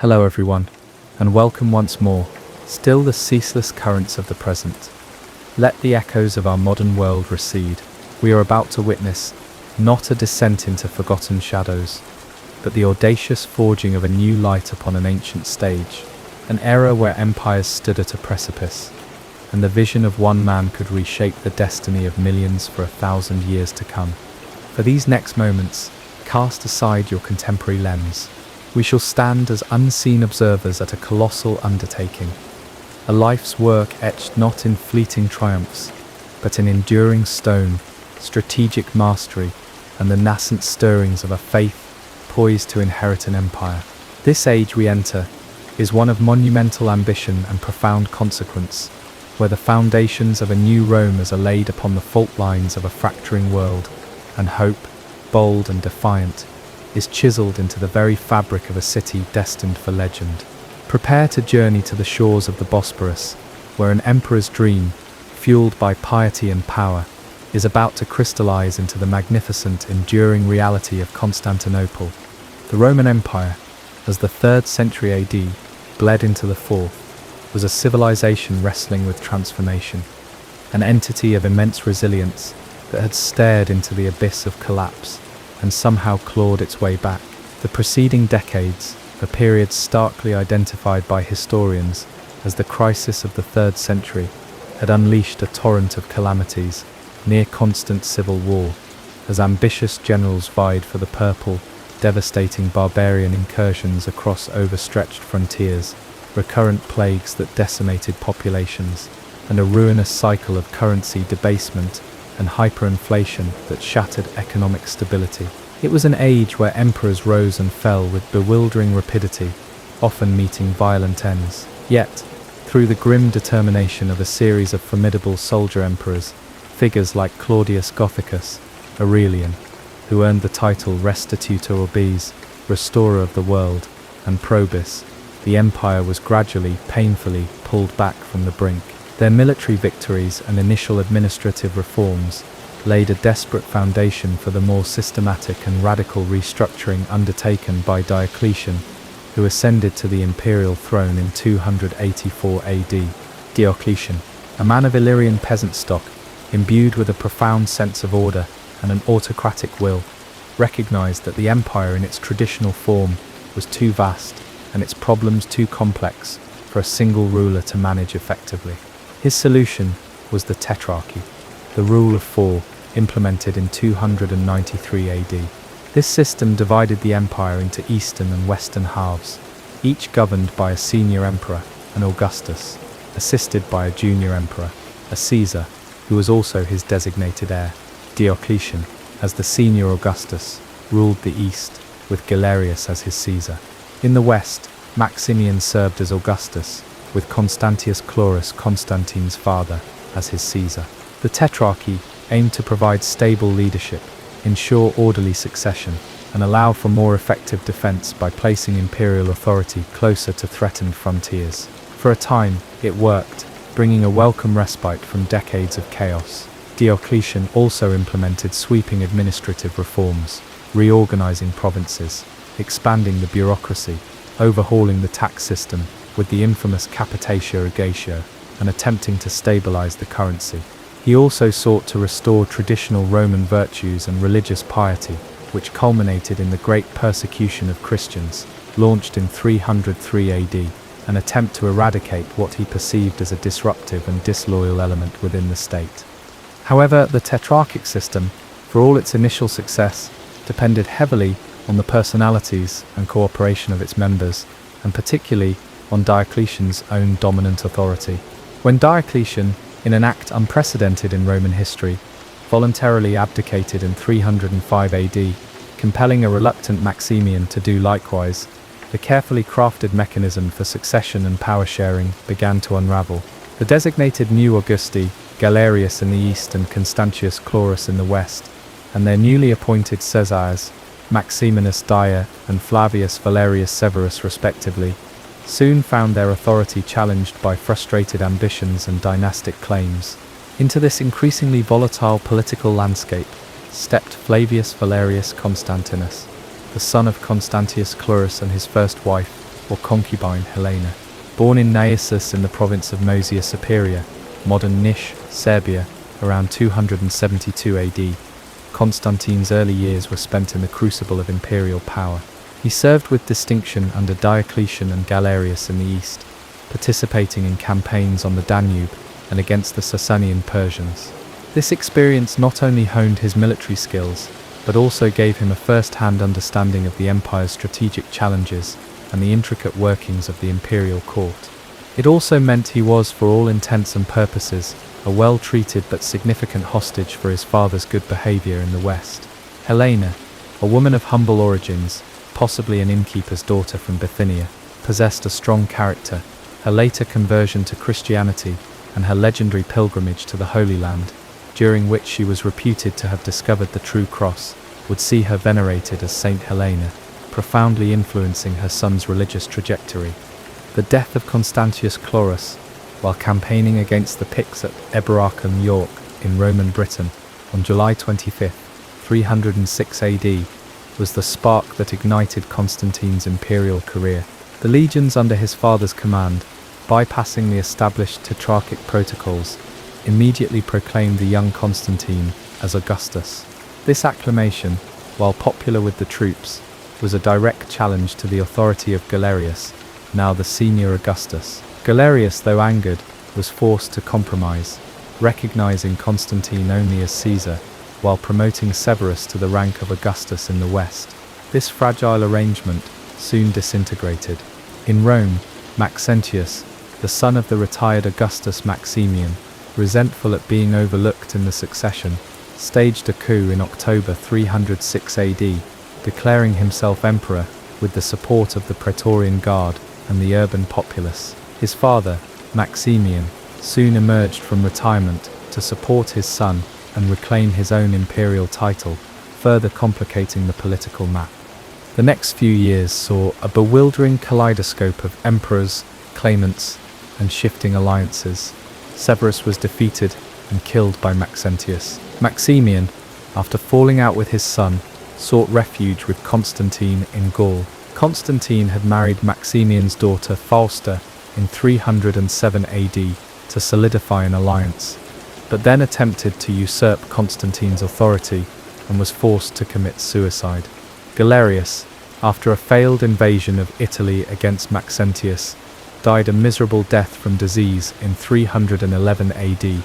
Hello everyone, and welcome once more. Still the ceaseless currents of the present. Let the echoes of our modern world recede. We are about to witness not a descent into forgotten shadows, but the audacious forging of a new light upon an ancient stage, an era where empires stood at a precipice, and the vision of one man could reshape the destiny of millions for 1,000 years to come. For these next moments, cast aside your contemporary lens. We shall stand as unseen observers at a colossal undertaking, a life's work etched not in fleeting triumphs, but in enduring stone, strategic mastery, and the nascent stirrings of a faith poised to inherit an empire. This age we enter is one of monumental ambition and profound consequence, where the foundations of a new Rome are laid upon the fault lines of a fracturing world, and hope, bold and defiant, is chiseled into the very fabric of a city destined for legend. Prepare to journey to the shores of the Bosporus, where an emperor's dream, fueled by piety and power, is about to crystallize into the magnificent, enduring reality of Constantinople. The Roman Empire, as the 3rd century AD bled into the 4th, was a civilization wrestling with transformation, an entity of immense resilience that had stared into the abyss of collapse and somehow clawed its way back. The preceding decades, a period starkly identified by historians as the crisis of the 3rd century, had unleashed a torrent of calamities, near constant civil war, as ambitious generals vied for the purple, devastating barbarian incursions across overstretched frontiers, recurrent plagues that decimated populations, and a ruinous cycle of currency debasement and hyperinflation that shattered economic stability. It was an age where emperors rose and fell with bewildering rapidity, often meeting violent ends. Yet, through the grim determination of a series of formidable soldier emperors, figures like Claudius Gothicus, Aurelian, who earned the title Restitutor Orbis, Restorer of the World, and Probus, the empire was gradually, painfully pulled back from the brink. Their military victories and initial administrative reforms laid a desperate foundation for the more systematic and radical restructuring undertaken by Diocletian, who ascended to the imperial throne in 284 AD. Diocletian, a man of Illyrian peasant stock, imbued with a profound sense of order and an autocratic will, recognized that the empire in its traditional form was too vast and its problems too complex for a single ruler to manage effectively. His solution was the tetrarchy, the rule of 4, implemented in 293 AD. This system divided the empire into eastern and western halves, each governed by a senior emperor, an Augustus, assisted by a junior emperor, a Caesar, who was also his designated heir. Diocletian, as the senior Augustus, ruled the east, with Galerius as his Caesar. In the west, Maximian served as Augustus, with Constantius Chlorus, Constantine's father, as his Caesar. The tetrarchy aimed to provide stable leadership, ensure orderly succession, and allow for more effective defense by placing imperial authority closer to threatened frontiers. For a time, it worked, bringing a welcome respite from decades of chaos. Diocletian also implemented sweeping administrative reforms, reorganizing provinces, expanding the bureaucracy, overhauling the tax system, with the infamous capitatio rogatio, and attempting to stabilize the currency. He also sought to restore traditional Roman virtues and religious piety, which culminated in the Great Persecution of Christians, launched in 303 AD, an attempt to eradicate what he perceived as a disruptive and disloyal element within the state. However, the tetrarchic system, for all its initial success, depended heavily on the personalities and cooperation of its members, and particularly on Diocletian's own dominant authority. When Diocletian, in an act unprecedented in Roman history, voluntarily abdicated in 305 AD, compelling a reluctant Maximian to do likewise, the carefully crafted mechanism for succession and power sharing began to unravel. The designated new Augusti, Galerius in the east and Constantius Chlorus in the west, and their newly appointed Caesars, Maximinus Dia and Flavius Valerius Severus respectively, soon found their authority challenged by frustrated ambitions and dynastic claims. Into this increasingly volatile political landscape stepped Flavius Valerius Constantinus, the son of Constantius Chlorus and his first wife, or concubine Helena. Born in Naissus in the province of Moesia Superior, modern Niš, Serbia, around 272 AD, Constantine's early years were spent in the crucible of imperial power. He served with distinction under Diocletian and Galerius in the east, participating in campaigns on the Danube and against the Sasanian Persians. This experience not only honed his military skills, but also gave him a first-hand understanding of the empire's strategic challenges and the intricate workings of the imperial court. It also meant he was, for all intents and purposes, a well-treated but significant hostage for his father's good behavior in the West. Helena, a woman of humble origins, possibly an innkeeper's daughter from Bithynia, possessed a strong character. Her later conversion to Christianity and her legendary pilgrimage to the Holy Land, during which she was reputed to have discovered the true cross, would see her venerated as Saint Helena, profoundly influencing her son's religious trajectory. The death of Constantius Chlorus, while campaigning against the Picts at Eboracum, York, in Roman Britain, on July 25, 306 AD, was the spark that ignited Constantine's imperial career. The legions under his father's command, bypassing the established tetrarchic protocols, immediately proclaimed the young Constantine as Augustus. This acclamation, while popular with the troops, was a direct challenge to the authority of Galerius, now the senior Augustus. Galerius, though angered, was forced to compromise, recognizing Constantine only as Caesar, while promoting Severus to the rank of Augustus in the West. This fragile arrangement soon disintegrated. In Rome, Maxentius, the son of the retired Augustus Maximian, resentful at being overlooked in the succession, staged a coup in October 306 AD, declaring himself emperor with the support of the Praetorian Guard and the urban populace. His father, Maximian, soon emerged from retirement to support his son and reclaim his own imperial title, further complicating the political map. The next few years saw a bewildering kaleidoscope of emperors, claimants, and shifting alliances. Severus was defeated and killed by Maxentius. Maximian, after falling out with his son, sought refuge with Constantine in Gaul. Constantine had married Maximian's daughter Fausta in 307 AD to solidify an alliance, but then attempted to usurp Constantine's authority and was forced to commit suicide. Galerius, after a failed invasion of Italy against Maxentius, died a miserable death from disease in 311 AD,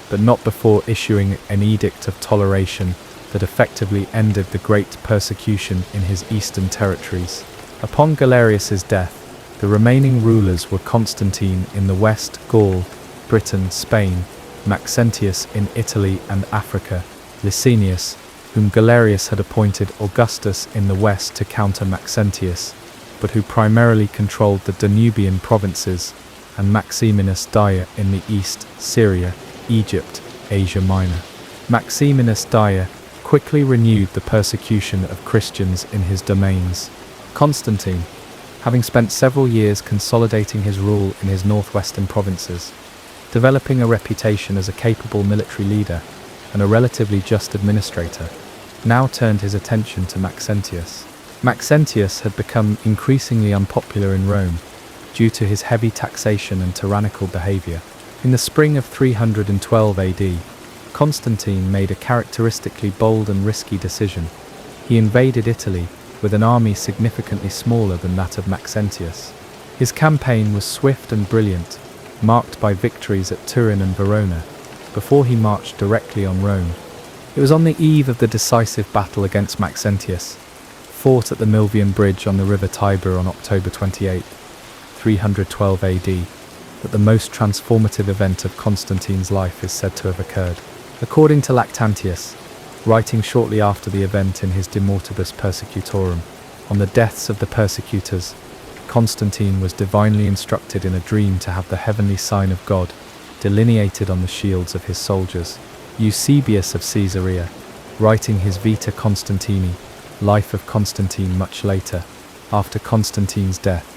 but not before issuing an edict of toleration that effectively ended the great persecution in his eastern territories. Upon Galerius's death, the remaining rulers were Constantine in the West, Gaul, Britain, Spain, Maxentius in Italy and Africa, Licinius, whom Galerius had appointed Augustus in the west to counter Maxentius, but who primarily controlled the Danubian provinces, and Maximinus Daia in the east, Syria, Egypt, Asia Minor. Maximinus Daia quickly renewed the persecution of Christians in his domains. Constantine, having spent several years consolidating his rule in his northwestern provinces, developing a reputation as a capable military leader and a relatively just administrator, now turned his attention to Maxentius. Maxentius had become increasingly unpopular in Rome due to his heavy taxation and tyrannical behavior. In the spring of 312 AD, Constantine made a characteristically bold and risky decision. He invaded Italy with an army significantly smaller than that of Maxentius. His campaign was swift and brilliant, marked by victories at Turin and Verona, before he marched directly on Rome. It was on the eve of the decisive battle against Maxentius, fought at the Milvian Bridge on the river Tiber on October 28, 312 AD, that the most transformative event of Constantine's life is said to have occurred. According to Lactantius, writing shortly after the event in his De Mortibus Persecutorum, on the deaths of the persecutors, Constantine was divinely instructed in a dream to have the heavenly sign of God delineated on the shields of his soldiers. Eusebius of Caesarea, writing his Vita Constantini, Life of Constantine much later, after Constantine's death,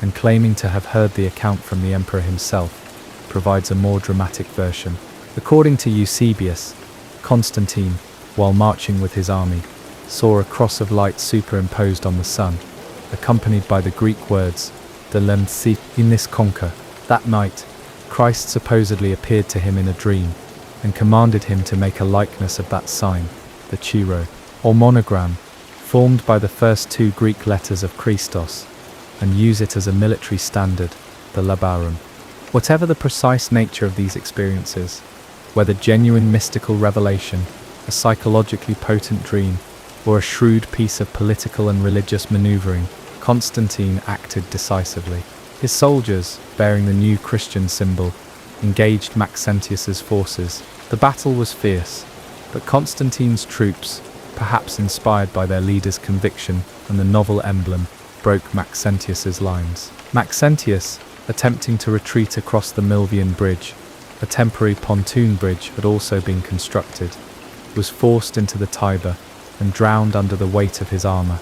and claiming to have heard the account from the emperor himself, provides a more dramatic version. According to Eusebius, Constantine, while marching with his army, saw a cross of light superimposed on the sun, accompanied by the Greek words, de l'insomniacs conquer. That night, Christ supposedly appeared to him in a dream and commanded him to make a likeness of that sign, the chiro, or monogram, formed by the first two Greek letters of Christos, and use it as a military standard, the labarum. Whatever the precise nature of these experiences, whether genuine mystical revelation, a psychologically potent dream, or a shrewd piece of political and religious maneuvering, Constantine acted decisively. His soldiers, bearing the new Christian symbol, engaged Maxentius's forces. The battle was fierce, but Constantine's troops, perhaps inspired by their leader's conviction and the novel emblem, broke Maxentius's lines. Maxentius, attempting to retreat across the Milvian Bridge, a temporary pontoon bridge had also been constructed, was forced into the Tiber and drowned under the weight of his armor,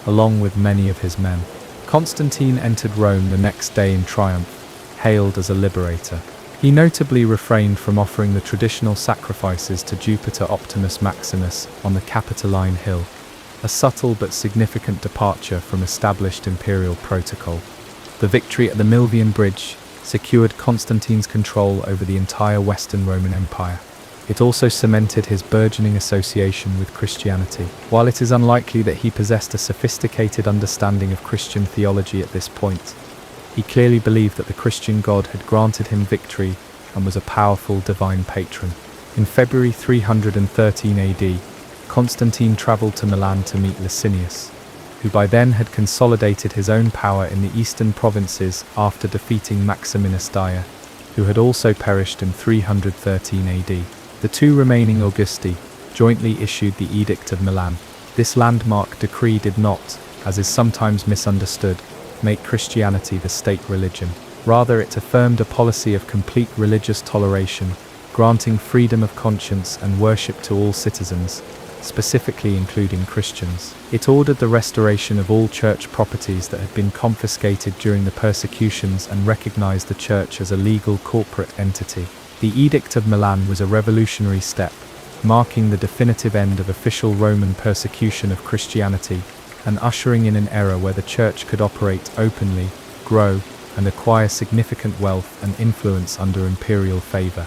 along with many of his men. Constantine entered Rome the next day in triumph, hailed as a liberator. He notably refrained from offering the traditional sacrifices to Jupiter Optimus Maximus on the Capitoline Hill, a subtle but significant departure from established imperial protocol. The victory at the Milvian Bridge secured Constantine's control over the entire Western Roman Empire. It also cemented his burgeoning association with Christianity. While it is unlikely that he possessed a sophisticated understanding of Christian theology at this point, he clearly believed that the Christian God had granted him victory and was a powerful divine patron. In February 313 AD, Constantine travelled to Milan to meet Licinius, who by then had consolidated his own power in the eastern provinces after defeating Maximinus Dia, who had also perished in 313 AD. The two remaining Augusti jointly issued the Edict of Milan. This landmark decree did not, as is sometimes misunderstood, make Christianity the state religion. Rather, it affirmed a policy of complete religious toleration, granting freedom of conscience and worship to all citizens, specifically including Christians. It ordered the restoration of all church properties that had been confiscated during the persecutions and recognized the church as a legal corporate entity. The Edict of Milan was a revolutionary step, marking the definitive end of official Roman persecution of Christianity and ushering in an era where the church could operate openly, grow, and acquire significant wealth and influence under imperial favor.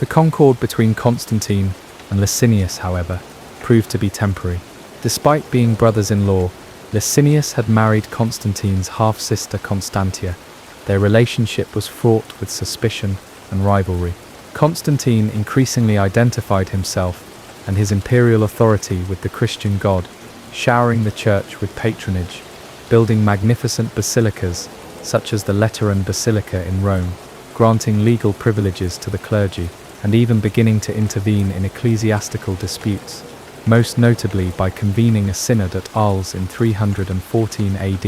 The concord between Constantine and Licinius, however, proved to be temporary. Despite being brothers-in-law, Licinius had married Constantine's half-sister Constantia. Their relationship was fraught with suspicion and rivalry. Constantine increasingly identified himself and his imperial authority with the Christian God, showering the church with patronage, building magnificent basilicas such as the Lateran Basilica in Rome, granting legal privileges to the clergy, and even beginning to intervene in ecclesiastical disputes, most notably by convening a synod at Arles in 314 AD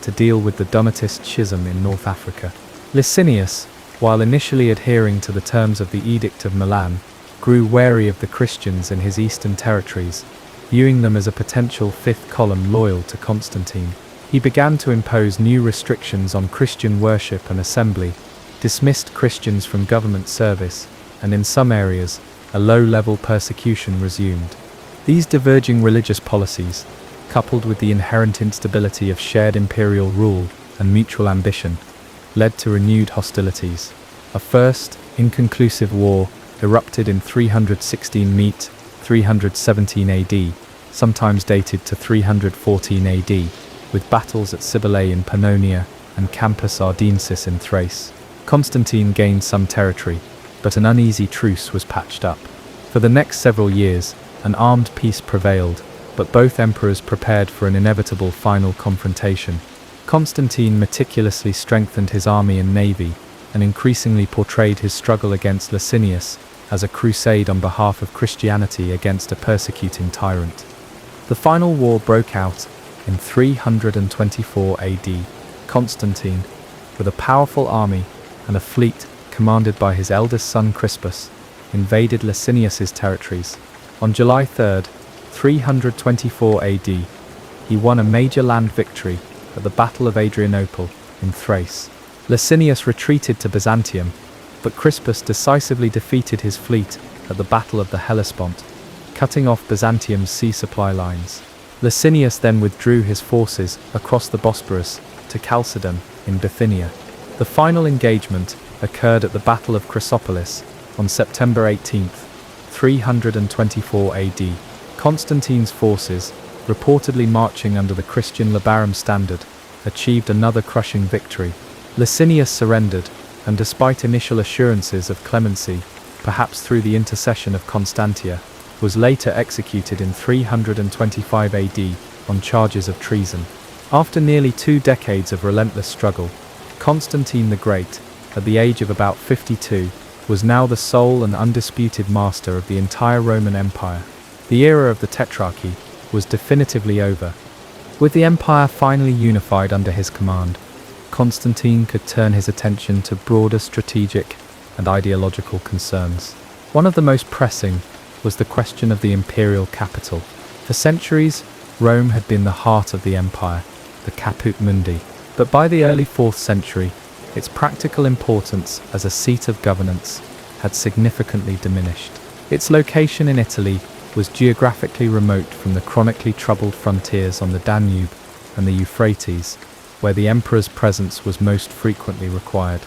to deal with the Donatist schism in North Africa. Licinius, while initially adhering to the terms of the Edict of Milan, grew wary of the Christians in his eastern territories, viewing them as a potential fifth column loyal to Constantine. He began to impose new restrictions on Christian worship and assembly, dismissed Christians from government service, and in some areas, a low-level persecution resumed. These diverging religious policies, coupled with the inherent instability of shared imperial rule and mutual ambition, led to renewed hostilities. A first, inconclusive war erupted in 316 meet 317 AD, sometimes dated to 314 AD, with battles at Cybele in Pannonia and Campus Ardensis in Thrace. Constantine gained some territory, but an uneasy truce was patched up. For the next several years, an armed peace prevailed, but both emperors prepared for an inevitable final confrontation. Constantine meticulously strengthened his army and navy, and increasingly portrayed his struggle against Licinius as a crusade on behalf of Christianity against a persecuting tyrant. The final war broke out in 324 AD. Constantine, with a powerful army and a fleet commanded by his eldest son Crispus, invaded Licinius's territories. On July 3, 324 AD, he won a major land victory at the Battle of Adrianople in Thrace. Licinius retreated to Byzantium, but Crispus decisively defeated his fleet at the Battle of the Hellespont, cutting off Byzantium's sea supply lines. Licinius then withdrew his forces across the Bosporus to Chalcedon, in Bithynia. The final engagement occurred at the Battle of Chrysopolis on September 18, 324 AD. Constantine's forces, reportedly marching under the Christian Labarum standard, achieved another crushing victory. Licinius surrendered, and despite initial assurances of clemency, perhaps through the intercession of Constantia, was later executed in 325 AD on charges of treason. After nearly 2 decades of relentless struggle, Constantine the Great, at the age of about 52, was now the sole and undisputed master of the entire Roman Empire. The era of the Tetrarchy was definitively over. With the empire finally unified under his command, Constantine could turn his attention to broader strategic and ideological concerns. One of the most pressing was the question of the imperial capital. For centuries, Rome had been the heart of the empire, the caput mundi, but by the early 4th century, its practical importance as a seat of governance had significantly diminished. Its location in Italy was geographically remote from the chronically troubled frontiers on the Danube and the Euphrates, where the emperor's presence was most frequently required.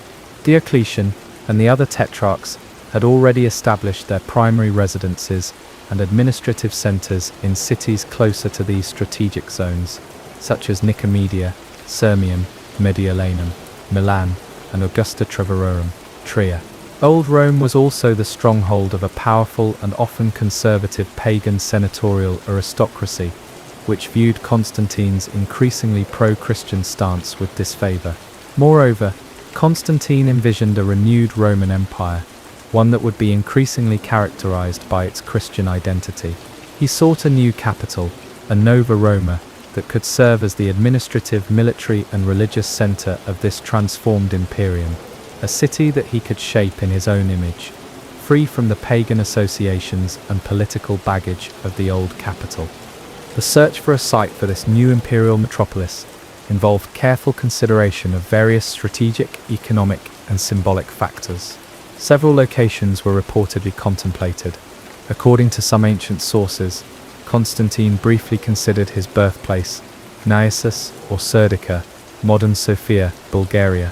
Diocletian and the other tetrarchs had already established their primary residences and administrative centers in cities closer to these strategic zones, such as Nicomedia, Sirmium, Mediolanum, Milan, and Augusta Treverorum, Trier. Old Rome was also the stronghold of a powerful and often conservative pagan senatorial aristocracy, which viewed Constantine's increasingly pro-Christian stance with disfavor. Moreover, Constantine envisioned a renewed Roman Empire, one that would be increasingly characterized by its Christian identity. He sought a new capital, a Nova Roma, that could serve as the administrative, military, and religious center of this transformed imperium, a city that he could shape in his own image, free from the pagan associations and political baggage of the old capital. The search for a site for this new imperial metropolis involved careful consideration of various strategic, economic, and symbolic factors. Several locations were reportedly contemplated. According to some ancient sources, Constantine briefly considered his birthplace, Naissus or Serdica, modern Sofia, Bulgaria,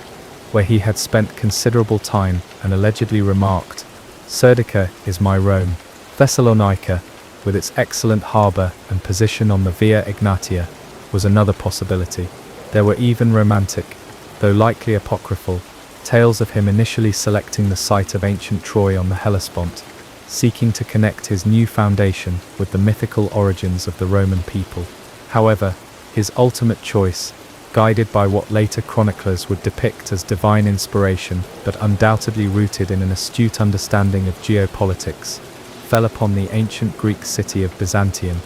where he had spent considerable time and allegedly remarked, "Serdica is my Rome." Thessalonica, with its excellent harbour and position on the Via Egnatia, was another possibility. There were even romantic, though likely apocryphal, tales of him initially selecting the site of ancient Troy on the Hellespont, seeking to connect his new foundation with the mythical origins of the Roman people. However, his ultimate choice, guided by what later chroniclers would depict as divine inspiration, but undoubtedly rooted in an astute understanding of geopolitics, fell upon the ancient Greek city of Byzantium.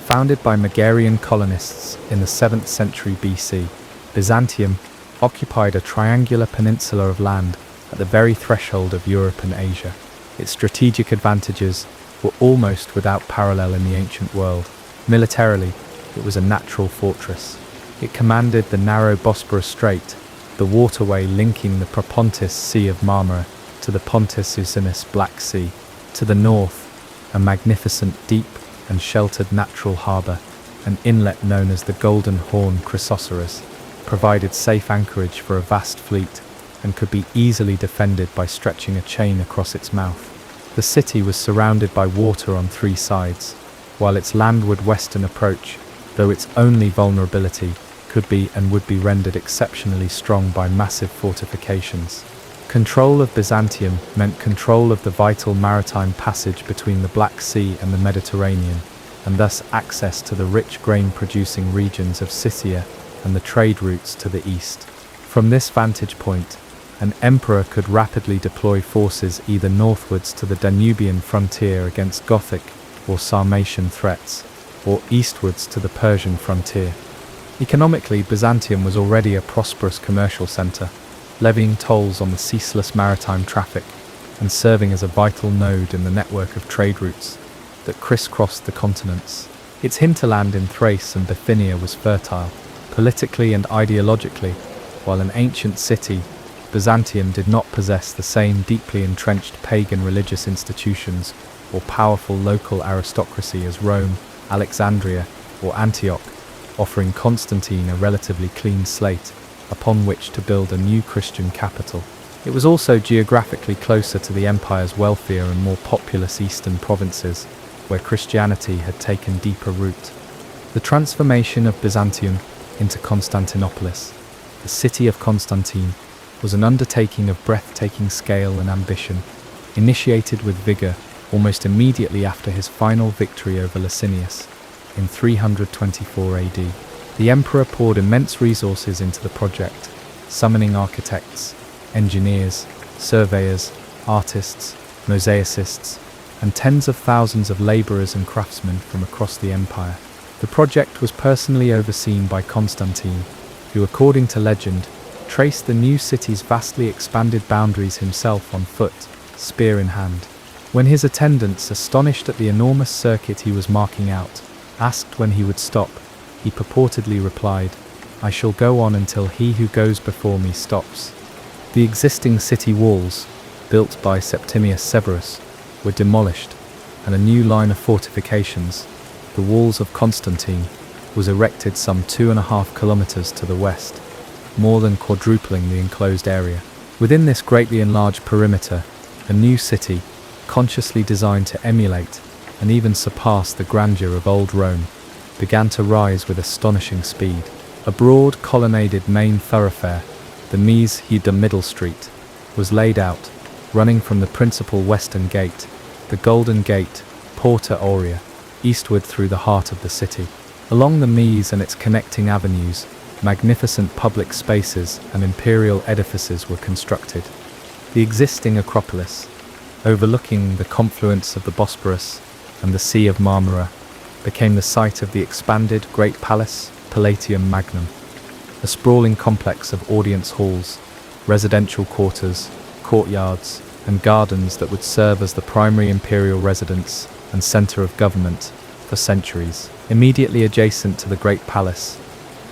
Founded by Megarian colonists in the 7th century BC, Byzantium occupied a triangular peninsula of land at the very threshold of Europe and Asia. Its strategic advantages were almost without parallel in the ancient world. Militarily, it was a natural fortress. It commanded the narrow Bosporus Strait, the waterway linking the Propontis Sea of Marmara to the Pontus Euxinus Black Sea. To the north, a magnificent, deep and sheltered natural harbour, an inlet known as the Golden Horn Chrysoceras, provided safe anchorage for a vast fleet and could be easily defended by stretching a chain across its mouth. The city was surrounded by water on 3 sides, while its landward western approach, though its only vulnerability, could be and would be rendered exceptionally strong by massive fortifications. Control of Byzantium meant control of the vital maritime passage between the Black Sea and the Mediterranean, and thus access to the rich grain-producing regions of Scythia and the trade routes to the east. From this vantage point, an emperor could rapidly deploy forces either northwards to the Danubian frontier against Gothic or Sarmatian threats, or eastwards to the Persian frontier. Economically, Byzantium was already a prosperous commercial centre, levying tolls on the ceaseless maritime traffic and serving as a vital node in the network of trade routes that crisscrossed the continents. Its hinterland in Thrace and Bithynia was fertile, politically and ideologically, while an ancient city, Byzantium did not possess the same deeply entrenched pagan religious institutions or powerful local aristocracy as Rome, Alexandria, or Antioch, offering Constantine a relatively clean slate. upon which to build a new Christian capital. It was also geographically closer to the empire's wealthier and more populous eastern provinces, where Christianity had taken deeper root. The transformation of Byzantium into Constantinopolis, the city of Constantine, was an undertaking of breathtaking scale and ambition, initiated with vigor almost immediately after his final victory over Licinius in 324 AD. The emperor poured immense resources into the project, summoning architects, engineers, surveyors, artists, mosaicists, and tens of thousands of laborers and craftsmen from across the empire. The project was personally overseen by Constantine, who, according to legend, traced the new city's vastly expanded boundaries himself on foot, spear in hand. When his attendants, astonished at the enormous circuit he was marking out, asked when he would stop, he purportedly replied, "I shall go on until he who goes before me stops." The existing city walls, built by Septimius Severus, were demolished, and a new line of fortifications, the walls of Constantine, was erected some 2.5 kilometers to the west, more than quadrupling the enclosed area. Within this greatly enlarged perimeter, a new city, consciously designed to emulate and even surpass the grandeur of old Rome, began to rise with astonishing speed. A broad, colonnaded main thoroughfare, the Mise de Middle Street, was laid out, running from the principal western gate, the Golden Gate, Porta Aurea, eastward through the heart of the city. Along the Mise and its connecting avenues, magnificent public spaces and imperial edifices were constructed. The existing Acropolis, overlooking the confluence of the Bosporus and the Sea of Marmara, became the site of the expanded Great Palace, Palatium Magnum, a sprawling complex of audience halls, residential quarters, courtyards, and gardens that would serve as the primary imperial residence and center of government for centuries. Immediately adjacent to the Great Palace,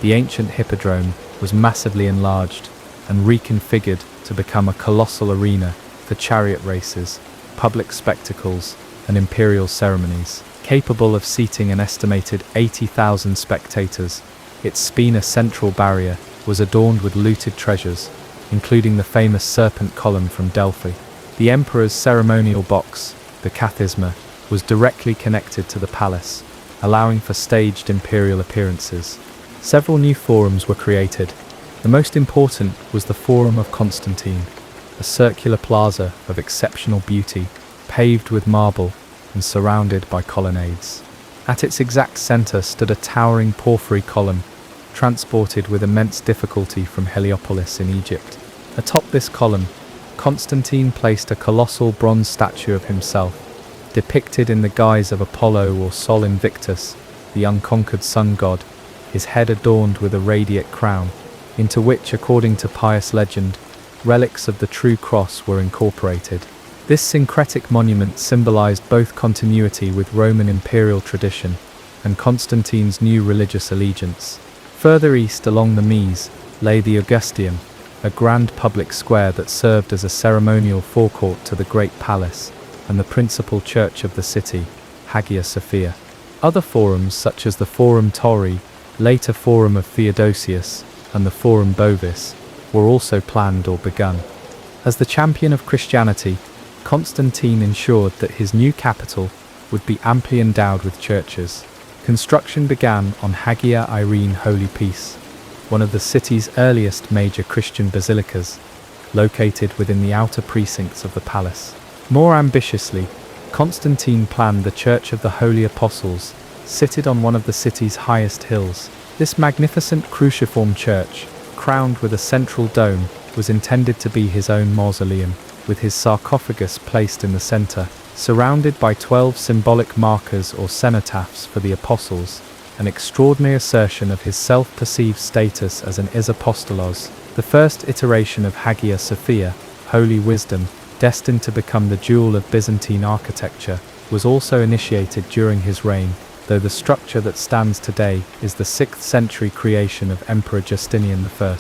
the ancient hippodrome was massively enlarged and reconfigured to become a colossal arena for chariot races, public spectacles, and imperial ceremonies. Capable of seating an estimated 80,000 spectators, its Spina central barrier was adorned with looted treasures, including the famous serpent column from Delphi. The emperor's ceremonial box, the Kathisma, was directly connected to the palace, allowing for staged imperial appearances. Several new forums were created. The most important was the Forum of Constantine, a circular plaza of exceptional beauty, paved with marble and surrounded by colonnades. At its exact center stood a towering porphyry column, transported with immense difficulty from Heliopolis in Egypt. Atop this column, Constantine placed a colossal bronze statue of himself, depicted in the guise of Apollo or Sol Invictus, the unconquered sun god, his head adorned with a radiate crown, into which, according to pious legend, relics of the true cross were incorporated. This syncretic monument symbolized both continuity with Roman imperial tradition and Constantine's new religious allegiance. Further east along the Mise lay the Augusteum, a grand public square that served as a ceremonial forecourt to the Great Palace and the principal church of the city, Hagia Sophia. Other forums such as the Forum Tauri, later Forum of Theodosius, and the Forum Bovis were also planned or begun. As the champion of Christianity, Constantine ensured that his new capital would be amply endowed with churches. Construction began on Hagia Irene Holy Peace, one of the city's earliest major Christian basilicas, located within the outer precincts of the palace. More ambitiously, Constantine planned the Church of the Holy Apostles, seated on one of the city's highest hills. This magnificent cruciform church, crowned with a central dome, was intended to be his own mausoleum, with his sarcophagus placed in the center, surrounded by 12 symbolic markers or cenotaphs for the apostles, an extraordinary assertion of his self-perceived status as an isapostolos. The first iteration of Hagia Sophia, Holy Wisdom, destined to become the jewel of Byzantine architecture, was also initiated during his reign, though the structure that stands today is the 6th century creation of Emperor Justinian I.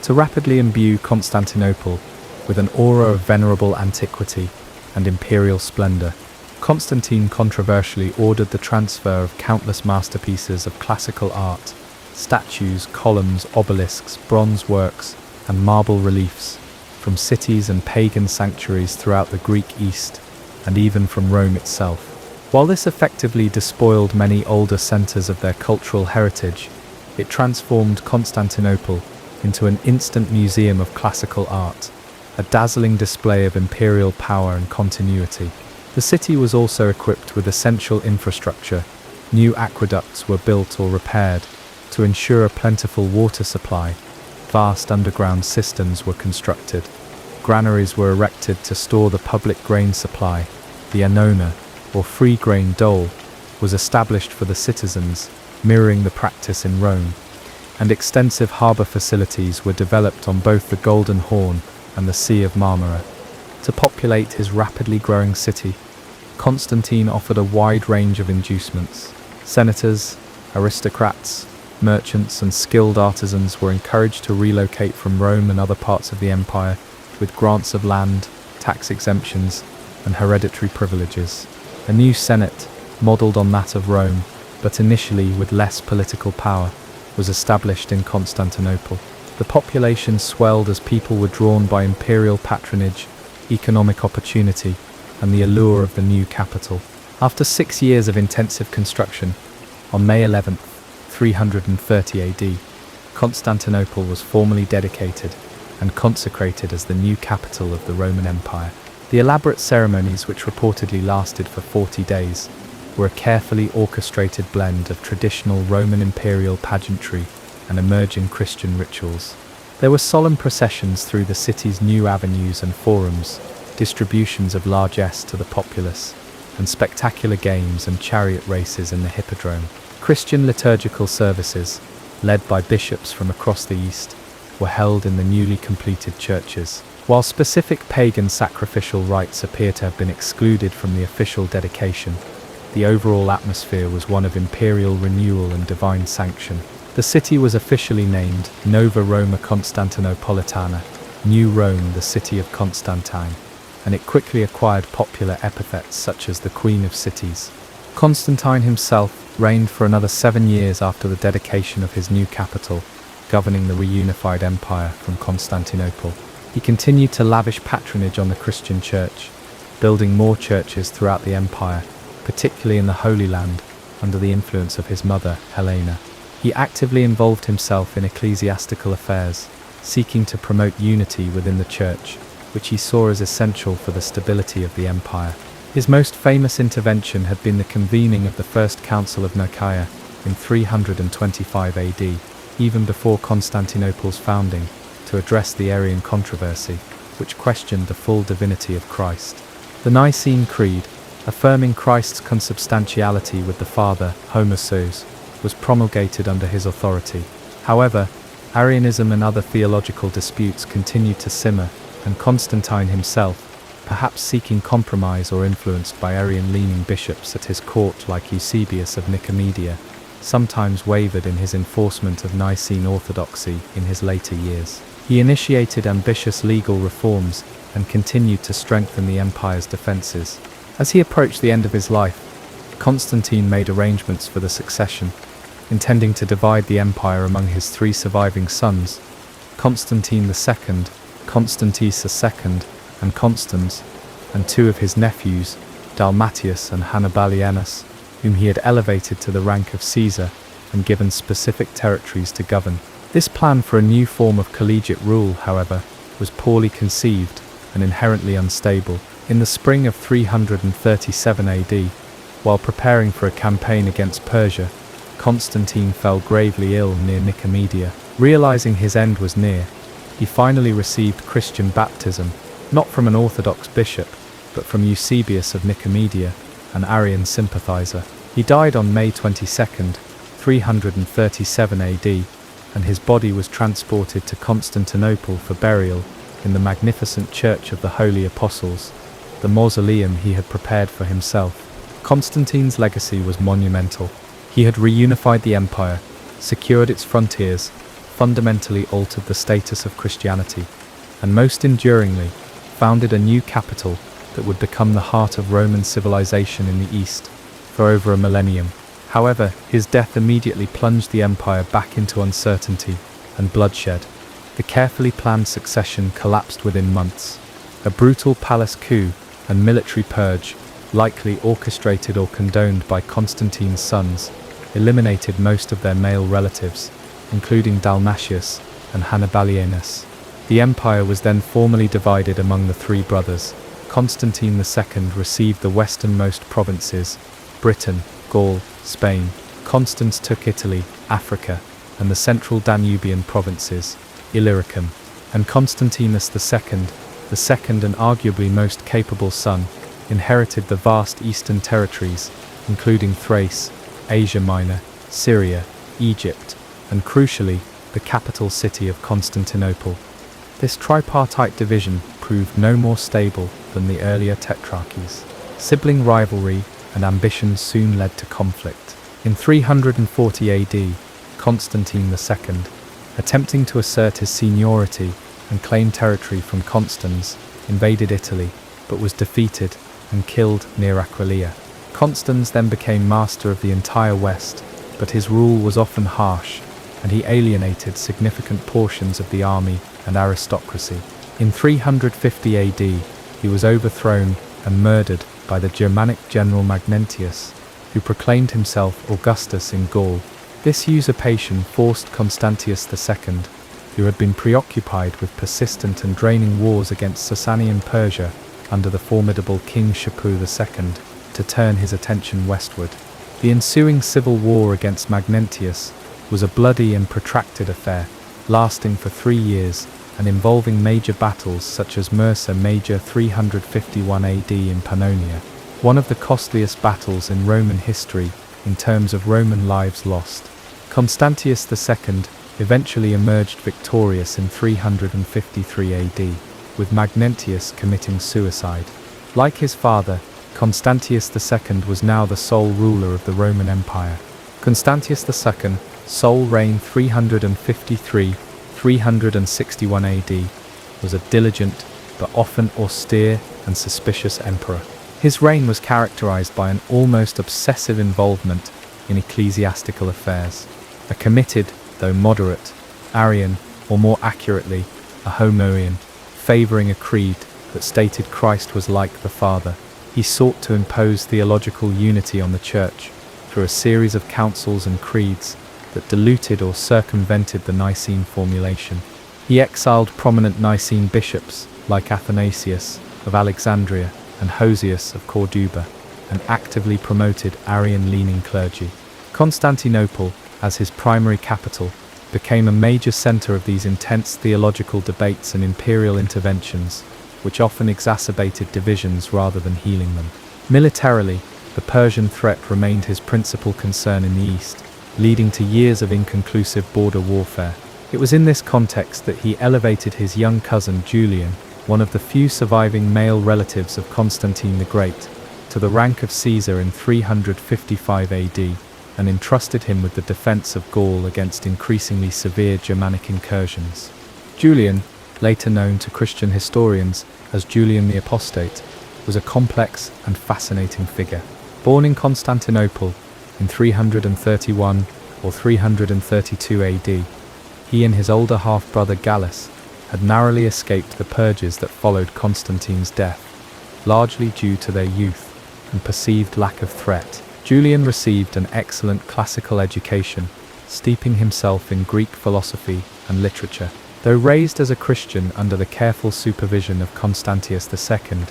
To rapidly imbue Constantinople with an aura of venerable antiquity and imperial splendor, Constantine controversially ordered the transfer of countless masterpieces of classical art statues, columns, obelisks, bronze works, and marble reliefs, from cities and pagan sanctuaries throughout the Greek East, and even from Rome itself. While this effectively despoiled many older centers of their cultural heritage, it transformed Constantinople into an instant museum of classical art, a dazzling display of imperial power and continuity. The city was also equipped with essential infrastructure. New aqueducts were built or repaired to ensure a plentiful water supply. Vast underground cisterns were constructed. Granaries were erected to store the public grain supply. The annona, or free grain dole, was established for the citizens, mirroring the practice in Rome, and extensive harbour facilities were developed on both the Golden Horn and the Sea of Marmara. To populate his rapidly growing city, Constantine offered a wide range of inducements. Senators, aristocrats, merchants, and skilled artisans were encouraged to relocate from Rome and other parts of the empire, with grants of land, tax exemptions, and hereditary privileges. A new Senate, modelled on that of Rome, but initially with less political power, was established in Constantinople. The population swelled as people were drawn by imperial patronage, economic opportunity, and the allure of the new capital. After 6 years of intensive construction, on May 11, 330 AD, Constantinople was formally dedicated and consecrated as the new capital of the Roman Empire. The elaborate ceremonies, which reportedly lasted for 40 days, were a carefully orchestrated blend of traditional Roman imperial pageantry and emerging Christian rituals. There were solemn processions through the city's new avenues and forums, distributions of largesse to the populace, and spectacular games and chariot races in the hippodrome. Christian liturgical services, led by bishops from across the East, were held in the newly completed churches. While specific pagan sacrificial rites appear to have been excluded from the official dedication, the overall atmosphere was one of imperial renewal and divine sanction. The city was officially named Nova Roma Constantinopolitana, New Rome, the city of Constantine, and it quickly acquired popular epithets such as the Queen of Cities. Constantine himself reigned for another 7 years after the dedication of his new capital, governing the reunified empire from Constantinople. He continued to lavish patronage on the Christian Church, building more churches throughout the empire, particularly in the Holy Land, under the influence of his mother, Helena. He actively involved himself in ecclesiastical affairs, seeking to promote unity within the Church, which he saw as essential for the stability of the empire. His most famous intervention had been the convening of the First Council of Nicaea in 325 AD, even before Constantinople's founding, to address the Arian controversy, which questioned the full divinity of Christ. The Nicene Creed, affirming Christ's consubstantiality with the Father, homousos, was promulgated under his authority. However, Arianism and other theological disputes continued to simmer, and Constantine himself, perhaps seeking compromise or influenced by Arian-leaning bishops at his court like Eusebius of Nicomedia, sometimes wavered in his enforcement of Nicene orthodoxy in his later years. He initiated ambitious legal reforms and continued to strengthen the empire's defences. As he approached the end of his life, Constantine made arrangements for the succession, intending to divide the empire among his 3 surviving sons, Constantine II, Constantius II, and Constans, and 2 of his nephews, Dalmatius and Hannibalianus, whom he had elevated to the rank of Caesar and given specific territories to govern. This plan for a new form of collegiate rule, however, was poorly conceived and inherently unstable. In the spring of 337 AD, while preparing for a campaign against Persia, Constantine fell gravely ill near Nicomedia. Realizing his end was near, he finally received Christian baptism, not from an Orthodox bishop, but from Eusebius of Nicomedia, an Arian sympathizer. He died on May 22, 337 AD, and his body was transported to Constantinople for burial in the magnificent Church of the Holy Apostles, the mausoleum he had prepared for himself. Constantine's legacy was monumental. He had reunified the empire, secured its frontiers, fundamentally altered the status of Christianity, and most enduringly, founded a new capital that would become the heart of Roman civilization in the East for over a millennium. However, his death immediately plunged the empire back into uncertainty and bloodshed. The carefully planned succession collapsed within months. A brutal palace coup and military purge, likely orchestrated or condoned by Constantine's sons, eliminated most of their male relatives, including Dalmatius and Hannibalianus. The empire was then formally divided among the three brothers. Constantine II received the westernmost provinces, Britain, Gaul, Spain. Constans took Italy, Africa, and the central Danubian provinces, Illyricum. And Constantinus II, the second and arguably most capable son, inherited the vast eastern territories, including Thrace, Asia Minor, Syria, Egypt, and crucially, the capital city of Constantinople. This tripartite division proved no more stable than the earlier tetrarchies. Sibling rivalry and ambition soon led to conflict. In 340 AD, Constantine II, attempting to assert his seniority and claim territory from Constans, invaded Italy, but was defeated and killed near Aquileia. Constans then became master of the entire West, but his rule was often harsh, and he alienated significant portions of the army and aristocracy. In 350 AD, he was overthrown and murdered by the Germanic general Magnentius, who proclaimed himself Augustus in Gaul. This usurpation forced Constantius II, who had been preoccupied with persistent and draining wars against Sasanian Persia under the formidable King Shapur II, to turn his attention westward. The ensuing civil war against Magnentius was a bloody and protracted affair, lasting for 3 years and involving major battles such as Mursa Major 351 AD in Pannonia, one of the costliest battles in Roman history in terms of Roman lives lost. Constantius II eventually emerged victorious in 353 AD, with Magnentius committing suicide. Like his father, Constantius II was now the sole ruler of the Roman Empire. Constantius II, sole reign 353-361 AD, was a diligent but often austere and suspicious emperor. His reign was characterized by an almost obsessive involvement in ecclesiastical affairs. A committed, though moderate, Arian, or more accurately, a Homoian, favoring a creed that stated Christ was like the Father. He sought to impose theological unity on the Church through a series of councils and creeds that diluted or circumvented the Nicene formulation. He exiled prominent Nicene bishops like Athanasius of Alexandria and Hosius of Corduba, and actively promoted Arian-leaning clergy. Constantinople, as his primary capital, became a major center of these intense theological debates and imperial interventions, which often exacerbated divisions rather than healing them. Militarily, the Persian threat remained his principal concern in the east, leading to years of inconclusive border warfare. It was in this context that he elevated his young cousin Julian, one of the few surviving male relatives of Constantine the Great, to the rank of Caesar in 355 AD, and entrusted him with the defense of Gaul against increasingly severe Germanic incursions. Julian, later known to Christian historians as Julian the Apostate, was a complex and fascinating figure. Born in Constantinople in 331 or 332 AD, he and his older half-brother Gallus had narrowly escaped the purges that followed Constantine's death, largely due to their youth and perceived lack of threat. Julian received an excellent classical education, steeping himself in Greek philosophy and literature. Though raised as a Christian under the careful supervision of Constantius II,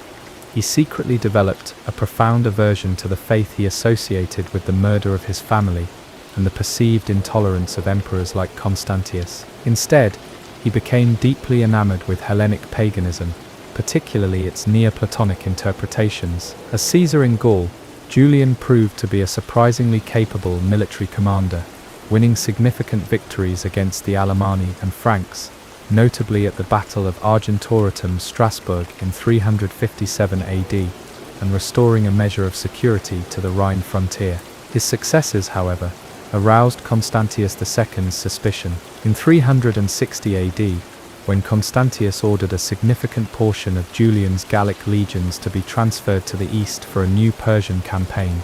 he secretly developed a profound aversion to the faith he associated with the murder of his family and the perceived intolerance of emperors like Constantius. Instead, he became deeply enamored with Hellenic paganism, particularly its Neoplatonic interpretations. As Caesar in Gaul, Julian proved to be a surprisingly capable military commander, winning significant victories against the Alemanni and Franks, notably at the Battle of Argentoratum Strasbourg in 357 AD, and restoring a measure of security to the Rhine frontier. His successes, however, aroused Constantius II's suspicion. In 360 AD, when Constantius ordered a significant portion of Julian's Gallic legions to be transferred to the east for a new Persian campaign,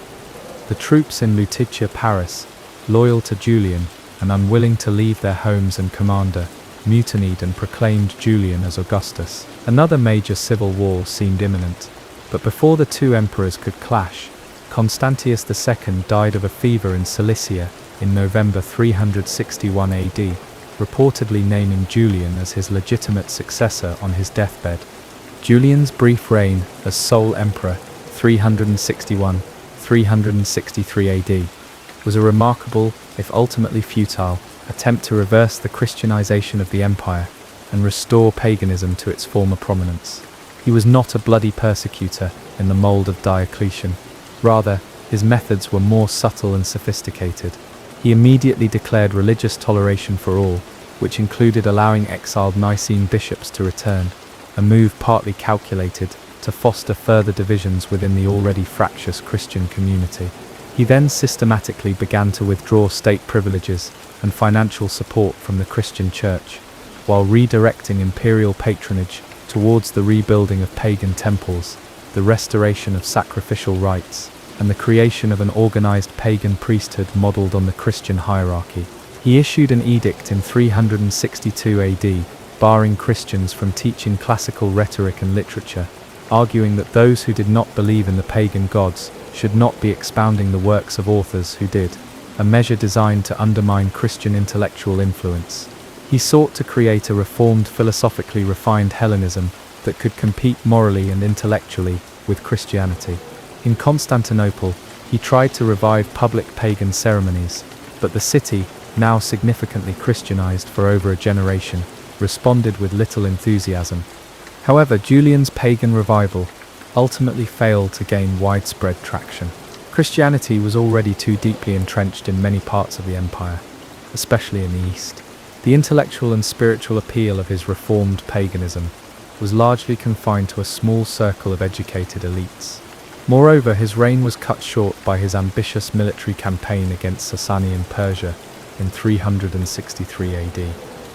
The troops in Lutetia, Paris, loyal to Julian and unwilling to leave their homes and commander, mutinied and proclaimed Julian as Augustus. Another major civil war seemed imminent, but before the two emperors could clash, Constantius II died of a fever in Cilicia in November 361 AD, reportedly naming Julian as his legitimate successor on his deathbed. Julian's brief reign as sole emperor, 363 AD, was a remarkable, if ultimately futile, attempt to reverse the Christianization of the empire and restore paganism to its former prominence. He was not a bloody persecutor in the mold of Diocletian. Rather, his methods were more subtle and sophisticated. He immediately declared religious toleration for all, which included allowing exiled Nicene bishops to return, a move partly calculated to foster further divisions within the already fractious Christian community. He then systematically began to withdraw state privileges and financial support from the Christian Church, while redirecting imperial patronage towards the rebuilding of pagan temples, the restoration of sacrificial rites, and the creation of an organized pagan priesthood modeled on the Christian hierarchy. He issued an edict in 362 AD, barring Christians from teaching classical rhetoric and literature, arguing that those who did not believe in the pagan gods should not be expounding the works of authors who did, a measure designed to undermine Christian intellectual influence. He sought to create a reformed, philosophically refined Hellenism that could compete morally and intellectually with Christianity. In Constantinople, he tried to revive public pagan ceremonies, but the city, now significantly Christianized for over a generation, responded with little enthusiasm. However, Julian's pagan revival ultimately failed to gain widespread traction. Christianity was already too deeply entrenched in many parts of the empire, especially in the east. The intellectual and spiritual appeal of his reformed paganism was largely confined to a small circle of educated elites. Moreover, his reign was cut short by his ambitious military campaign against Sasanian Persia in 363 AD.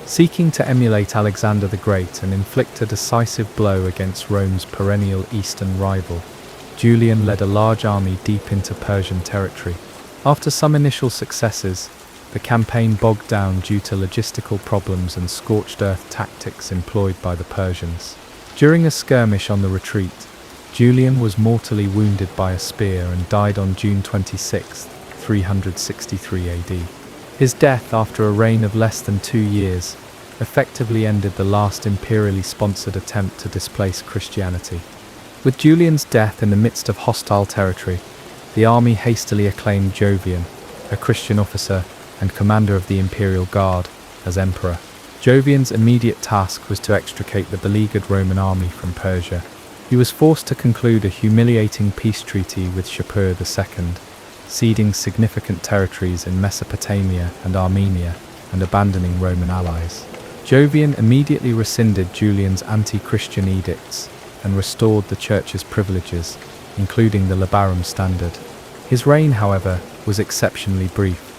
Seeking to emulate Alexander the Great and inflict a decisive blow against Rome's perennial eastern rival, Julian led a large army deep into Persian territory. After some initial successes, the campaign bogged down due to logistical problems and scorched earth tactics employed by the Persians. During a skirmish on the retreat, Julian was mortally wounded by a spear and died on June 26, 363 AD. His death, after a reign of less than 2 years, effectively ended the last imperially sponsored attempt to displace Christianity. With Julian's death in the midst of hostile territory, the army hastily acclaimed Jovian, a Christian officer and commander of the imperial guard, as emperor. Jovian's immediate task was to extricate the beleaguered Roman army from Persia. He was forced to conclude a humiliating peace treaty with Shapur II, ceding significant territories in Mesopotamia and Armenia and abandoning Roman allies. Jovian immediately rescinded Julian's anti-Christian edicts and restored the church's privileges, including the Labarum Standard. His reign, however, was exceptionally brief.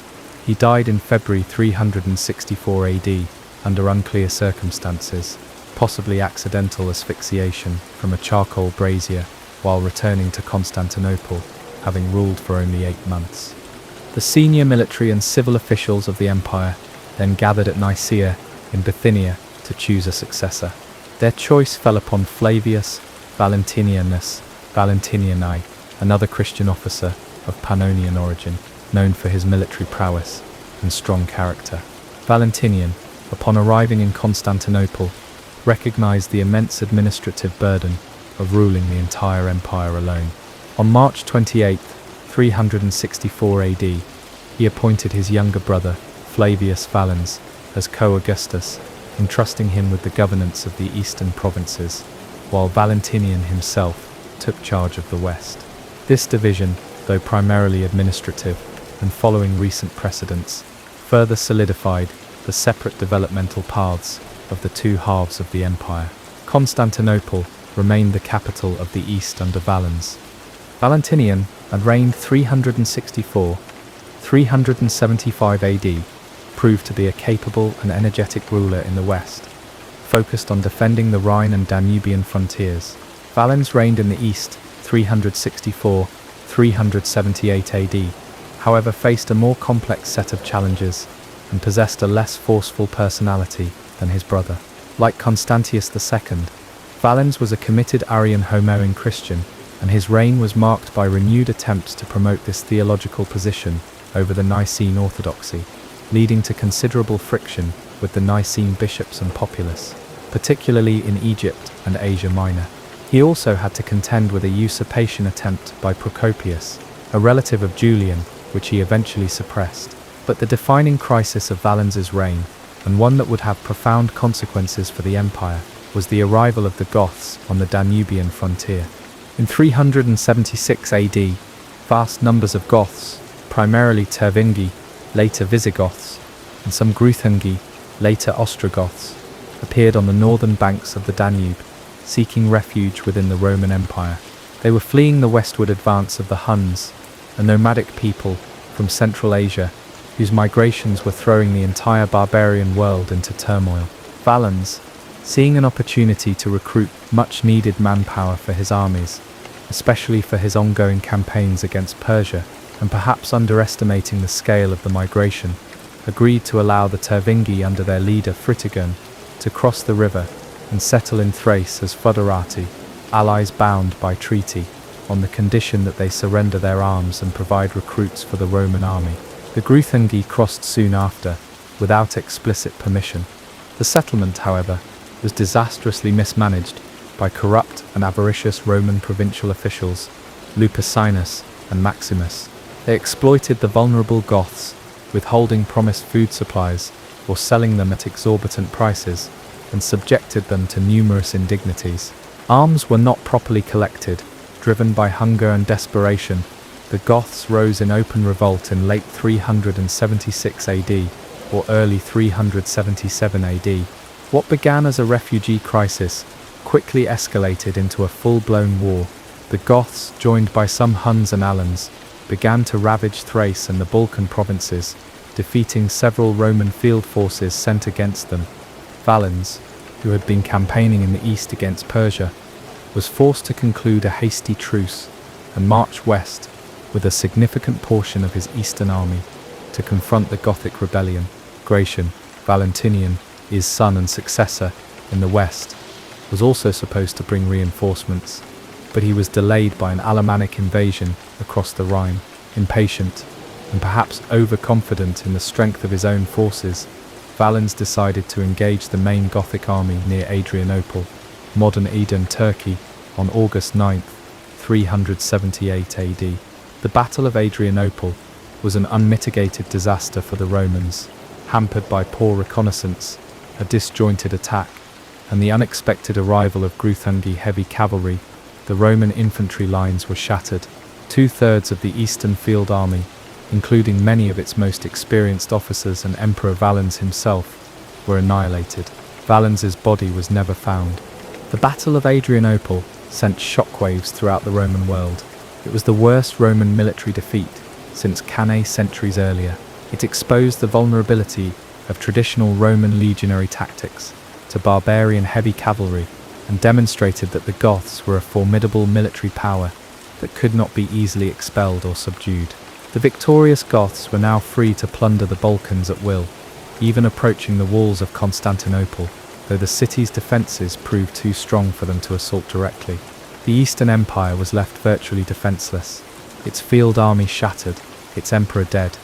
He died in February 364 AD under unclear circumstances, possibly accidental asphyxiation from a charcoal brazier while returning to Constantinople, having ruled for only 8 months. The senior military and civil officials of the empire then gathered at Nicaea in Bithynia to choose a successor. Their choice fell upon Flavius Valentiniani, another Christian officer of Pannonian origin, known for his military prowess and strong character. Valentinian, upon arriving in Constantinople, recognized the immense administrative burden of ruling the entire empire alone. On March 28, 364 AD, he appointed his younger brother, Flavius Valens, as co-Augustus, entrusting him with the governance of the eastern provinces, while Valentinian himself took charge of the west. This division, though primarily administrative and following recent precedents, further solidified the separate developmental paths of the two halves of the empire. Constantinople remained the capital of the east under Valens. Valentinian had reigned 375 AD, proved to be a capable and energetic ruler in the west, focused on defending the Rhine and Danubian frontiers. Valens reigned in the east 364 378 AD, however, faced a more complex set of challenges and possessed a less forceful personality than his brother. Like Constantius II, Valens was a committed Arian Homoousian Christian, and his reign was marked by renewed attempts to promote this theological position over the Nicene orthodoxy, leading to considerable friction with the Nicene bishops and populace, particularly in Egypt and Asia Minor. He also had to contend with a usurpation attempt by Procopius, a relative of Julian, which he eventually suppressed. But the defining crisis of Valens's reign, and one that would have profound consequences for the empire, was the arrival of the Goths on the Danubian frontier. In 376 AD, vast numbers of Goths, primarily Tervingi, later Visigoths, and some Greuthungi, later Ostrogoths, appeared on the northern banks of the Danube, seeking refuge within the Roman Empire. They were fleeing the westward advance of the Huns, a nomadic people from Central Asia, whose migrations were throwing the entire barbarian world into turmoil. Valens, seeing an opportunity to recruit much-needed manpower for his armies, especially for his ongoing campaigns against Persia, and perhaps underestimating the scale of the migration, agreed to allow the Tervingi under their leader Fritigern to cross the river and settle in Thrace as foederati, allies bound by treaty, on the condition that they surrender their arms and provide recruits for the Roman army. The Greuthungi crossed soon after, without explicit permission. The settlement, however, was disastrously mismanaged by corrupt and avaricious Roman provincial officials, Lupicinus and Maximus. They exploited the vulnerable Goths, withholding promised food supplies or selling them at exorbitant prices, and subjected them to numerous indignities. Arms were not properly collected. Driven by hunger and desperation, the Goths rose in open revolt in late 376 AD or early 377 AD. What began as a refugee crisis quickly escalated into a full-blown war. The Goths, joined by some Huns and Alans, began to ravage Thrace and the Balkan provinces, defeating several Roman field forces sent against them. Valens, who had been campaigning in the east against Persia, was forced to conclude a hasty truce and march west with a significant portion of his eastern army to confront the Gothic rebellion. Gratian, Valentinian, his son and successor in the west, was also supposed to bring reinforcements, but he was delayed by an Alemannic invasion across the Rhine. Impatient and perhaps overconfident in the strength of his own forces, Valens decided to engage the main Gothic army near Adrianople, modern Aden, Turkey, on August 9, 378 AD. The Battle of Adrianople was an unmitigated disaster for the Romans, hampered by poor reconnaissance, a disjointed attack, and the unexpected arrival of Greuthungi heavy cavalry. The Roman infantry lines were shattered. 2/3 of the Eastern Field Army, including many of its most experienced officers and Emperor Valens himself, were annihilated. Valens's body was never found. The Battle of Adrianople sent shockwaves throughout the Roman world. It was the worst Roman military defeat since Cannae centuries earlier. It exposed the vulnerability of traditional Roman legionary tactics to barbarian heavy cavalry and demonstrated that the Goths were a formidable military power that could not be easily expelled or subdued. The victorious Goths were now free to plunder the Balkans at will, even approaching the walls of Constantinople, though the city's defences proved too strong for them to assault directly. The Eastern Empire was left virtually defenceless, its field army shattered, its emperor dead.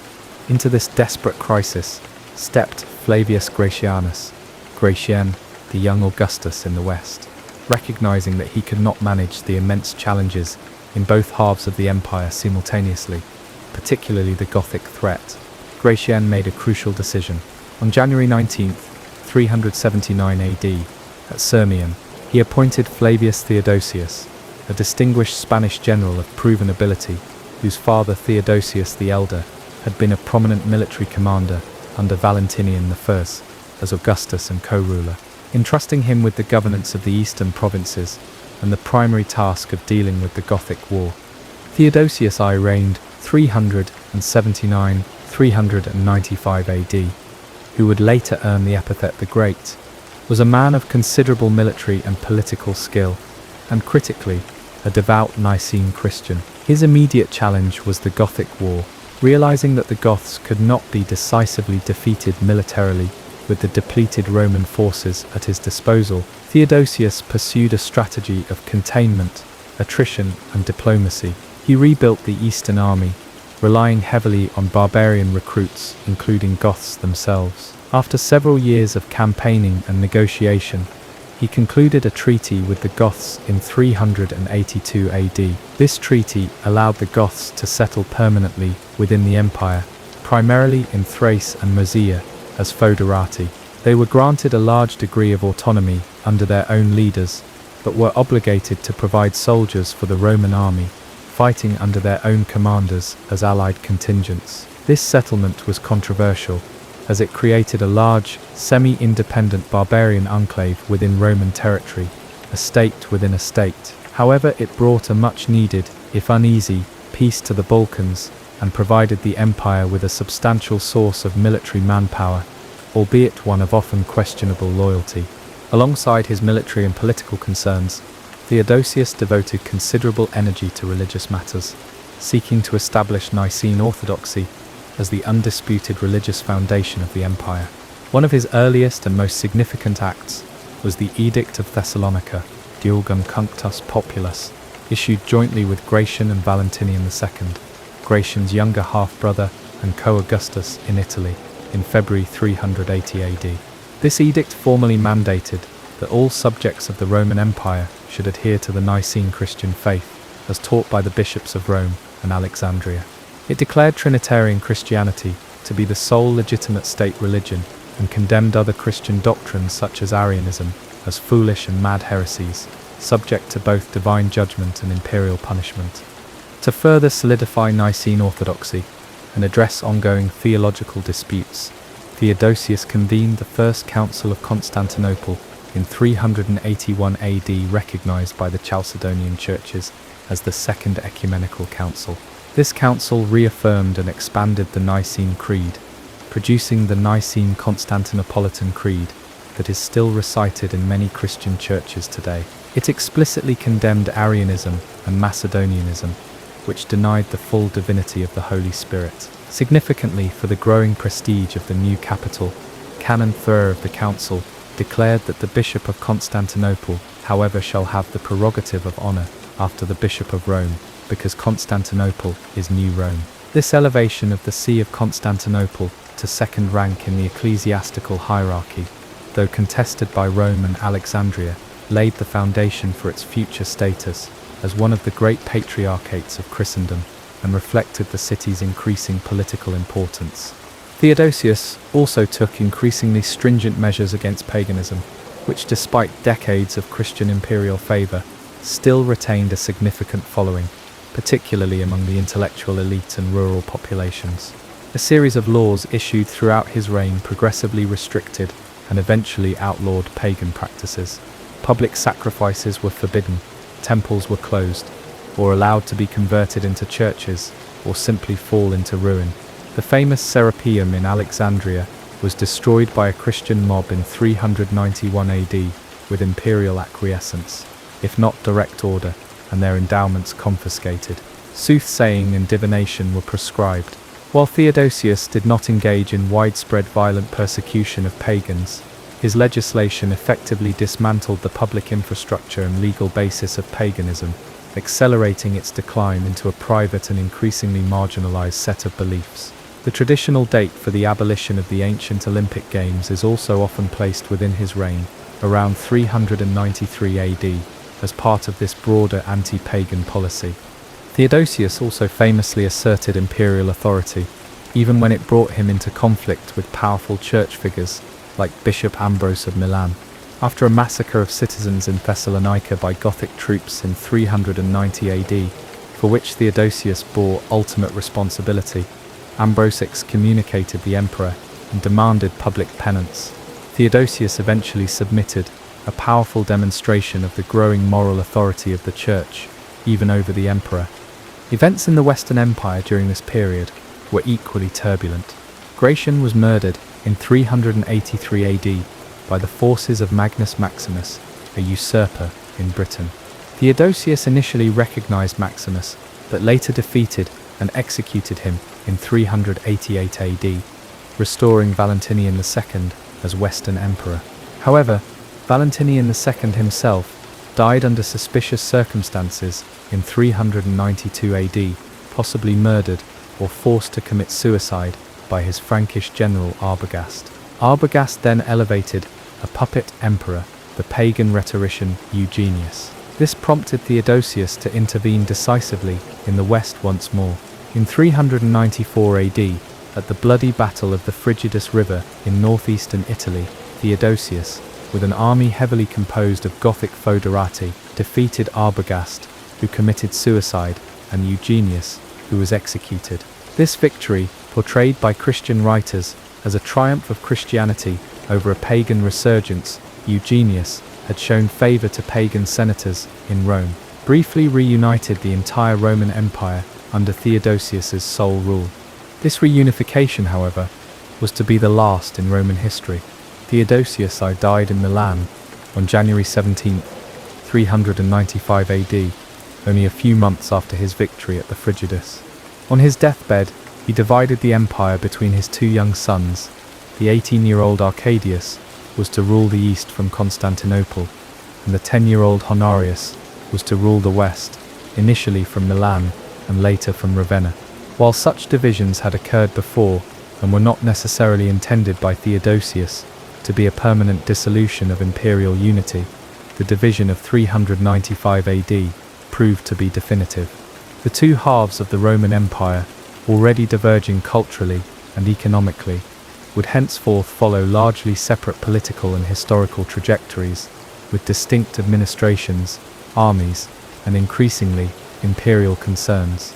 Into this desperate crisis stepped Flavius Gratianus, Gratian, the young Augustus in the west. Recognizing that he could not manage the immense challenges in both halves of the empire simultaneously, particularly the Gothic threat, Gratian made a crucial decision. On January 19, 379 AD, at Sirmium, he appointed Flavius Theodosius, a distinguished Spanish general of proven ability, whose father Theodosius the Elder had been a prominent military commander under Valentinian I as Augustus and co-ruler, entrusting him with the governance of the eastern provinces and the primary task of dealing with the Gothic War. Theodosius I reigned 379-395 AD, who would later earn the epithet the Great, was a man of considerable military and political skill, and critically, a devout Nicene Christian. His immediate challenge was the Gothic War. Realizing that the Goths could not be decisively defeated militarily with the depleted Roman forces at his disposal, Theodosius pursued a strategy of containment, attrition, and diplomacy. He rebuilt the Eastern army, relying heavily on barbarian recruits, including Goths themselves. After several years of campaigning and negotiation, he concluded a treaty with the Goths in 382 AD. This treaty allowed the Goths to settle permanently within the empire, primarily in Thrace and Moesia, as foederati. They were granted a large degree of autonomy under their own leaders, but were obligated to provide soldiers for the Roman army, fighting under their own commanders as allied contingents. This settlement was controversial, as it created a large, semi-independent barbarian enclave within Roman territory, a state within a state. However, it brought a much-needed, if uneasy, peace to the Balkans, and provided the empire with a substantial source of military manpower, albeit one of often questionable loyalty. Alongside his military and political concerns, Theodosius devoted considerable energy to religious matters, seeking to establish Nicene orthodoxy as the undisputed religious foundation of the empire. One of his earliest and most significant acts was the Edict of Thessalonica, Jumpcuts Populus, issued jointly with Gratian and Valentinian II, Gratian's younger half-brother and co-Augustus in Italy, in February 380 AD. This edict formally mandated that all subjects of the Roman Empire should adhere to the Nicene Christian faith, as taught by the bishops of Rome and Alexandria. It declared Trinitarian Christianity to be the sole legitimate state religion and condemned other Christian doctrines such as Arianism as foolish and mad heresies, subject to both divine judgment and imperial punishment. To further solidify Nicene orthodoxy and address ongoing theological disputes, Theodosius convened the First Council of Constantinople in 381 AD, recognized by the Chalcedonian churches as the Second Ecumenical Council. This council reaffirmed and expanded the Nicene Creed, producing the Nicene Constantinopolitan Creed that is still recited in many Christian churches today. It explicitly condemned Arianism and Macedonianism, which denied the full divinity of the Holy Spirit. Significantly, for the growing prestige of the new capital, Canon 3 of the Council declared that the Bishop of Constantinople, however, shall have the prerogative of honour after the Bishop of Rome, because Constantinople is New Rome. This elevation of the See of Constantinople to second rank in the ecclesiastical hierarchy, though contested by Rome and Alexandria, laid the foundation for its future status as one of the great patriarchates of Christendom, and reflected the city's increasing political importance. Theodosius also took increasingly stringent measures against paganism, which, despite decades of Christian imperial favour, still retained a significant following, particularly among the intellectual elite and rural populations. A series of laws issued throughout his reign progressively restricted and eventually outlawed pagan practices. Public sacrifices were forbidden, temples were closed, or allowed to be converted into churches, or simply fall into ruin. The famous Serapeum in Alexandria was destroyed by a Christian mob in 391 AD with imperial acquiescence, if not direct order, and their endowments confiscated. Soothsaying and divination were proscribed. While Theodosius did not engage in widespread violent persecution of pagans, his legislation effectively dismantled the public infrastructure and legal basis of paganism, accelerating its decline into a private and increasingly marginalized set of beliefs. The traditional date for the abolition of the ancient Olympic Games is also often placed within his reign, around 393 AD, as part of this broader anti-pagan policy. Theodosius also famously asserted imperial authority, even when it brought him into conflict with powerful church figures like Bishop Ambrose of Milan. After a massacre of citizens in Thessalonica by Gothic troops in 390 AD, for which Theodosius bore ultimate responsibility, Ambrose excommunicated the emperor and demanded public penance. Theodosius eventually submitted, a powerful demonstration of the growing moral authority of the church, even over the emperor. Events in the Western Empire during this period were equally turbulent. Gratian was murdered in 383 AD by the forces of Magnus Maximus, a usurper in Britain. Theodosius initially recognized Maximus, but later defeated and executed him in 388 AD, restoring Valentinian II as Western emperor. However, Valentinian II himself died under suspicious circumstances in 392 AD, possibly murdered or forced to commit suicide by his Frankish general Arbogast. Arbogast then elevated a puppet emperor, the pagan rhetorician Eugenius. This prompted Theodosius to intervene decisively in the West once more. In 394 AD, at the bloody Battle of the Frigidus River in northeastern Italy, Theodosius, with an army heavily composed of Gothic foederati, defeated Arbogast, who committed suicide, and Eugenius, who was executed. This victory, portrayed by Christian writers as a triumph of Christianity over a pagan resurgence, Eugenius had shown favor to pagan senators in Rome, briefly reunited the entire Roman Empire under Theodosius's sole rule. This reunification, however, was to be the last in Roman history. Theodosius died in Milan on January 17, 395 AD, only a few months after his victory at the Frigidus. On his deathbed, he divided the empire between his two young sons. The 18-year-old Arcadius was to rule the east from Constantinople, and the 10-year-old Honorius was to rule the west, initially from Milan and later from Ravenna. While such divisions had occurred before and were not necessarily intended by Theodosius to be a permanent dissolution of imperial unity, the division of 395 AD proved to be definitive. The two halves of the Roman Empire, already diverging culturally and economically, would henceforth follow largely separate political and historical trajectories, with distinct administrations, armies, and increasingly, imperial concerns.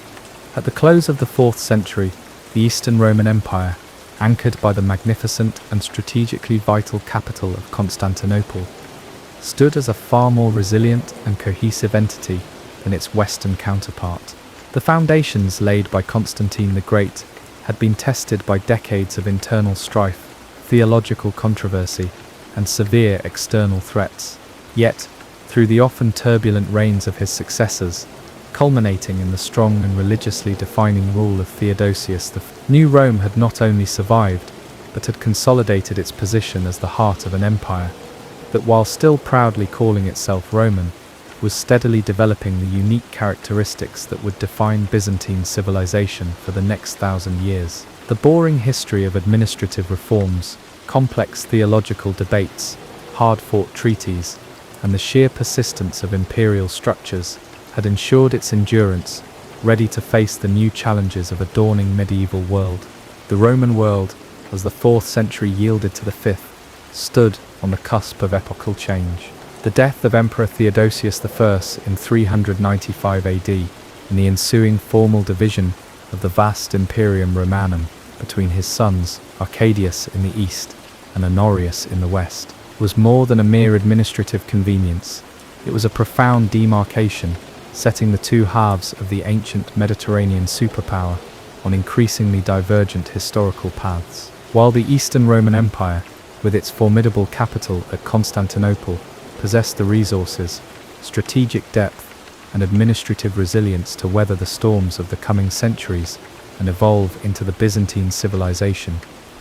At the close of the 4th century, the Eastern Roman Empire, anchored by the magnificent and strategically vital capital of Constantinople, stood as a far more resilient and cohesive entity than its Western counterpart. The foundations laid by Constantine the Great had been tested by decades of internal strife, theological controversy, and severe external threats. Yet, through the often turbulent reigns of his successors, culminating in the strong and religiously defining rule of Theodosius, the New Rome had not only survived, but had consolidated its position as the heart of an empire that, while still proudly calling itself Roman, was steadily developing the unique characteristics that would define Byzantine civilization for the next 1,000 years. The boring history of administrative reforms, complex theological debates, hard-fought treaties, and the sheer persistence of imperial structures had ensured its endurance, ready to face the new challenges of a dawning medieval world. The Roman world, as the 4th century yielded to the 5th, stood on the cusp of epochal change. The death of Emperor Theodosius I in 395 AD, and the ensuing formal division of the vast Imperium Romanum between his sons Arcadius in the east and Honorius in the west, was more than a mere administrative convenience. It was a profound demarcation, setting the two halves of the ancient Mediterranean superpower on increasingly divergent historical paths. While the Eastern Roman Empire, with its formidable capital at Constantinople, possessed the resources, strategic depth, and administrative resilience to weather the storms of the coming centuries and evolve into the Byzantine civilization,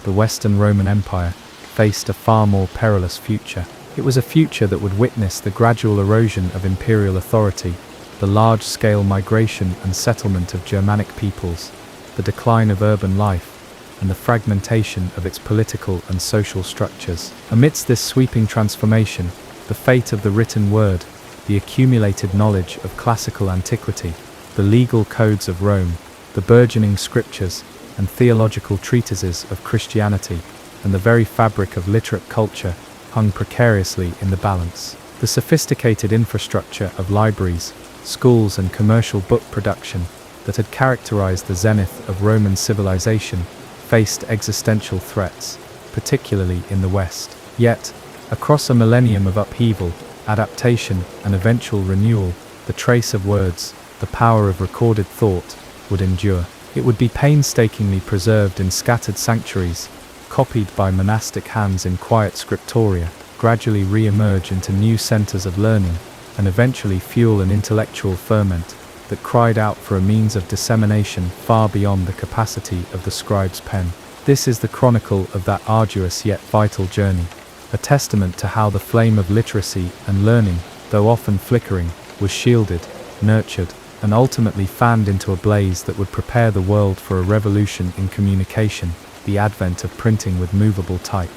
the Western Roman Empire faced a far more perilous future. It was a future that would witness the gradual erosion of imperial authority, the large-scale migration and settlement of Germanic peoples, the decline of urban life, and the fragmentation of its political and social structures. Amidst this sweeping transformation, the fate of the written word, the accumulated knowledge of classical antiquity, the legal codes of Rome, the burgeoning scriptures and theological treatises of Christianity, and the very fabric of literate culture hung precariously in the balance. The sophisticated infrastructure of libraries, schools and commercial book production that had characterized the zenith of Roman civilization faced existential threats, particularly in the West. Yet, across a millennium of upheaval, adaptation, and eventual renewal, the trace of words, the power of recorded thought, would endure. It would be painstakingly preserved in scattered sanctuaries, copied by monastic hands in quiet scriptoria, gradually re-emerge into new centers of learning, and eventually fuel an intellectual ferment that cried out for a means of dissemination far beyond the capacity of the scribe's pen. This is the chronicle of that arduous yet vital journey, a testament to how the flame of literacy and learning, though often flickering, was shielded, nurtured, and ultimately fanned into a blaze that would prepare the world for a revolution in communication, the advent of printing with movable type.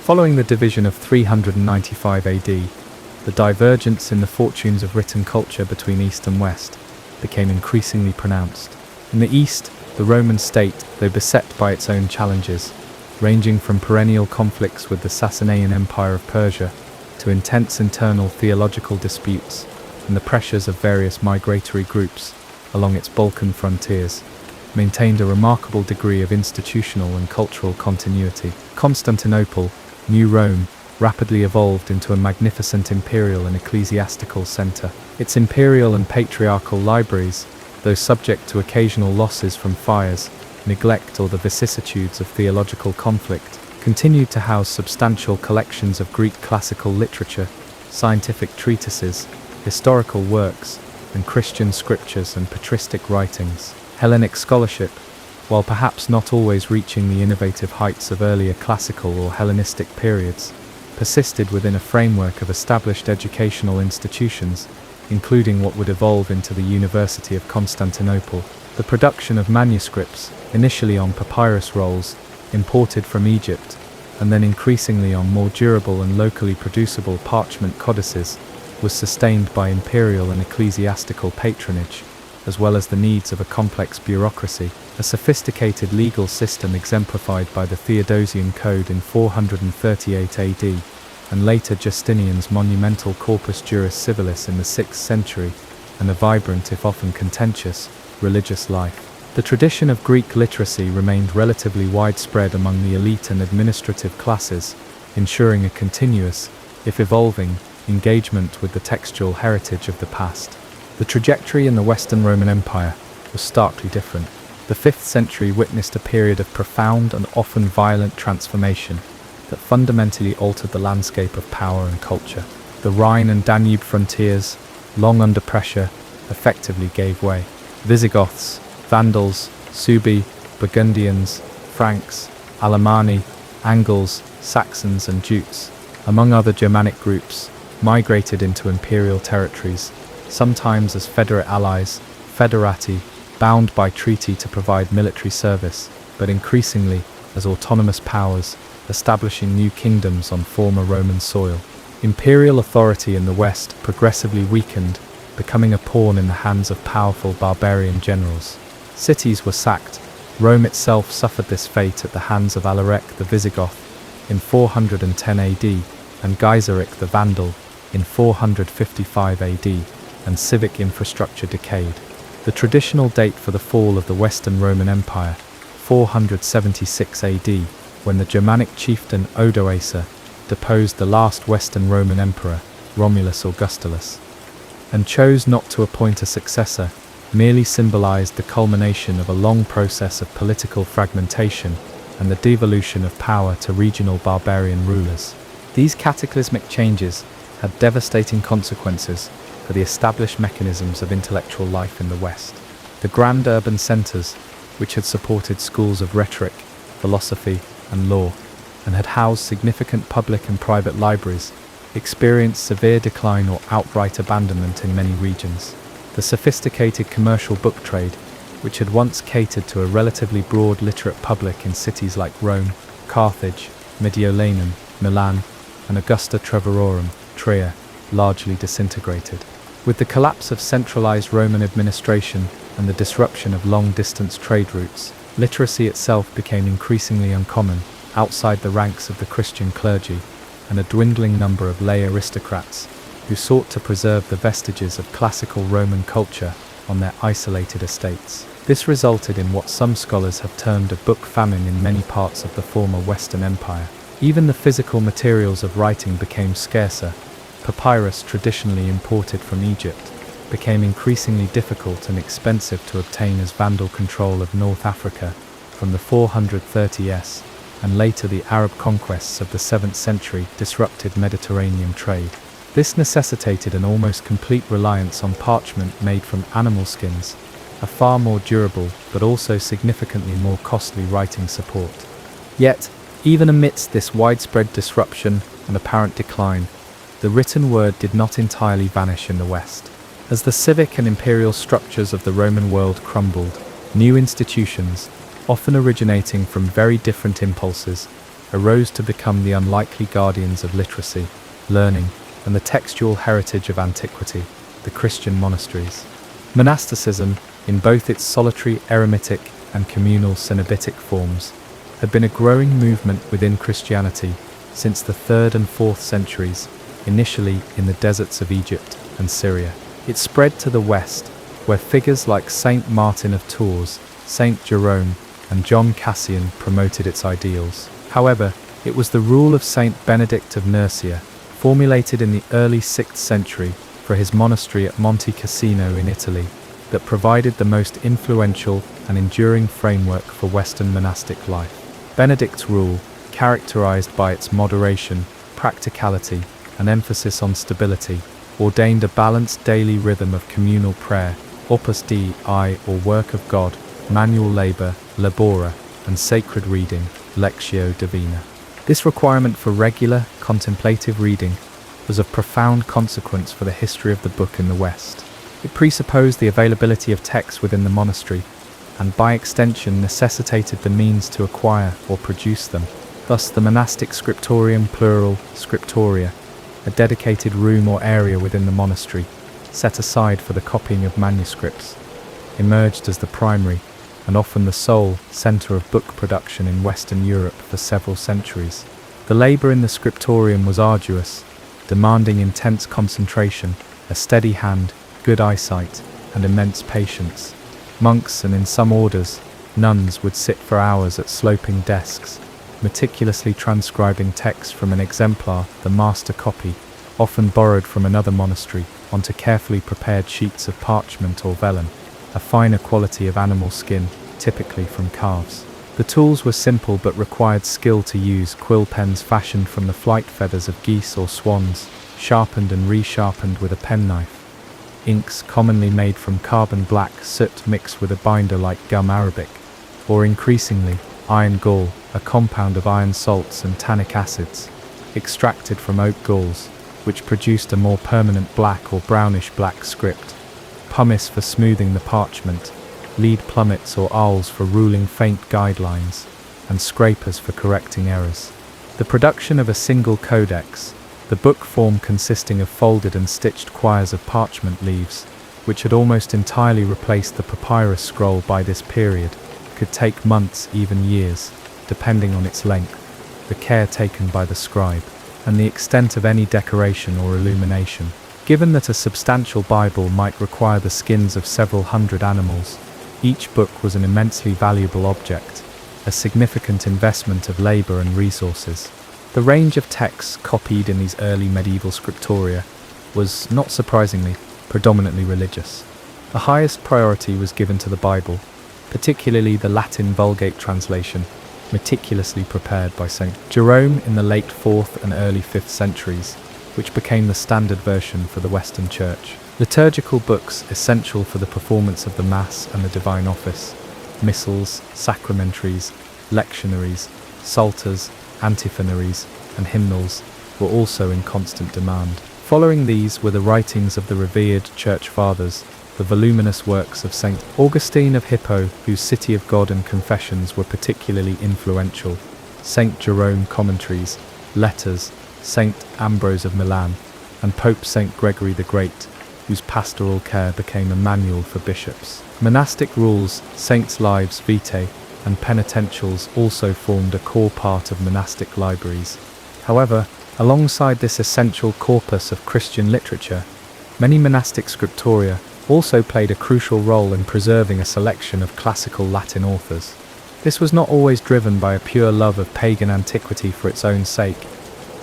Following the division of 395 AD, the divergence in the fortunes of written culture between East and West became increasingly pronounced. In the East, the Roman state, though beset by its own challenges, ranging from perennial conflicts with the Sasanian Empire of Persia to intense internal theological disputes and the pressures of various migratory groups along its Balkan frontiers, maintained a remarkable degree of institutional and cultural continuity. Constantinople, New Rome, rapidly evolved into a magnificent imperial and ecclesiastical centre. Its imperial and patriarchal libraries, though subject to occasional losses from fires, neglect, or the vicissitudes of theological conflict, continued to house substantial collections of Greek classical literature, scientific treatises, historical works, and Christian scriptures and patristic writings. Hellenic scholarship, while perhaps not always reaching the innovative heights of earlier classical or Hellenistic periods, persisted within a framework of established educational institutions, including what would evolve into the University of Constantinople. The production of manuscripts, initially on papyrus rolls, imported from Egypt, and then increasingly on more durable and locally producible parchment codices, was sustained by imperial and ecclesiastical patronage, as well as the needs of a complex bureaucracy. A sophisticated legal system exemplified by the Theodosian Code in 438 AD, and later Justinian's monumental Corpus Juris Civilis in the 6th century, and a vibrant, if often contentious, religious life. The tradition of Greek literacy remained relatively widespread among the elite and administrative classes, ensuring a continuous, if evolving, engagement with the textual heritage of the past. The trajectory in the Western Roman Empire was starkly different. The 5th century witnessed a period of profound and often violent transformation that fundamentally altered the landscape of power and culture. The Rhine and Danube frontiers, long under pressure, effectively gave way. Visigoths, Vandals, Suebi, Burgundians, Franks, Alemanni, Angles, Saxons and Jutes, among other Germanic groups, migrated into imperial territories, sometimes as federate allies, federati, bound by treaty to provide military service, but increasingly as autonomous powers, establishing new kingdoms on former Roman soil. Imperial authority in the West progressively weakened, becoming a pawn in the hands of powerful barbarian generals. Cities were sacked. Rome itself suffered this fate at the hands of Alaric the Visigoth in 410 AD and Gaiseric the Vandal in 455 AD, and civic infrastructure decayed. The traditional date for the fall of the Western Roman Empire, 476 AD, when the Germanic chieftain Odoacer deposed the last Western Roman emperor, Romulus Augustulus, and chose not to appoint a successor, merely symbolized the culmination of a long process of political fragmentation and the devolution of power to regional barbarian rulers. These cataclysmic changes had devastating consequences for the established mechanisms of intellectual life in the West. The grand urban centers, which had supported schools of rhetoric, philosophy, and law, and had housed significant public and private libraries, experienced severe decline or outright abandonment in many regions. The sophisticated commercial book trade, which had once catered to a relatively broad literate public in cities like Rome, Carthage, Mediolanum, Milan, and Augusta Treverorum, Trier, largely disintegrated. With the collapse of centralized Roman administration and the disruption of long-distance trade routes, literacy itself became increasingly uncommon outside the ranks of the Christian clergy, and a dwindling number of lay aristocrats who sought to preserve the vestiges of classical Roman culture on their isolated estates. This resulted in what some scholars have termed a book famine in many parts of the former Western Empire. Even the physical materials of writing became scarcer. Papyrus, traditionally imported from Egypt, became increasingly difficult and expensive to obtain as Vandal control of North Africa from the 430s, and later the Arab conquests of the 7th century disrupted Mediterranean trade. This necessitated an almost complete reliance on parchment made from animal skins, a far more durable but also significantly more costly writing support. Yet, even amidst this widespread disruption and apparent decline, the written word did not entirely vanish in the West. As the civic and imperial structures of the Roman world crumbled, new institutions, often originating from very different impulses, arose to become the unlikely guardians of literacy, learning, and the textual heritage of antiquity, the Christian monasteries. Monasticism, in both its solitary eremitic and communal cenobitic forms, had been a growing movement within Christianity since the 3rd and 4th centuries, initially in the deserts of Egypt and Syria. It spread to the west, where figures like Saint Martin of Tours, Saint Jerome, and John Cassian promoted its ideals. However, it was the rule of Saint Benedict of Nursia, formulated in the early 6th century for his monastery at Monte Cassino in Italy, that provided the most influential and enduring framework for Western monastic life. Benedict's rule, characterized by its moderation, practicality, and emphasis on stability, ordained a balanced daily rhythm of communal prayer, opus dei or work of God, manual labor, labora, and sacred reading, lectio divina. This requirement for regular, contemplative reading was of profound consequence for the history of the book in the West. It presupposed the availability of texts within the monastery, and by extension necessitated the means to acquire or produce them. Thus the monastic scriptorium, plural, scriptoria, a dedicated room or area within the monastery, set aside for the copying of manuscripts, emerged as the primary, and often the sole, centre of book production in Western Europe for several centuries. The labour in the scriptorium was arduous, demanding intense concentration, a steady hand, good eyesight, and immense patience. Monks, and in some orders, nuns, would sit for hours at sloping desks, meticulously transcribing text from an exemplar, the master copy, often borrowed from another monastery, onto carefully prepared sheets of parchment or vellum, a finer quality of animal skin, typically from calves. The tools were simple but required skill to use: quill pens fashioned from the flight feathers of geese or swans, sharpened and resharpened with a penknife. Inks commonly made from carbon black soot mixed with a binder like gum arabic, or increasingly, iron gall, a compound of iron salts and tannic acids, extracted from oak galls, which produced a more permanent black or brownish black script. Pumice for smoothing the parchment, lead plummets or awls for ruling faint guidelines, and scrapers for correcting errors. The production of a single codex, the book form consisting of folded and stitched quires of parchment leaves, which had almost entirely replaced the papyrus scroll by this period, could take months, even years, depending on its length, the care taken by the scribe, and the extent of any decoration or illumination. Given that a substantial Bible might require the skins of several hundred animals, each book was an immensely valuable object, a significant investment of labor and resources. The range of texts copied in these early medieval scriptoria was, not surprisingly, predominantly religious. The highest priority was given to the Bible, particularly the Latin Vulgate translation, meticulously prepared by St. Jerome in the late 4th and early 5th centuries, which became the standard version for the Western Church. Liturgical books essential for the performance of the Mass and the Divine Office, missals, sacramentaries, lectionaries, psalters, antiphonaries, and hymnals were also in constant demand. Following these were the writings of the revered Church Fathers, the voluminous works of St. Augustine of Hippo, whose City of God and Confessions were particularly influential, St. Jerome commentaries, letters, St. Ambrose of Milan, and Pope St. Gregory the Great, whose pastoral care became a manual for bishops. Monastic rules, saints' lives, vitae, and penitentials also formed a core part of monastic libraries. However, alongside this essential corpus of Christian literature, many monastic scriptoria also played a crucial role in preserving a selection of classical Latin authors. This was not always driven by a pure love of pagan antiquity for its own sake,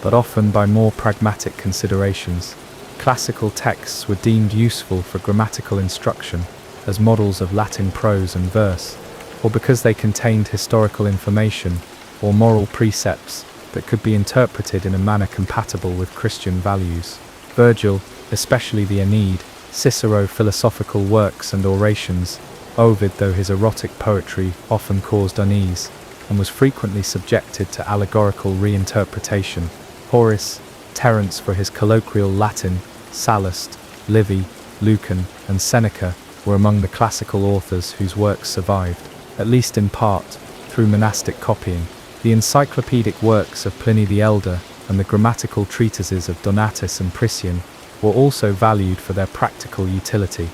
but often by more pragmatic considerations. Classical texts were deemed useful for grammatical instruction as models of Latin prose and verse, or because they contained historical information or moral precepts that could be interpreted in a manner compatible with Christian values. Virgil, especially the Aeneid, Cicero, philosophical works and orations, Ovid, though his erotic poetry often caused unease, and was frequently subjected to allegorical reinterpretation, Horace, Terence for his colloquial Latin, Sallust, Livy, Lucan, and Seneca were among the classical authors whose works survived, at least in part, through monastic copying. The encyclopedic works of Pliny the Elder and the grammatical treatises of Donatus and Priscian were also valued for their practical utility.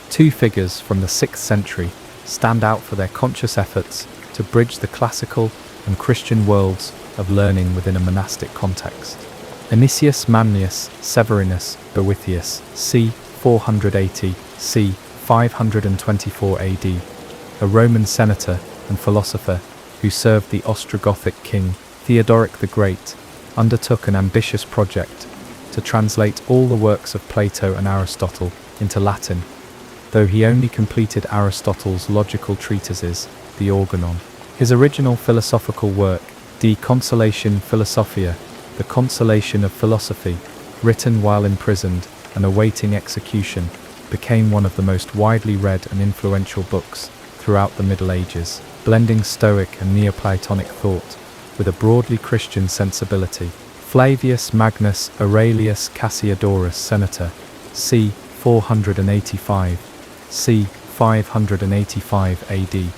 Two figures from the 6th century stand out for their conscious efforts to bridge the classical and Christian worlds of learning within a monastic context. Anicius Manlius Severinus Boethius, c. 480, c. 524 AD, a Roman senator and philosopher who served the Ostrogothic king Theodoric the Great, undertook an ambitious project to translate all the works of Plato and Aristotle into Latin, though he only completed Aristotle's logical treatises, the Organon. His original philosophical work, De Consolatione Philosophiae, The Consolation of Philosophy, written while imprisoned and awaiting execution, became one of the most widely read and influential books throughout the Middle Ages, blending Stoic and Neoplatonic thought with a broadly Christian sensibility. Flavius Magnus Aurelius Cassiodorus Senator, c. 485, c. 585 AD,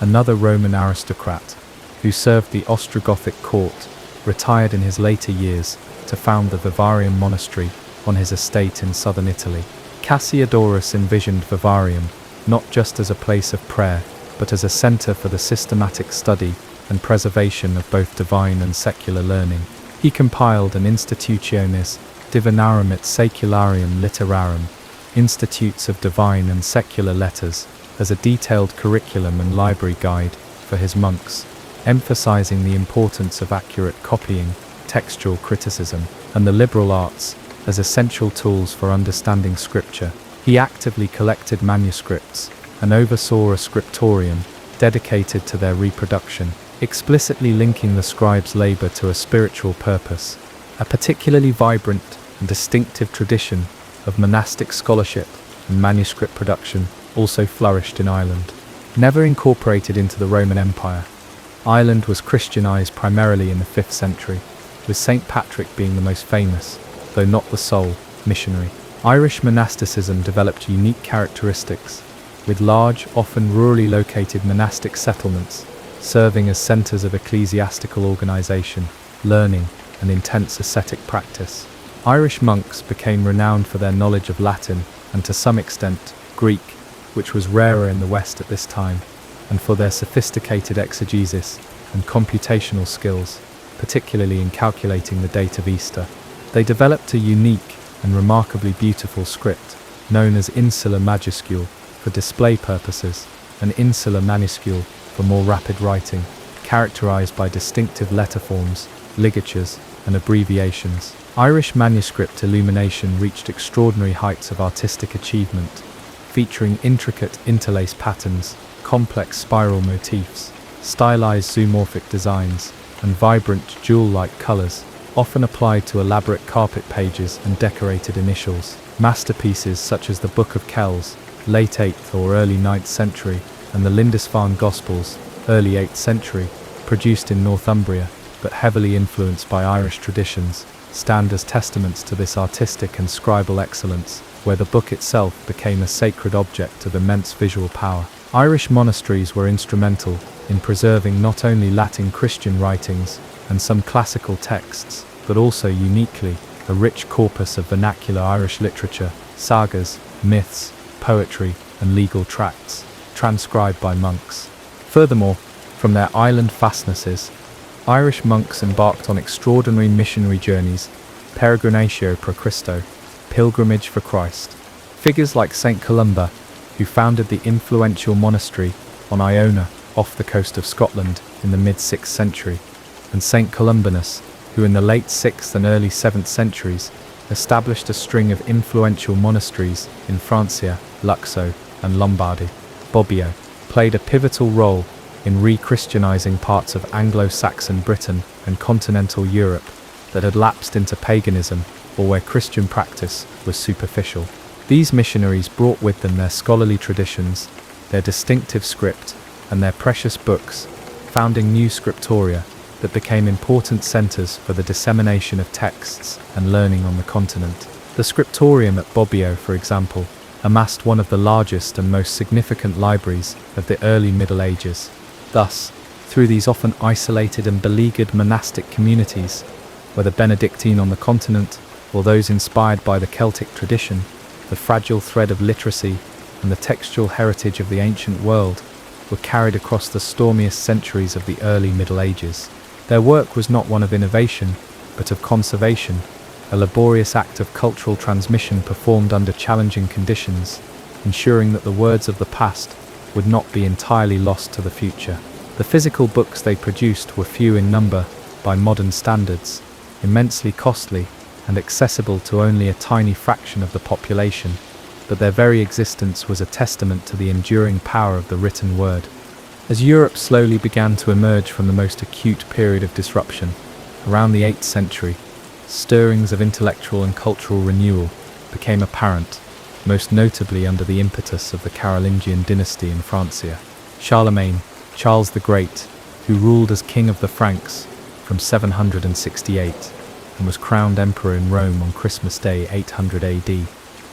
another Roman aristocrat who served the Ostrogothic court, retired in his later years to found the Vivarium monastery on his estate in southern Italy. Cassiodorus envisioned Vivarium not just as a place of prayer, but as a center for the systematic study and preservation of both divine and secular learning. He compiled an Institutiones Divinarum et Saecularium Literarum, Institutes of Divine and Secular Letters, as a detailed curriculum and library guide for his monks, emphasizing the importance of accurate copying, textual criticism, and the liberal arts as essential tools for understanding scripture. He actively collected manuscripts and oversaw a scriptorium dedicated to their reproduction, explicitly linking the scribe's labor to a spiritual purpose. A particularly vibrant and distinctive tradition of monastic scholarship and manuscript production also flourished in Ireland. Never incorporated into the Roman Empire, Ireland was Christianized primarily in the 5th century, with St. Patrick being the most famous, though not the sole, missionary. Irish monasticism developed unique characteristics, with large, often rurally located monastic settlements serving as centers of ecclesiastical organization, learning, and intense ascetic practice. Irish monks became renowned for their knowledge of Latin and to some extent Greek, which was rarer in the West at this time, and for their sophisticated exegesis and computational skills, particularly in calculating the date of Easter. They developed a unique and remarkably beautiful script, known as insular majuscule for display purposes, and insular minuscule for more rapid writing, characterized by distinctive letter forms, ligatures, and abbreviations. Irish manuscript illumination reached extraordinary heights of artistic achievement, featuring intricate interlace patterns, complex spiral motifs, stylized zoomorphic designs, and vibrant jewel-like colors, often applied to elaborate carpet pages and decorated initials. Masterpieces such as the Book of Kells, late 8th or early 9th century, and the Lindisfarne Gospels, early 8th century, produced in Northumbria, but heavily influenced by Irish traditions, stand as testaments to this artistic and scribal excellence, where the book itself became a sacred object of immense visual power. Irish monasteries were instrumental in preserving not only Latin Christian writings and some classical texts, but also uniquely a rich corpus of vernacular Irish literature, sagas, myths, poetry, and legal tracts, transcribed by monks. Furthermore, from their island fastnesses, Irish monks embarked on extraordinary missionary journeys, peregrinatio pro Christo, pilgrimage for Christ. Figures like St. Columba, who founded the influential monastery on Iona off the coast of Scotland in the mid-6th century, and St. Columbanus, who in the late 6th and early 7th centuries established a string of influential monasteries in Francia, Luxo, and Lombardy. Bobbio played a pivotal role in re-Christianizing parts of Anglo-Saxon Britain and continental Europe that had lapsed into paganism or where Christian practice was superficial. These missionaries brought with them their scholarly traditions, their distinctive script, and their precious books, founding new scriptoria that became important centers for the dissemination of texts and learning on the continent. The scriptorium at Bobbio, for example, amassed one of the largest and most significant libraries of the early Middle Ages. Thus, through these often isolated and beleaguered monastic communities, whether Benedictine on the continent or those inspired by the Celtic tradition, the fragile thread of literacy and the textual heritage of the ancient world were carried across the stormiest centuries of the early Middle Ages. Their work was not one of innovation, but of conservation, a laborious act of cultural transmission performed under challenging conditions, ensuring that the words of the past would not be entirely lost to the future. The physical books they produced were few in number by modern standards, immensely costly, and accessible to only a tiny fraction of the population, but their very existence was a testament to the enduring power of the written word. As Europe slowly began to emerge from the most acute period of disruption, around the 8th century, stirrings of intellectual and cultural renewal became apparent, most notably under the impetus of the Carolingian dynasty in Francia. Charlemagne, Charles the Great, who ruled as King of the Franks from 768 and was crowned emperor in Rome on Christmas Day 800 AD,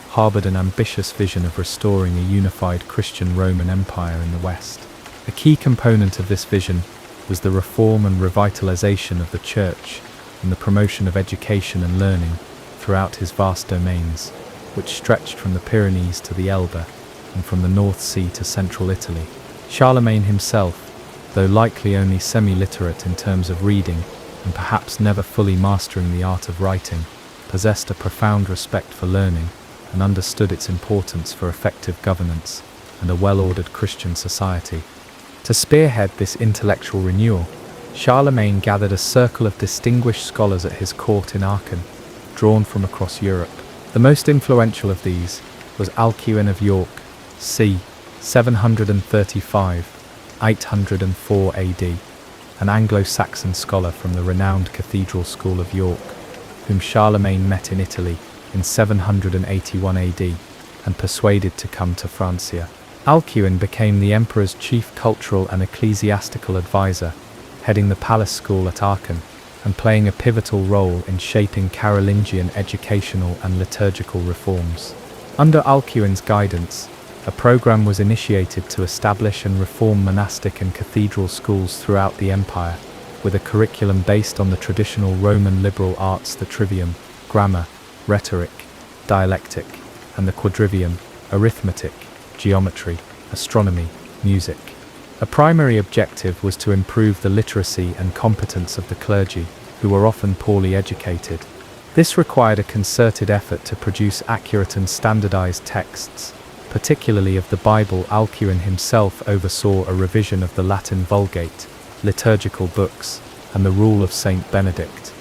harbored an ambitious vision of restoring a unified Christian Roman Empire in the West. A key component of this vision was the reform and revitalization of the Church and the promotion of education and learning throughout his vast domains, which stretched from the Pyrenees to the Elbe and from the North Sea to central Italy. Charlemagne himself, though likely only semi-literate in terms of reading and perhaps never fully mastering the art of writing, possessed a profound respect for learning and understood its importance for effective governance and a well-ordered Christian society. To spearhead this intellectual renewal, Charlemagne gathered a circle of distinguished scholars at his court in Aachen, drawn from across Europe. The most influential of these was Alcuin of York, c. 735–804 AD, an Anglo-Saxon scholar from the renowned Cathedral School of York, whom Charlemagne met in Italy in 781 AD and persuaded to come to Francia. Alcuin became the emperor's chief cultural and ecclesiastical advisor, heading the palace school at Aachen and playing a pivotal role in shaping Carolingian educational and liturgical reforms. Under Alcuin's guidance, a program was initiated to establish and reform monastic and cathedral schools throughout the empire, with a curriculum based on the traditional Roman liberal arts, the trivium, grammar, rhetoric, dialectic, and the quadrivium, arithmetic, geometry, astronomy, music. A primary objective was to improve the literacy and competence of the clergy, who were often poorly educated. This required a concerted effort to produce accurate and standardized texts, particularly of the Bible. Alcuin himself oversaw a revision of the Latin Vulgate, liturgical books, and the Rule of Saint Benedict.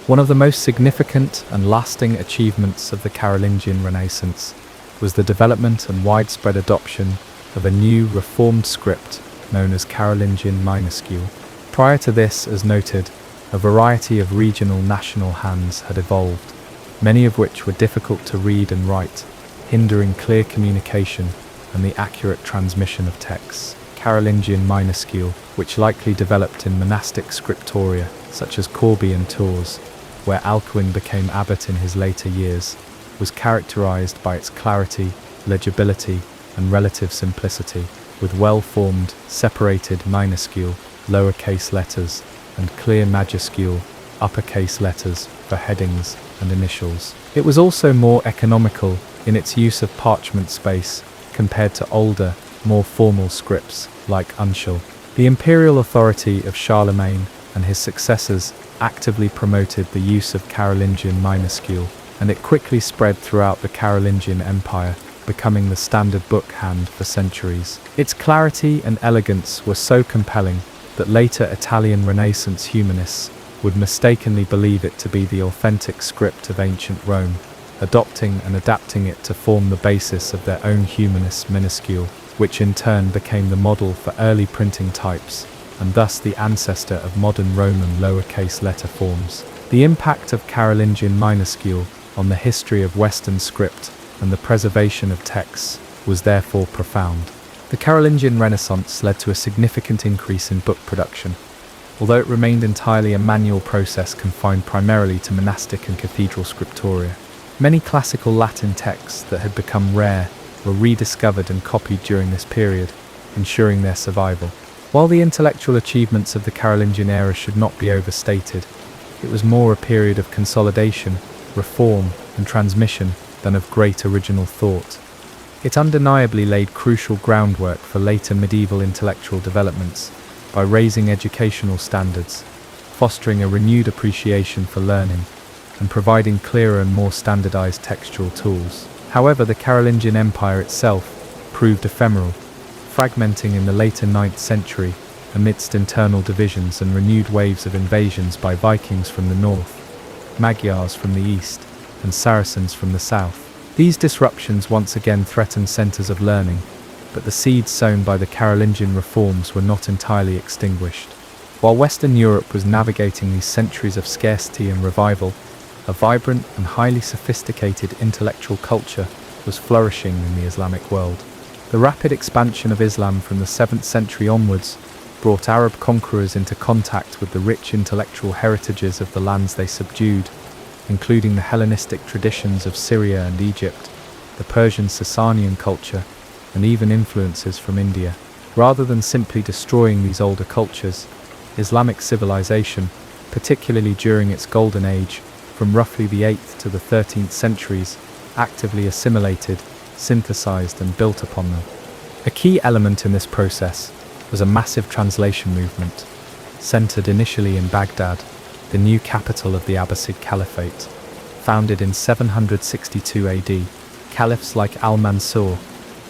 One of the most significant and lasting achievements of the Carolingian Renaissance was the development and widespread adoption of a new reformed script known as Carolingian minuscule. Prior to this, as noted, a variety of regional national hands had evolved, many of which were difficult to read and write, hindering clear communication and the accurate transmission of texts. Carolingian minuscule, which likely developed in monastic scriptoria such as Corbie and Tours, where Alcuin became abbot in his later years, was characterized by its clarity, legibility, and relative simplicity, with well-formed, separated minuscule, lowercase letters, and clear majuscule, uppercase letters for headings and initials. It was also more economical in its use of parchment space compared to older, more formal scripts like uncial. The imperial authority of Charlemagne and his successors actively promoted the use of Carolingian minuscule, and it quickly spread throughout the Carolingian Empire, becoming the standard book hand for centuries. Its clarity and elegance were so compelling that later Italian Renaissance humanists would mistakenly believe it to be the authentic script of ancient Rome, adopting and adapting it to form the basis of their own humanist minuscule, which in turn became the model for early printing types, and thus the ancestor of modern Roman lowercase letter forms. The impact of Carolingian minuscule on the history of Western script and the preservation of texts was therefore profound. The Carolingian Renaissance led to a significant increase in book production, although it remained entirely a manual process confined primarily to monastic and cathedral scriptoria. Many classical Latin texts that had become rare were rediscovered and copied during this period, ensuring their survival. While the intellectual achievements of the Carolingian era should not be overstated, it was more a period of consolidation, reform, and transmission than of great original thought. It undeniably laid crucial groundwork for later medieval intellectual developments by raising educational standards, fostering a renewed appreciation for learning, and providing clearer and more standardized textual tools. However, the Carolingian Empire itself proved ephemeral, fragmenting in the later 9th century amidst internal divisions and renewed waves of invasions by Vikings from the north, Magyars from the east, and Saracens from the south. These disruptions once again threatened centers of learning, but the seeds sown by the Carolingian reforms were not entirely extinguished. While Western Europe was navigating these centuries of scarcity and revival, a vibrant and highly sophisticated intellectual culture was flourishing in the Islamic world. The rapid expansion of Islam from the 7th century onwards brought Arab conquerors into contact with the rich intellectual heritages of the lands they subdued, including the Hellenistic traditions of Syria and Egypt, the Persian Sasanian culture, and even influences from India. Rather than simply destroying these older cultures, Islamic civilization, particularly during its golden age, from roughly the 8th to the 13th centuries, actively assimilated, synthesized, and built upon them. A key element in this process was a massive translation movement, centered initially in Baghdad, the new capital of the Abbasid Caliphate. Founded in 762 AD, caliphs like Al-Mansur,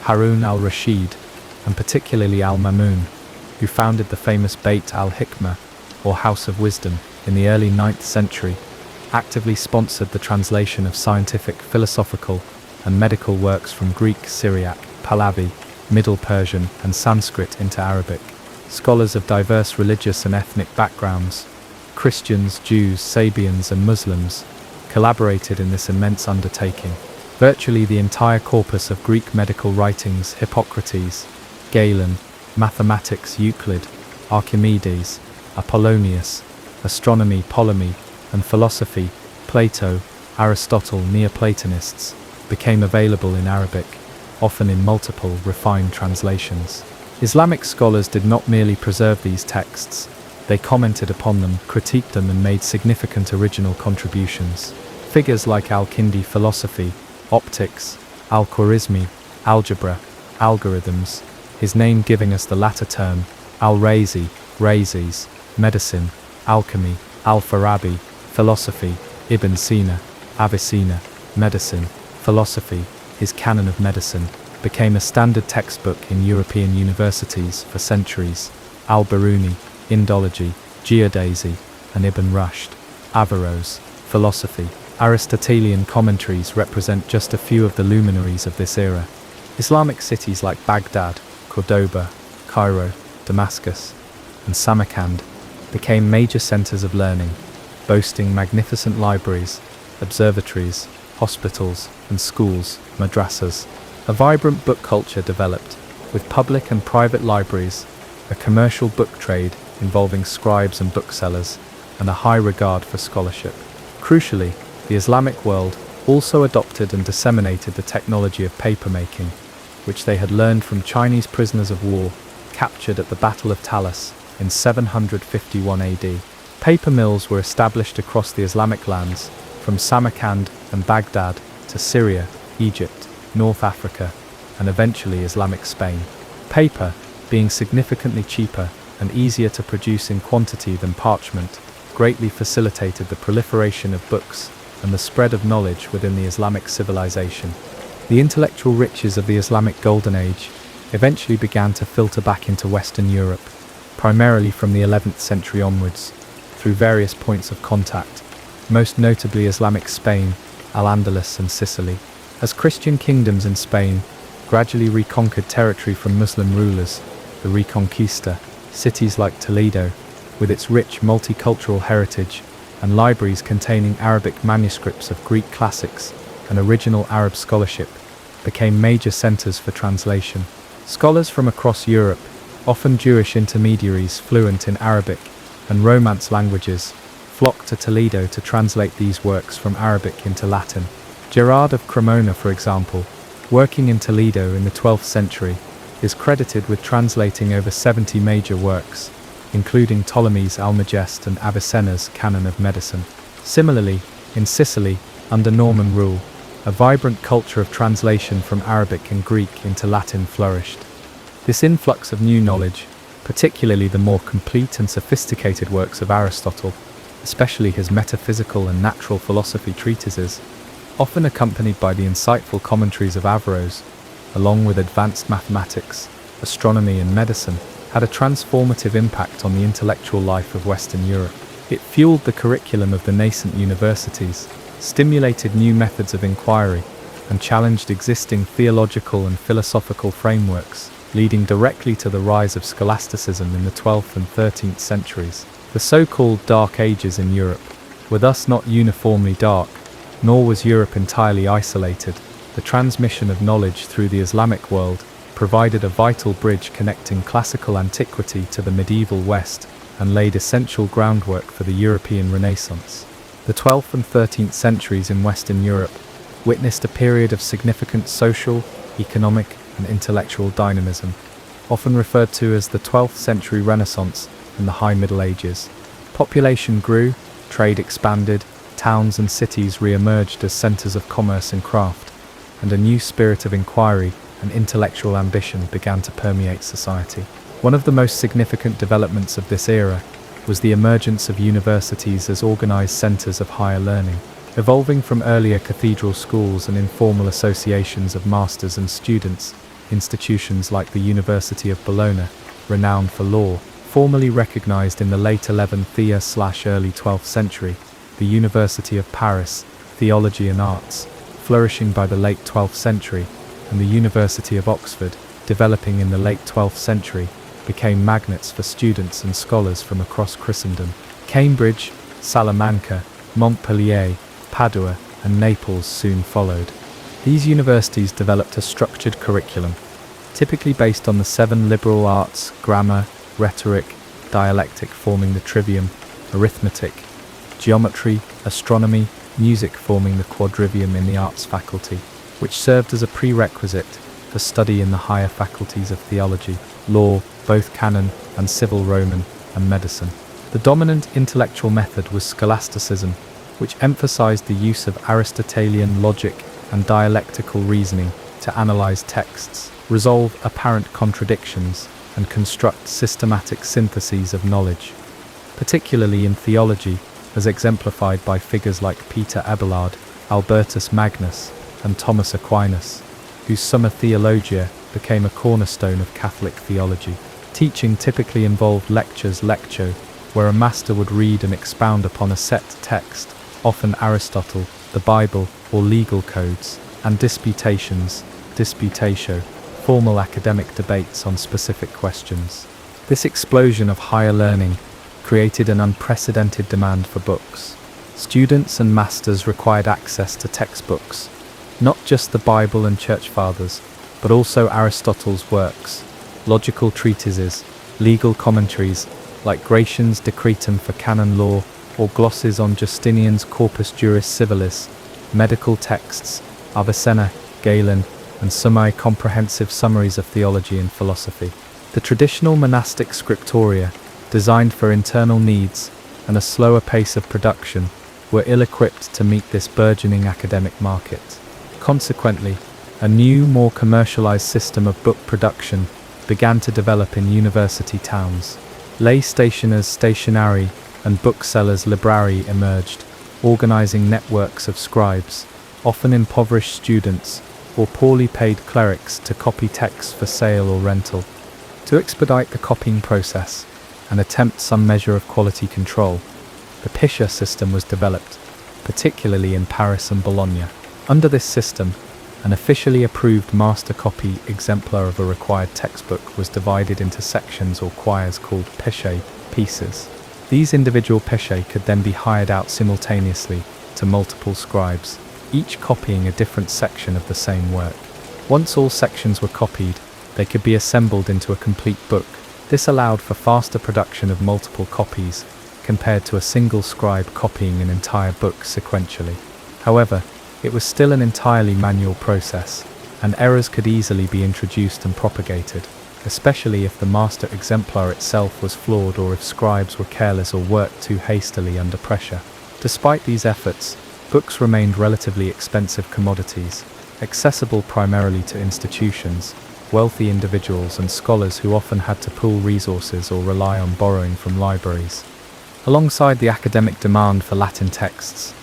Harun al-Rashid, and particularly al-Mamun, who founded the famous Beit al-Hikmah, or House of Wisdom, in the early 9th century, actively sponsored the translation of scientific, philosophical, and medical works from Greek, Syriac, Pahlavi, Middle Persian, and Sanskrit into Arabic. Scholars of diverse religious and ethnic backgrounds, Christians, Jews, Sabians, and Muslims, collaborated in this immense undertaking. Virtually the entire corpus of Greek medical writings, Hippocrates, Galen, mathematics, Euclid, Archimedes, Apollonius, astronomy, Ptolemy, and philosophy, Plato, Aristotle, Neoplatonists, became available in Arabic, often in multiple, refined translations. Islamic scholars did not merely preserve these texts, they commented upon them, critiqued them, and made significant original contributions. Figures like Al-Kindi philosophy, optics, Al-Khwarizmi, algebra, algorithms, his name giving us the latter term, Al-Razi, Razis, medicine, alchemy, Al-Farabi, philosophy, Ibn Sina, Avicenna, medicine, philosophy, his canon of medicine, became a standard textbook in European universities for centuries. Al-Biruni, Indology, Geodesy, and Ibn Rushd, Averroes, philosophy. Aristotelian commentaries represent just a few of the luminaries of this era. Islamic cities like Baghdad, Cordoba, Cairo, Damascus, and Samarkand became major centers of learning, boasting magnificent libraries, observatories, hospitals, and schools, madrasas. A vibrant book culture developed, with public and private libraries, a commercial book trade involving scribes and booksellers, and a high regard for scholarship. Crucially, the Islamic world also adopted and disseminated the technology of papermaking, which they had learned from Chinese prisoners of war captured at the Battle of Talas in 751 AD. Paper mills were established across the Islamic lands, from Samarkand and Baghdad to Syria, Egypt, North Africa, and eventually Islamic Spain. Paper, being significantly cheaper and easier to produce in quantity than parchment, greatly facilitated the proliferation of books and the spread of knowledge within the Islamic civilization. The intellectual riches of the Islamic Golden Age eventually began to filter back into Western Europe, primarily from the 11th century onwards, through various points of contact, most notably Islamic Spain, Al-Andalus, and Sicily. As Christian kingdoms in Spain gradually reconquered territory from Muslim rulers, the Reconquista, cities like Toledo, with its rich multicultural heritage, and libraries containing Arabic manuscripts of Greek classics and original Arab scholarship became major centers for translation. Scholars from across Europe, often Jewish intermediaries fluent in Arabic and Romance languages, flocked to Toledo to translate these works from Arabic into Latin. Gerard of Cremona, for example, working in Toledo in the 12th century, is credited with translating over 70 major works, including Ptolemy's Almagest and Avicenna's Canon of Medicine. Similarly, in Sicily, under Norman rule, a vibrant culture of translation from Arabic and Greek into Latin flourished. This influx of new knowledge, particularly the more complete and sophisticated works of Aristotle, especially his metaphysical and natural philosophy treatises, often accompanied by the insightful commentaries of Averroes, along with advanced mathematics, astronomy and medicine, had a transformative impact on the intellectual life of Western Europe. It fueled the curriculum of the nascent universities, stimulated new methods of inquiry, and challenged existing theological and philosophical frameworks, leading directly to the rise of scholasticism in the 12th and 13th centuries. The so-called Dark Ages in Europe were thus not uniformly dark, nor was Europe entirely isolated. The transmission of knowledge through the Islamic world provided a vital bridge connecting classical antiquity to the medieval West and laid essential groundwork for the European Renaissance. The 12th and 13th centuries in Western Europe witnessed a period of significant social, economic, and intellectual dynamism, often referred to as the 12th century Renaissance and the High Middle Ages. Population grew, trade expanded, towns and cities re-emerged as centers of commerce and craft, and a new spirit of inquiry and intellectual ambition began to permeate society. One of the most significant developments of this era was the emergence of universities as organized centers of higher learning. Evolving from earlier cathedral schools and informal associations of masters and students, institutions like the University of Bologna, renowned for law, formally recognized in the late 11th/early 12th century, the University of Paris, theology and arts, flourishing by the late 12th century, and the University of Oxford, developing in the late 12th century, became magnets for students and scholars from across Christendom. Cambridge, Salamanca, Montpellier, Padua, and Naples soon followed. These universities developed a structured curriculum, typically based on the 7 liberal arts: grammar, rhetoric, dialectic forming the trivium, arithmetic, geometry, astronomy, music forming the quadrivium in the arts faculty, which served as a prerequisite for study in the higher faculties of theology, law, both canon and civil Roman, and medicine. The dominant intellectual method was scholasticism, which emphasized the use of Aristotelian logic and dialectical reasoning to analyze texts, resolve apparent contradictions, and construct systematic syntheses of knowledge, particularly in theology, as exemplified by figures like Peter Abelard, Albertus Magnus, and Thomas Aquinas, whose Summa Theologia became a cornerstone of Catholic theology. Teaching typically involved lectures lectio, where a master would read and expound upon a set text, often Aristotle, the Bible, or legal codes, and disputations, disputatio, formal academic debates on specific questions. This explosion of higher learning created an unprecedented demand for books. Students and masters required access to textbooks, not just the Bible and Church Fathers, but also Aristotle's works, logical treatises, legal commentaries like Gratian's Decretum for canon law or glosses on Justinian's Corpus Juris Civilis, medical texts, Avicenna, Galen, and semi-comprehensive summaries of theology and philosophy. The traditional monastic scriptoria, designed for internal needs and a slower pace of production, were ill-equipped to meet this burgeoning academic market. Consequently, a new, more commercialized system of book production began to develop in university towns. Lay stationers' stationari and booksellers' librari emerged, organizing networks of scribes, often impoverished students, or poorly paid clerics to copy texts for sale or rental. To expedite the copying process and attempt some measure of quality control, the Pisha system was developed, particularly in Paris and Bologna. Under this system, an officially approved master copy exemplar of a required textbook was divided into sections or quires called Pishae, pieces. These individual pesce could then be hired out simultaneously to multiple scribes, each copying a different section of the same work. Once all sections were copied, they could be assembled into a complete book. This allowed for faster production of multiple copies, compared to a single scribe copying an entire book sequentially. However, it was still an entirely manual process, and errors could easily be introduced and propagated, especially if the master exemplar itself was flawed or if scribes were careless or worked too hastily under pressure. Despite these efforts, books remained relatively expensive commodities, accessible primarily to institutions, wealthy individuals and scholars who often had to pool resources or rely on borrowing from libraries. Alongside the academic demand for Latin texts,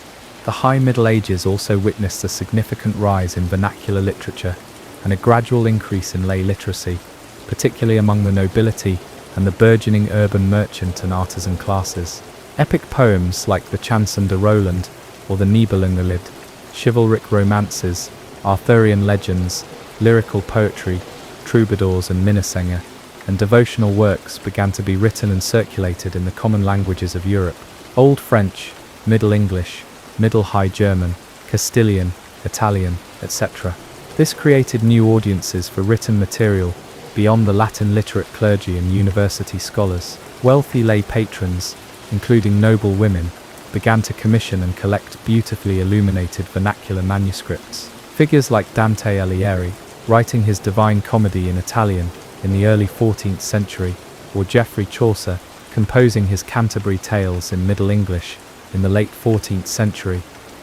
the High Middle Ages also witnessed a significant rise in vernacular literature and a gradual increase in lay literacy, particularly among the nobility and the burgeoning urban merchant and artisan classes. Epic poems like the Chanson de Roland or the Nibelungenlied, chivalric romances, Arthurian legends, lyrical poetry, troubadours and minnesänger, and devotional works began to be written and circulated in the common languages of Europe. Old French, Middle English, Middle High German, Castilian, Italian, etc. This created new audiences for written material beyond the Latin literate clergy and university scholars. Wealthy lay patrons, including noble women, began to commission and collect beautifully illuminated vernacular manuscripts. Figures like Dante Alighieri, writing his Divine Comedy in Italian in the early 14th century, or Geoffrey Chaucer, composing his Canterbury Tales in Middle English in the late 14th century,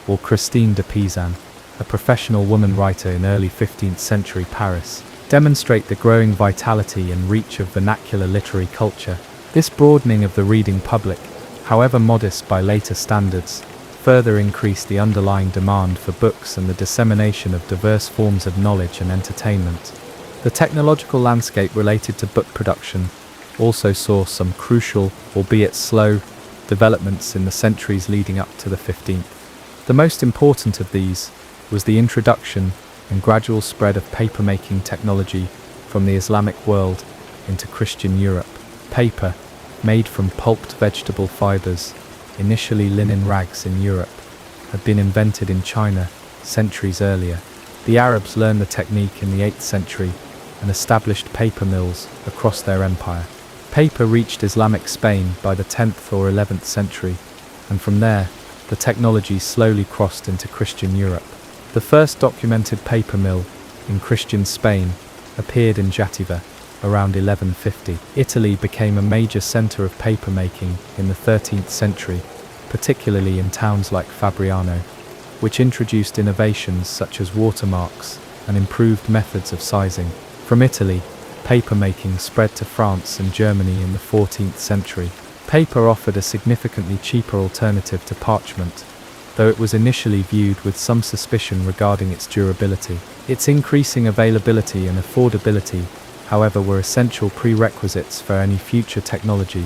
or Christine de Pizan, a professional woman writer in early 15th century Paris, demonstrate the growing vitality and reach of vernacular literary culture. This broadening of the reading public, however modest by later standards, further increased the underlying demand for books and the dissemination of diverse forms of knowledge and entertainment. The technological landscape related to book production also saw some crucial, albeit slow, developments in the centuries leading up to the 15th. The most important of these was the introduction and gradual spread of paper-making technology from the Islamic world into Christian Europe. Paper, made from pulped vegetable fibers, initially linen rags in Europe, had been invented in China centuries earlier. The Arabs learned the technique in the 8th century and established paper mills across their empire. Paper reached Islamic Spain by the 10th or 11th century, and from there, the technology slowly crossed into Christian Europe. The first documented paper mill in Christian Spain appeared in Játiva around 1150. Italy became a major center of paper making in the 13th century, particularly in towns like Fabriano, which introduced innovations such as watermarks and improved methods of sizing. From Italy, paper making spread to France and Germany in the 14th century. Paper offered a significantly cheaper alternative to parchment, though it was initially viewed with some suspicion regarding its durability. Its increasing availability and affordability, however, were essential prerequisites for any future technology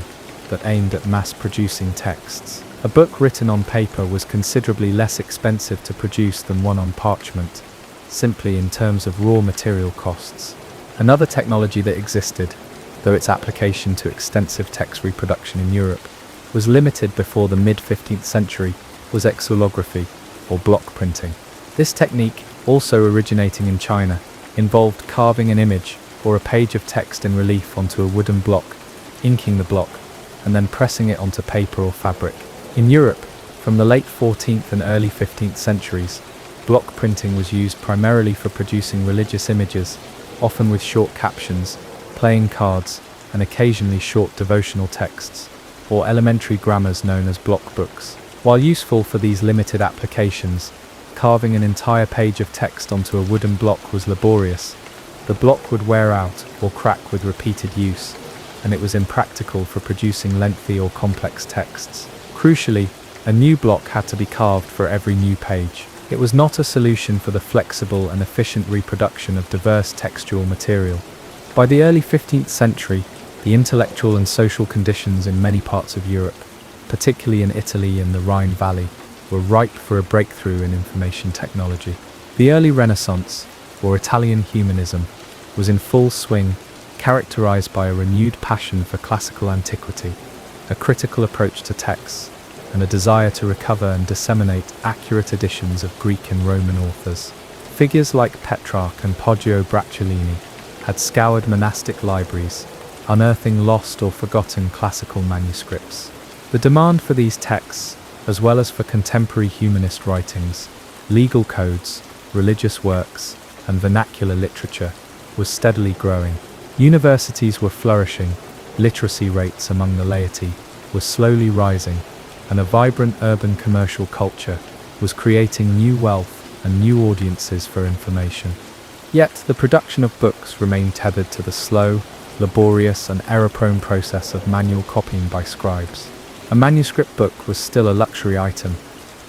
that aimed at mass-producing texts. A book written on paper was considerably less expensive to produce than one on parchment, simply in terms of raw material costs. Another technology that existed, though its application to extensive text reproduction in Europe was limited before the mid-15th century, was xylography, or block printing. This technique, also originating in China, involved carving an image or a page of text in relief onto a wooden block, inking the block, and then pressing it onto paper or fabric. In Europe, from the late 14th and early 15th centuries, block printing was used primarily for producing religious images, often with short captions, playing cards, and occasionally short devotional texts, or elementary grammars known as block books. While useful for these limited applications, carving an entire page of text onto a wooden block was laborious. The block would wear out or crack with repeated use, and it was impractical for producing lengthy or complex texts. Crucially, a new block had to be carved for every new page. It was not a solution for the flexible and efficient reproduction of diverse textual material. By the early 15th century, the intellectual and social conditions in many parts of Europe, particularly in Italy and the Rhine Valley, were ripe for a breakthrough in information technology. The early Renaissance, or Italian humanism, was in full swing, characterized by a renewed passion for classical antiquity. a critical approach to texts, and a desire to recover and disseminate accurate editions of Greek and Roman authors. Figures like Petrarch and Poggio Bracciolini had scoured monastic libraries, unearthing lost or forgotten classical manuscripts. The demand for these texts, as well as for contemporary humanist writings, legal codes, religious works, and vernacular literature, was steadily growing. Universities were flourishing, literacy rates among the laity were slowly rising, and a vibrant urban commercial culture was creating new wealth and new audiences for information. Yet the production of books remained tethered to the slow, laborious and error-prone process of manual copying by scribes. A manuscript book was still a luxury item,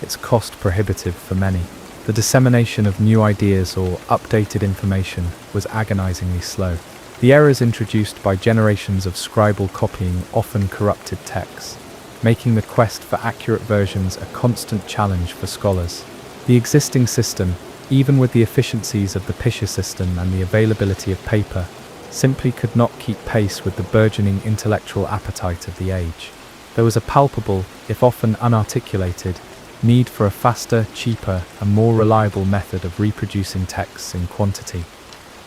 its cost prohibitive for many. The dissemination of new ideas or updated information was agonizingly slow. The errors introduced by generations of scribal copying often corrupted texts, making the quest for accurate versions a constant challenge for scholars. The existing system, even with the efficiencies of the Pisher system and the availability of paper, simply could not keep pace with the burgeoning intellectual appetite of the age. There was a palpable, if often unarticulated, need for a faster, cheaper, and more reliable method of reproducing texts in quantity.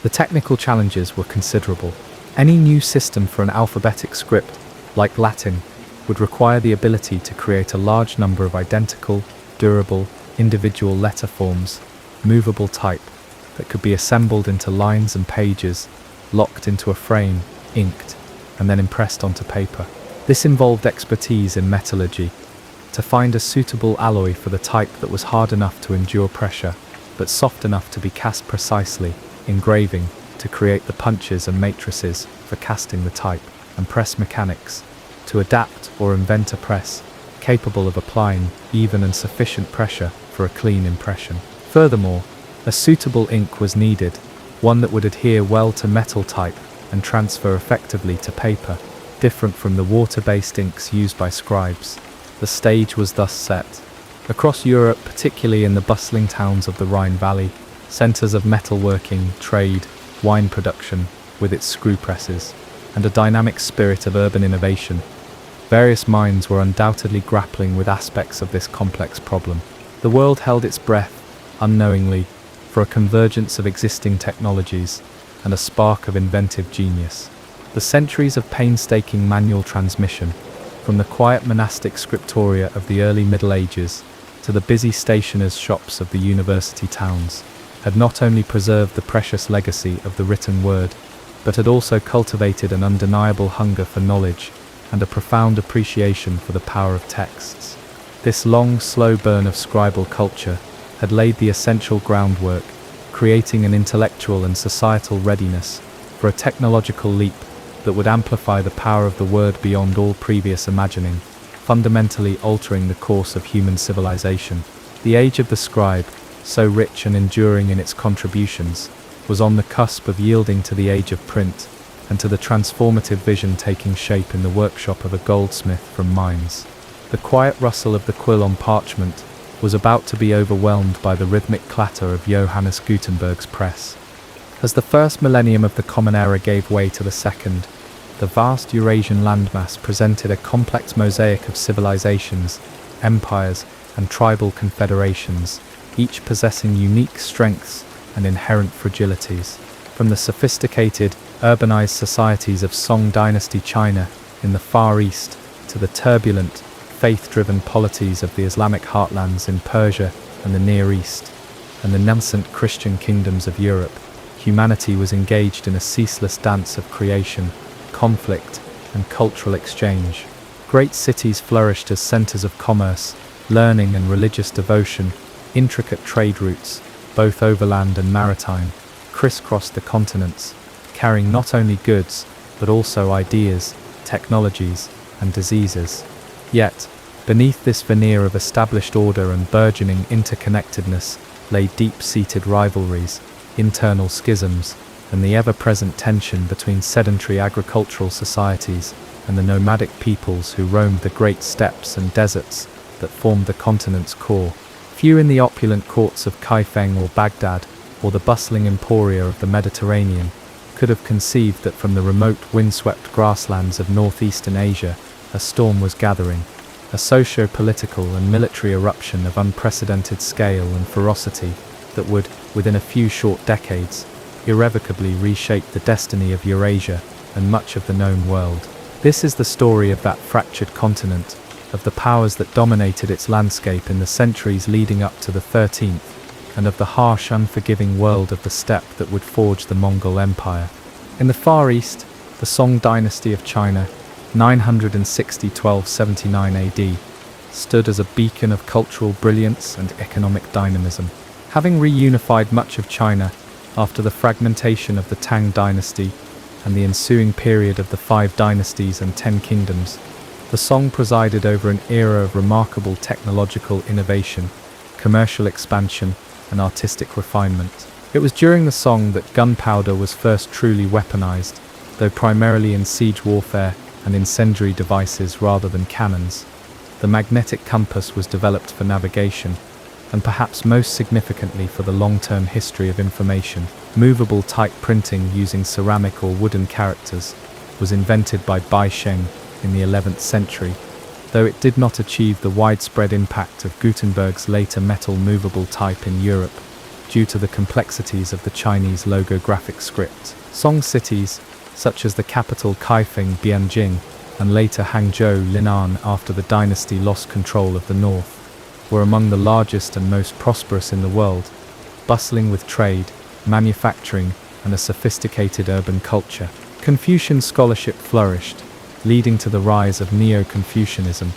The technical challenges were considerable. Any new system for an alphabetic script, like Latin, would require the ability to create a large number of identical, durable, individual letter forms, movable type, that could be assembled into lines and pages, locked into a frame, inked, and then impressed onto paper. This involved expertise in metallurgy, to find a suitable alloy for the type that was hard enough to endure pressure, but soft enough to be cast precisely, engraving, to create the punches and matrices for casting the type, and press mechanics, to adapt or invent a press capable of applying even and sufficient pressure for a clean impression. Furthermore, a suitable ink was needed, one that would adhere well to metal type and transfer effectively to paper, different from the water-based inks used by scribes. The stage was thus set. Across Europe, particularly in the bustling towns of the Rhine Valley, centres of metalworking, trade, wine production, with its screw presses, and a dynamic spirit of urban innovation, various minds were undoubtedly grappling with aspects of this complex problem. The world held its breath, unknowingly, for a convergence of existing technologies and a spark of inventive genius. The centuries of painstaking manual transmission, from the quiet monastic scriptoria of the early Middle Ages to the busy stationers' shops of the university towns, had not only preserved the precious legacy of the written word, but had also cultivated an undeniable hunger for knowledge and a profound appreciation for the power of texts. This long, slow burn of scribal culture had laid the essential groundwork, creating an intellectual and societal readiness for a technological leap that would amplify the power of the word beyond all previous imagining, fundamentally altering the course of human civilization. The age of the scribe, so rich and enduring in its contributions, was on the cusp of yielding to the age of print and to the transformative vision taking shape in the workshop of a goldsmith from Mainz. The quiet rustle of the quill on parchment was about to be overwhelmed by the rhythmic clatter of Johannes Gutenberg's press. As the first millennium of the Common Era gave way to the second, the vast Eurasian landmass presented a complex mosaic of civilizations, empires, and tribal confederations, each possessing unique strengths and inherent fragilities. From the sophisticated, urbanized societies of Song Dynasty China in the Far East to the turbulent, faith-driven polities of the Islamic heartlands in Persia and the Near East, and the nascent Christian kingdoms of Europe, humanity was engaged in a ceaseless dance of creation, conflict, and cultural exchange. Great cities flourished as centers of commerce, learning, and religious devotion. Intricate trade routes, both overland and maritime, crisscrossed the continents, carrying not only goods, but also ideas, technologies, and diseases. Yet, beneath this veneer of established order and burgeoning interconnectedness lay deep-seated rivalries, internal schisms, and the ever-present tension between sedentary agricultural societies and the nomadic peoples who roamed the great steppes and deserts that formed the continent's core. Few in the opulent courts of Kaifeng or Baghdad, or the bustling emporia of the Mediterranean, could have conceived that from the remote windswept grasslands of northeastern Asia, a storm was gathering, a socio-political and military eruption of unprecedented scale and ferocity that would, within a few short decades, irrevocably reshape the destiny of Eurasia and much of the known world. This is the story of that fractured continent, of the powers that dominated its landscape in the centuries leading up to the 13th, and of the harsh, unforgiving world of the steppe that would forge the Mongol Empire. In the Far East, the Song dynasty of China, 960–1279 AD, stood as a beacon of cultural brilliance and economic dynamism. Having reunified much of China after the fragmentation of the Tang dynasty and the ensuing period of the 5 dynasties and 10 kingdoms, the Song presided over an era of remarkable technological innovation, commercial expansion, and artistic refinement. It was during the Song that gunpowder was first truly weaponized, though primarily in siege warfare and incendiary devices rather than cannons. The magnetic compass was developed for navigation, and perhaps most significantly for the long-term history of information. Movable type printing using ceramic or wooden characters was invented by Bai Sheng in the 11th century, though it did not achieve the widespread impact of Gutenberg's later metal movable type in Europe, due to the complexities of the Chinese logographic script. Song cities, such as the capital Kaifeng Bianjing and later Hangzhou Linan after the dynasty lost control of the north, were among the largest and most prosperous in the world, bustling with trade, manufacturing, and a sophisticated urban culture. Confucian scholarship flourished, leading to the rise of Neo-Confucianism,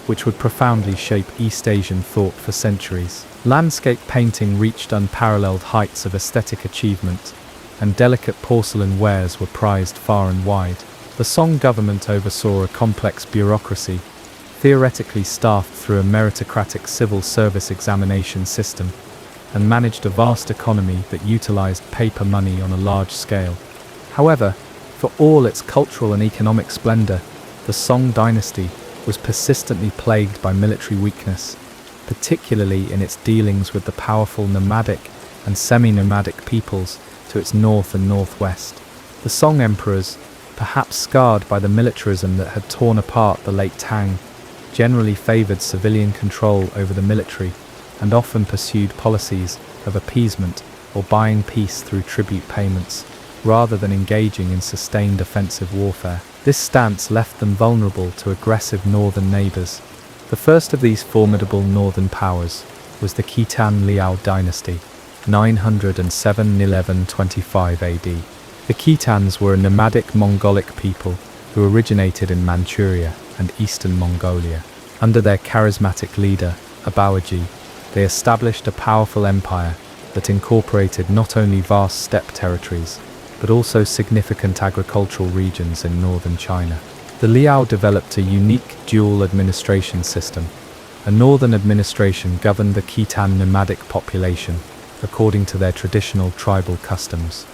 which would profoundly shape East Asian thought for centuries. Landscape painting reached unparalleled heights of aesthetic achievement, and delicate porcelain wares were prized far and wide. The Song government oversaw a complex bureaucracy, theoretically staffed through a meritocratic civil service examination system, and managed a vast economy that utilized paper money on a large scale. However, for all its cultural and economic splendor, the Song dynasty was persistently plagued by military weakness, particularly in its dealings with the powerful nomadic and semi-nomadic peoples to its north and northwest. The Song emperors, perhaps scarred by the militarism that had torn apart the late Tang, generally favored civilian control over the military and often pursued policies of appeasement or buying peace through tribute payments, rather than engaging in sustained offensive warfare. This stance left them vulnerable to aggressive northern neighbors. The first of these formidable northern powers was the Khitan Liao dynasty, 907–1125 AD. The Khitans were a nomadic Mongolic people who originated in Manchuria and eastern Mongolia. Under their charismatic leader, Abawaji, they established a powerful empire that incorporated not only vast steppe territories, but also significant agricultural regions in northern China. The Liao developed a unique dual administration system. A northern administration governed the Khitan nomadic population according to their traditional tribal customs,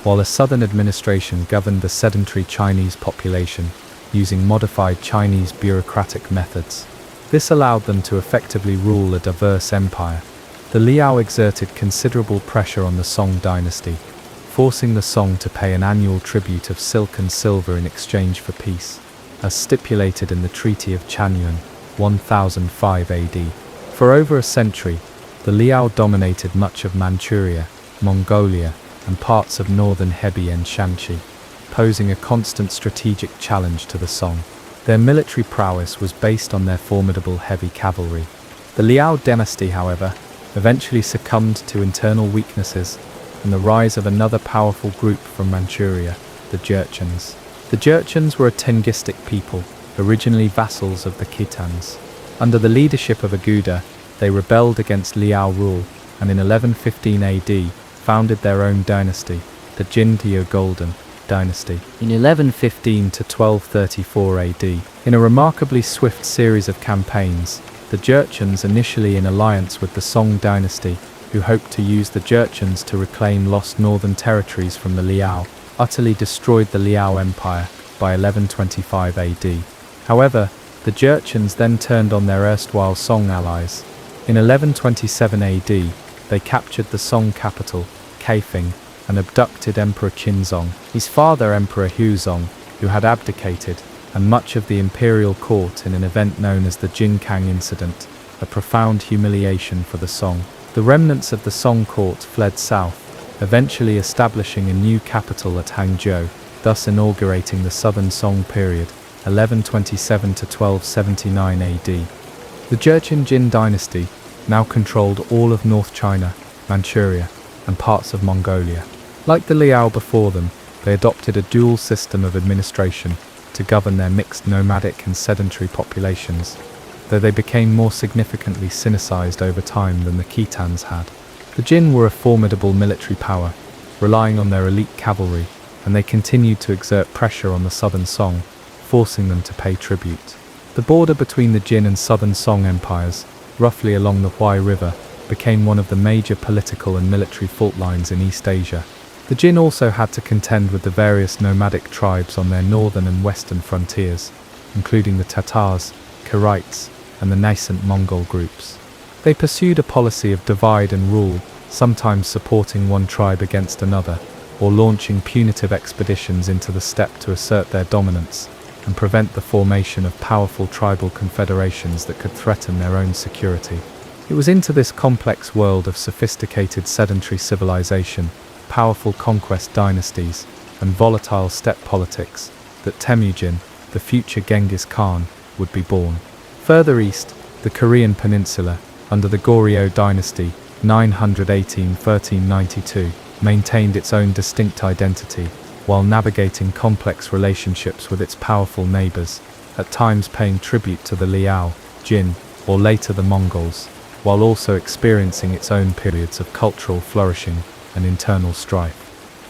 while a southern administration governed the sedentary Chinese population using modified Chinese bureaucratic methods. This allowed them to effectively rule a diverse empire. The Liao exerted considerable pressure on the Song dynasty, forcing the Song to pay an annual tribute of silk and silver in exchange for peace, as stipulated in the Treaty of Chanyuan, 1005 AD. For over a century, the Liao dominated much of Manchuria, Mongolia, and parts of northern Hebei and Shanxi, posing a constant strategic challenge to the Song. Their military prowess was based on their formidable heavy cavalry. The Liao dynasty, however, eventually succumbed to internal weaknesses and the rise of another powerful group from Manchuria, the Jurchens. The Jurchens were a Tengistic people, originally vassals of the Khitans. Under the leadership of Aguda, they rebelled against Liao rule, and in 1115 AD, founded their own dynasty, the Jindio Golden dynasty. In 1115 to 1234 AD, in a remarkably swift series of campaigns, the Jurchens, initially in alliance with the Song dynasty, who hoped to use the Jurchens to reclaim lost northern territories from the Liao, utterly destroyed the Liao Empire by 1125 AD. However, the Jurchens then turned on their erstwhile Song allies. In 1127 AD, they captured the Song capital, Kaifeng, and abducted Emperor Qinzong, his father Emperor Huzong, who had abdicated, and much of the imperial court in an event known as the Jinkang incident, a profound humiliation for the Song. The remnants of the Song court fled south, eventually establishing a new capital at Hangzhou, thus inaugurating the Southern Song period, 1127 to 1279 AD. The Jurchen Jin dynasty now controlled all of North China, Manchuria, and parts of Mongolia. Like the Liao before them, they adopted a dual system of administration to govern their mixed nomadic and sedentary populations, though they became more significantly Sinicized over time than the Khitans had. The Jin were a formidable military power, relying on their elite cavalry, and they continued to exert pressure on the Southern Song, forcing them to pay tribute. The border between the Jin and Southern Song empires, roughly along the Huai River, became one of the major political and military fault lines in East Asia. The Jin also had to contend with the various nomadic tribes on their northern and western frontiers, including the Tatars, Rites, and the nascent Mongol groups. They pursued a policy of divide and rule, sometimes supporting one tribe against another, or launching punitive expeditions into the steppe to assert their dominance and prevent the formation of powerful tribal confederations that could threaten their own security. It was into this complex world of sophisticated sedentary civilization, powerful conquest dynasties, and volatile steppe politics that Temujin, the future Genghis Khan, would be born. Further east, the Korean peninsula, under the Goryeo dynasty, 918–1392, maintained its own distinct identity, while navigating complex relationships with its powerful neighbors, at times paying tribute to the Liao, Jin, or later the Mongols, while also experiencing its own periods of cultural flourishing and internal strife.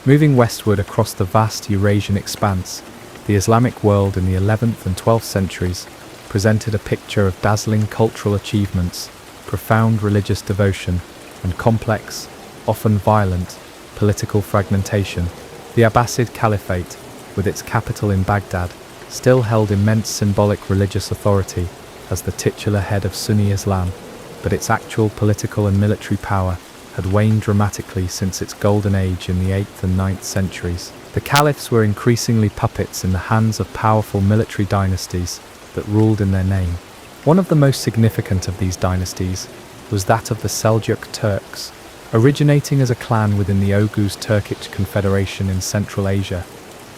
Moving westward across the vast Eurasian expanse, the Islamic world in the 11th and 12th centuries presented a picture of dazzling cultural achievements, profound religious devotion, and complex, often violent, political fragmentation. The Abbasid Caliphate, with its capital in Baghdad, still held immense symbolic religious authority as the titular head of Sunni Islam, but its actual political and military power had waned dramatically since its golden age in the 8th and 9th centuries. The caliphs were increasingly puppets in the hands of powerful military dynasties that ruled in their name. One of the most significant of these dynasties was that of the Seljuk Turks, originating as a clan within the Oghuz Turkic Confederation in Central Asia.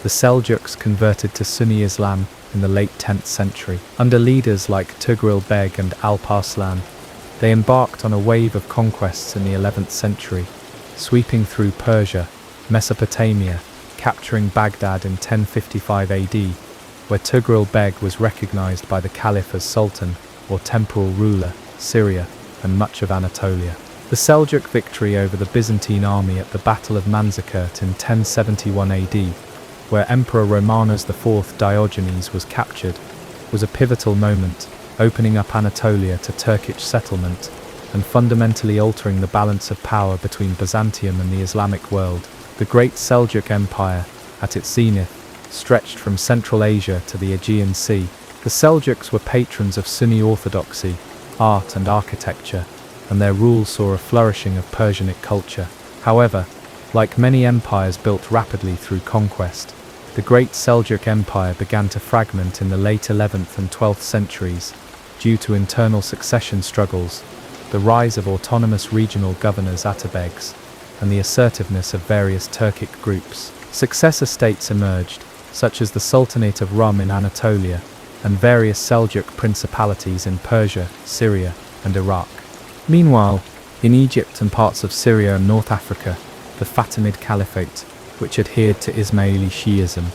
The Seljuks converted to Sunni Islam in the late 10th century. Under leaders like Tugril Beg and Alparslan, they embarked on a wave of conquests in the 11th century, sweeping through Persia, Mesopotamia, capturing Baghdad in 1055 AD, where Tugril Beg was recognized by the Caliph as Sultan, or temporal ruler, Syria, and much of Anatolia. The Seljuk victory over the Byzantine army at the Battle of Manzikert in 1071 AD, where Emperor Romanos IV Diogenes was captured, was a pivotal moment, opening up Anatolia to Turkic settlement and fundamentally altering the balance of power between Byzantium and the Islamic world. The Great Seljuk Empire, at its zenith, stretched from Central Asia to the Aegean Sea. The Seljuks were patrons of Sunni orthodoxy, art and architecture, and their rule saw a flourishing of Persianic culture. However, like many empires built rapidly through conquest, the Great Seljuk Empire began to fragment in the late 11th and 12th centuries due to internal succession struggles, the rise of autonomous regional governors Atabegs, and the assertiveness of various Turkic groups. Successor states emerged, such as the Sultanate of Rum in Anatolia, and various Seljuk principalities in Persia, Syria, and Iraq. Meanwhile, in Egypt and parts of Syria and North Africa, the Fatimid Caliphate, which adhered to Ismaili Shi'ism,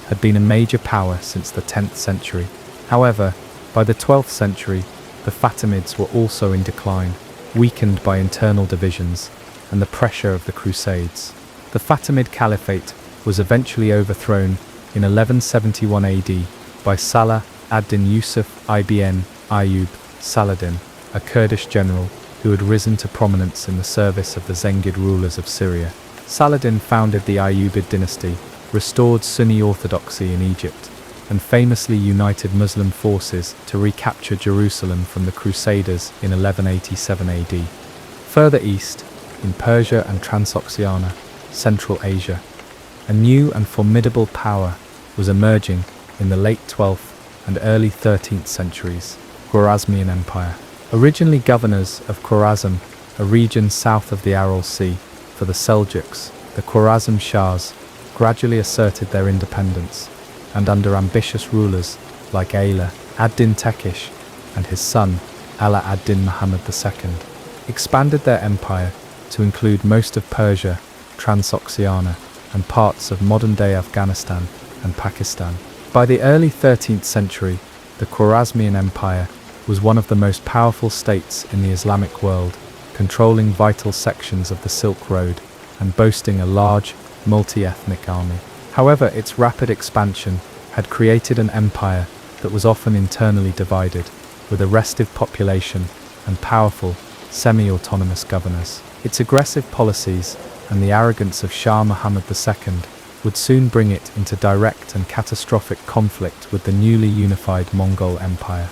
had been a major power since the 10th century. However, by the 12th century, the Fatimids were also in decline, weakened by internal divisions and the pressure of the Crusades. The Fatimid Caliphate was eventually overthrown in 1171 AD by Salah ad-Din Yusuf ibn Ayyub Saladin, a Kurdish general who had risen to prominence in the service of the Zengid rulers of Syria. Saladin founded the Ayyubid dynasty, restored Sunni orthodoxy in Egypt, and famously united Muslim forces to recapture Jerusalem from the Crusaders in 1187 AD. Further east, in Persia and Transoxiana, Central Asia, a new and formidable power was emerging in the late 12th and early 13th centuries. Khwarezmian Empire. Originally governors of Khwarezm, a region south of the Aral Sea, for the Seljuks, the Khwarezm Shahs gradually asserted their independence, and under ambitious rulers like Ala ad-Din Tekish and his son Ala ad-Din Muhammad II, expanded their empire to include most of Persia, Transoxiana, and parts of modern-day Afghanistan and Pakistan. By the early 13th century, the Khwarezmian Empire was one of the most powerful states in the Islamic world, controlling vital sections of the Silk Road and boasting a large, multi-ethnic army. However, its rapid expansion had created an empire that was often internally divided, with a restive population and powerful, semi-autonomous governors. Its aggressive policies and the arrogance of Shah Muhammad II would soon bring it into direct and catastrophic conflict with the newly unified Mongol Empire.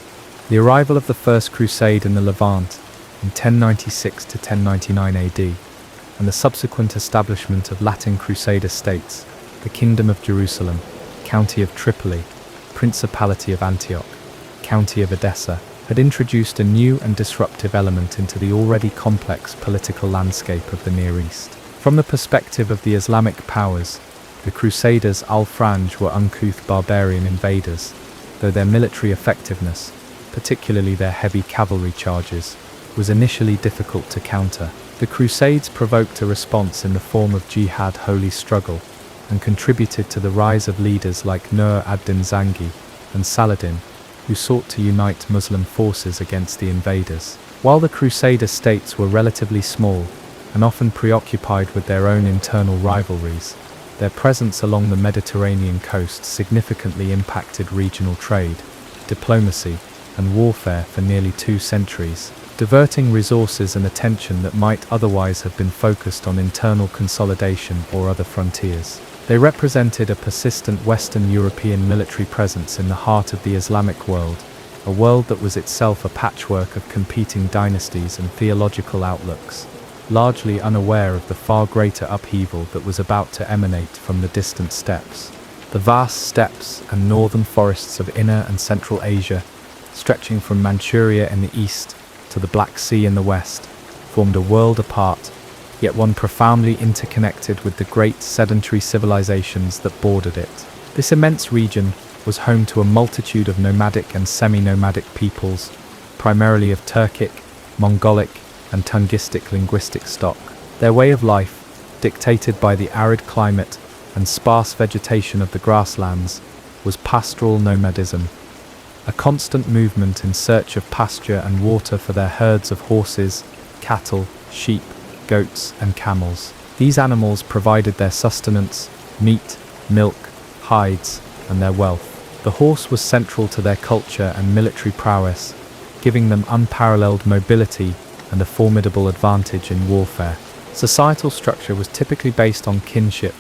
The arrival of the First Crusade in the Levant in 1096 to 1099 AD, and the subsequent establishment of Latin Crusader states, the Kingdom of Jerusalem, County of Tripoli, Principality of Antioch, County of Edessa, had introduced a new and disruptive element into the already complex political landscape of the Near East. From the perspective of the Islamic powers, the Crusaders al-Franj were uncouth barbarian invaders, though their military effectiveness, particularly their heavy cavalry charges, was initially difficult to counter. The Crusades provoked a response in the form of jihad, holy struggle, and contributed to the rise of leaders like Nur ad-Din Zangi and Saladin, who sought to unite Muslim forces against the invaders. While the Crusader states were relatively small and often preoccupied with their own internal rivalries, their presence along the Mediterranean coast significantly impacted regional trade, diplomacy, and warfare for nearly 2 centuries, diverting resources and attention that might otherwise have been focused on internal consolidation or other frontiers. They represented a persistent Western European military presence in the heart of the Islamic world, a world that was itself a patchwork of competing dynasties and theological outlooks, largely unaware of the far greater upheaval that was about to emanate from the distant steppes. The vast steppes and northern forests of Inner and Central Asia, stretching from Manchuria in the east to the Black Sea in the west, formed a world apart, yet one profoundly interconnected with the great sedentary civilizations that bordered it. This immense region was home to a multitude of nomadic and semi-nomadic peoples, primarily of Turkic, Mongolic, and Tungistic linguistic stock. Their way of life, dictated by the arid climate and sparse vegetation of the grasslands, was pastoral nomadism, a constant movement in search of pasture and water for their herds of horses, cattle, sheep, goats, and camels. These animals provided their sustenance, meat, milk, hides, and their wealth. The horse was central to their culture and military prowess, giving them unparalleled mobility and a formidable advantage in warfare. Societal structure was typically based on kinship,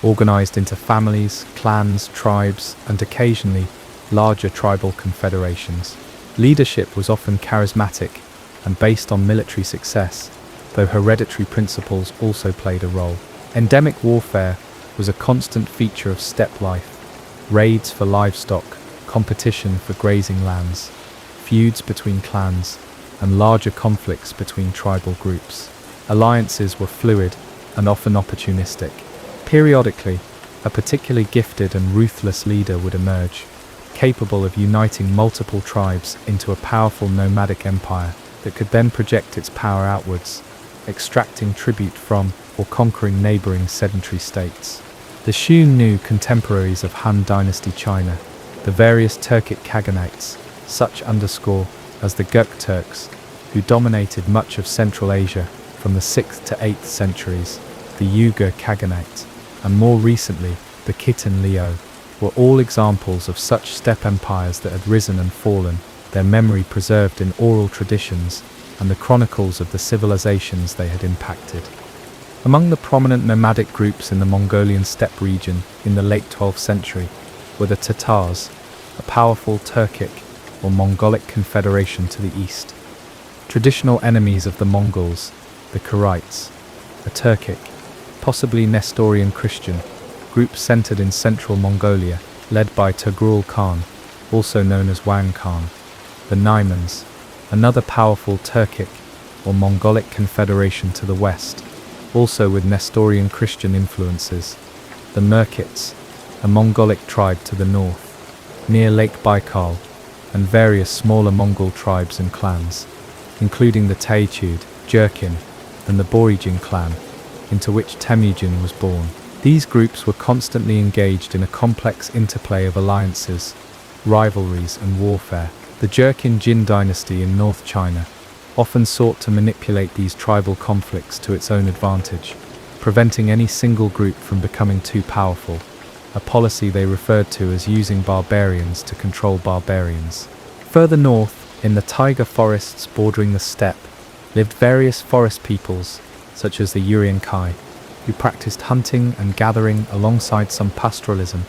organized into families, clans, tribes, and occasionally larger tribal confederations. Leadership was often charismatic and based on military success, though hereditary principles also played a role. Endemic warfare was a constant feature of steppe life: raids for livestock, competition for grazing lands, feuds between clans, and larger conflicts between tribal groups. Alliances were fluid and often opportunistic. Periodically, a particularly gifted and ruthless leader would emerge, capable of uniting multiple tribes into a powerful nomadic empire that could then project its power outwards, extracting tribute from or conquering neighboring sedentary states. The Xiongnu, contemporaries of Han Dynasty China, the various Turkic Khaganate, such as the Gök Turks, who dominated much of Central Asia from the 6th to 8th centuries, the Uyghur Khaganate, and more recently the Khitan Liao, were all examples of such steppe empires that had risen and fallen, their memory preserved in oral traditions and the chronicles of the civilizations they had impacted. Among the prominent nomadic groups in the Mongolian steppe region in the late 12th century were the Tatars, a powerful Turkic or Mongolic confederation to the east. Traditional enemies of the Mongols, the Rites, a Turkic, possibly Nestorian Christian, group centered in central Mongolia, led by Tughrul Khan, also known as Wang Khan. The Naimans, another powerful Turkic or Mongolic confederation to the west, also with Nestorian Christian influences. The Merkits, a Mongolic tribe to the north, near Lake Baikal, and various smaller Mongol tribes and clans, including the Taichud, Jurkin, and the Borijin clan, into which Temujin was born. These groups were constantly engaged in a complex interplay of alliances, rivalries, and warfare. The Jurkin Jin dynasty in North China often sought to manipulate these tribal conflicts to its own advantage, preventing any single group from becoming too powerful, a policy they referred to as using barbarians to control barbarians. Further north, in the taiga forests bordering the steppe, lived various forest peoples, such as the Uriankai, who practiced hunting and gathering alongside some pastoralism,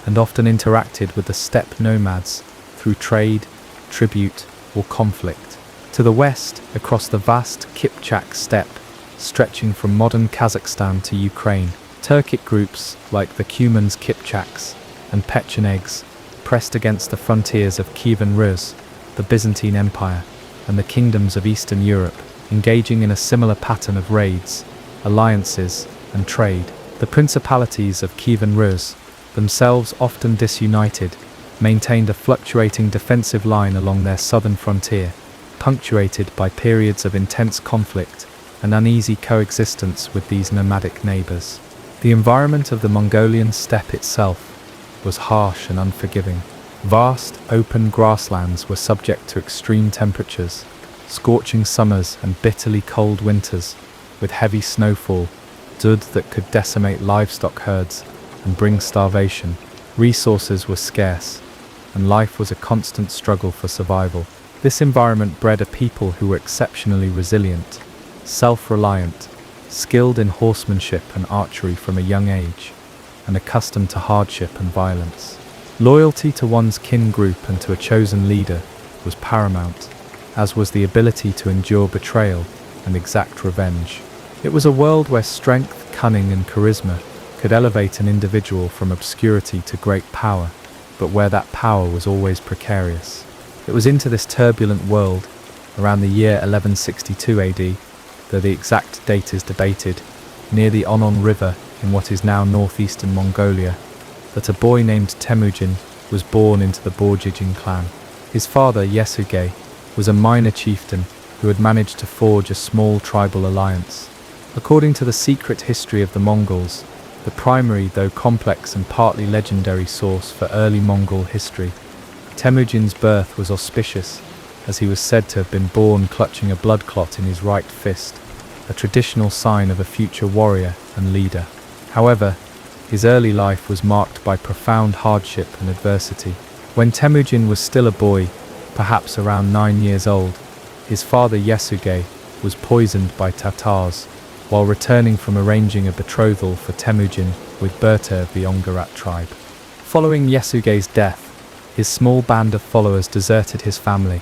and often interacted with the steppe nomads through trade, tribute, or conflict. To the west, across the vast Kipchak steppe, stretching from modern Kazakhstan to Ukraine, Turkic groups like the Cumans Kipchaks and Pechenegs pressed against the frontiers of Kievan Rus, the Byzantine Empire, and the kingdoms of Eastern Europe, engaging in a similar pattern of raids, alliances, and trade. The principalities of Kievan Rus, themselves often disunited, maintained a fluctuating defensive line along their southern frontier, punctuated by periods of intense conflict and uneasy coexistence with these nomadic neighbors. The environment of the Mongolian steppe itself was harsh and unforgiving. Vast, open grasslands were subject to extreme temperatures, scorching summers and bitterly cold winters, with heavy snowfall, dud that could decimate livestock herds and bring starvation. Resources were scarce, and life was a constant struggle for survival. This environment bred a people who were exceptionally resilient, self-reliant, skilled in horsemanship and archery from a young age, and accustomed to hardship and violence. Loyalty to one's kin group and to a chosen leader was paramount, as was the ability to endure betrayal and exact revenge. It was a world where strength, cunning, and charisma could elevate an individual from obscurity to great power, but where that power was always precarious. It was into this turbulent world, around the year 1162 AD, though the exact date is debated, near the Onon River in what is now northeastern Mongolia, that a boy named Temujin was born into the Borijin clan. His father, Yesugei, was a minor chieftain who had managed to forge a small tribal alliance. According to the secret history of the Mongols, the primary, though complex and partly legendary source for early Mongol history, Temujin's birth was auspicious, as he was said to have been born clutching a blood clot in his right fist, a traditional sign of a future warrior and leader. However, his early life was marked by profound hardship and adversity. When Temujin was still a boy, perhaps around 9 years old, his father Yesugei was poisoned by Tatars while returning from arranging a betrothal for Temujin with Berta of the Ongarat tribe. Following Yesugei's death, his small band of followers deserted his family,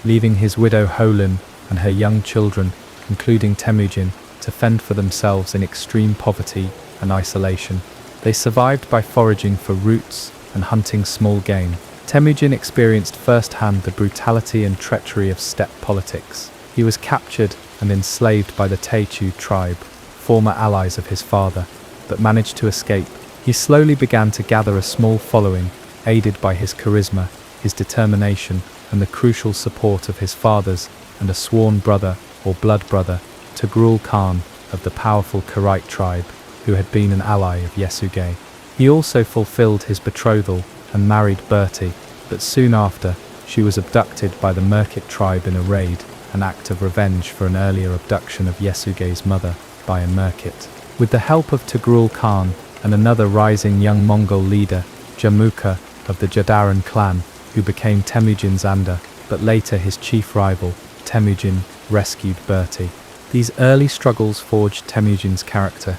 leaving his widow Holin and her young children, including Temujin, to fend for themselves in extreme poverty and isolation. They survived by foraging for roots and hunting small game. Temujin experienced firsthand the brutality and treachery of steppe politics. He was captured and enslaved by the Taichud tribe, former allies of his father, but managed to escape. He slowly began to gather a small following, aided by his charisma, his determination, and the crucial support of his fathers and a sworn brother or blood brother, Tughrul Khan of the powerful Karaite tribe, who had been an ally of Yesugei. He also fulfilled his betrothal and married Berti, but soon after, she was abducted by the Merkit tribe in a raid, an act of revenge for an earlier abduction of Yesugei's mother by a Merkit. With the help of Tughrul Khan and another rising young Mongol leader, Jamukha of the Jadaran clan, who became Temujin's Anda, but later his chief rival, Temujin, rescued Berti. These early struggles forged Temujin's character,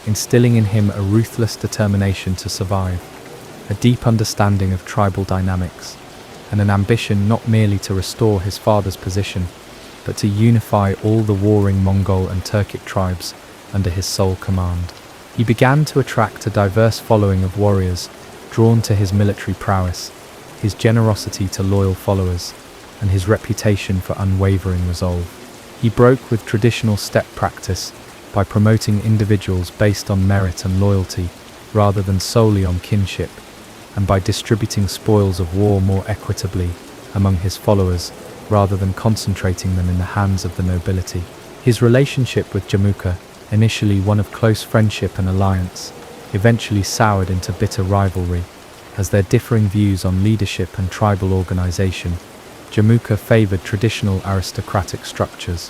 instilling in him a ruthless determination to survive, a deep understanding of tribal dynamics, and an ambition not merely to restore his father's position, but to unify all the warring Mongol and Turkic tribes under his sole command. He began to attract a diverse following of warriors, drawn to his military prowess, his generosity to loyal followers, and his reputation for unwavering resolve. He broke with traditional step practice by promoting individuals based on merit and loyalty rather than solely on kinship, and by distributing spoils of war more equitably among his followers rather than concentrating them in the hands of the nobility. His relationship with Jamuka, initially one of close friendship and alliance, eventually soured into bitter rivalry, as their differing views on leadership and tribal organization. Jamuka favored traditional aristocratic structures,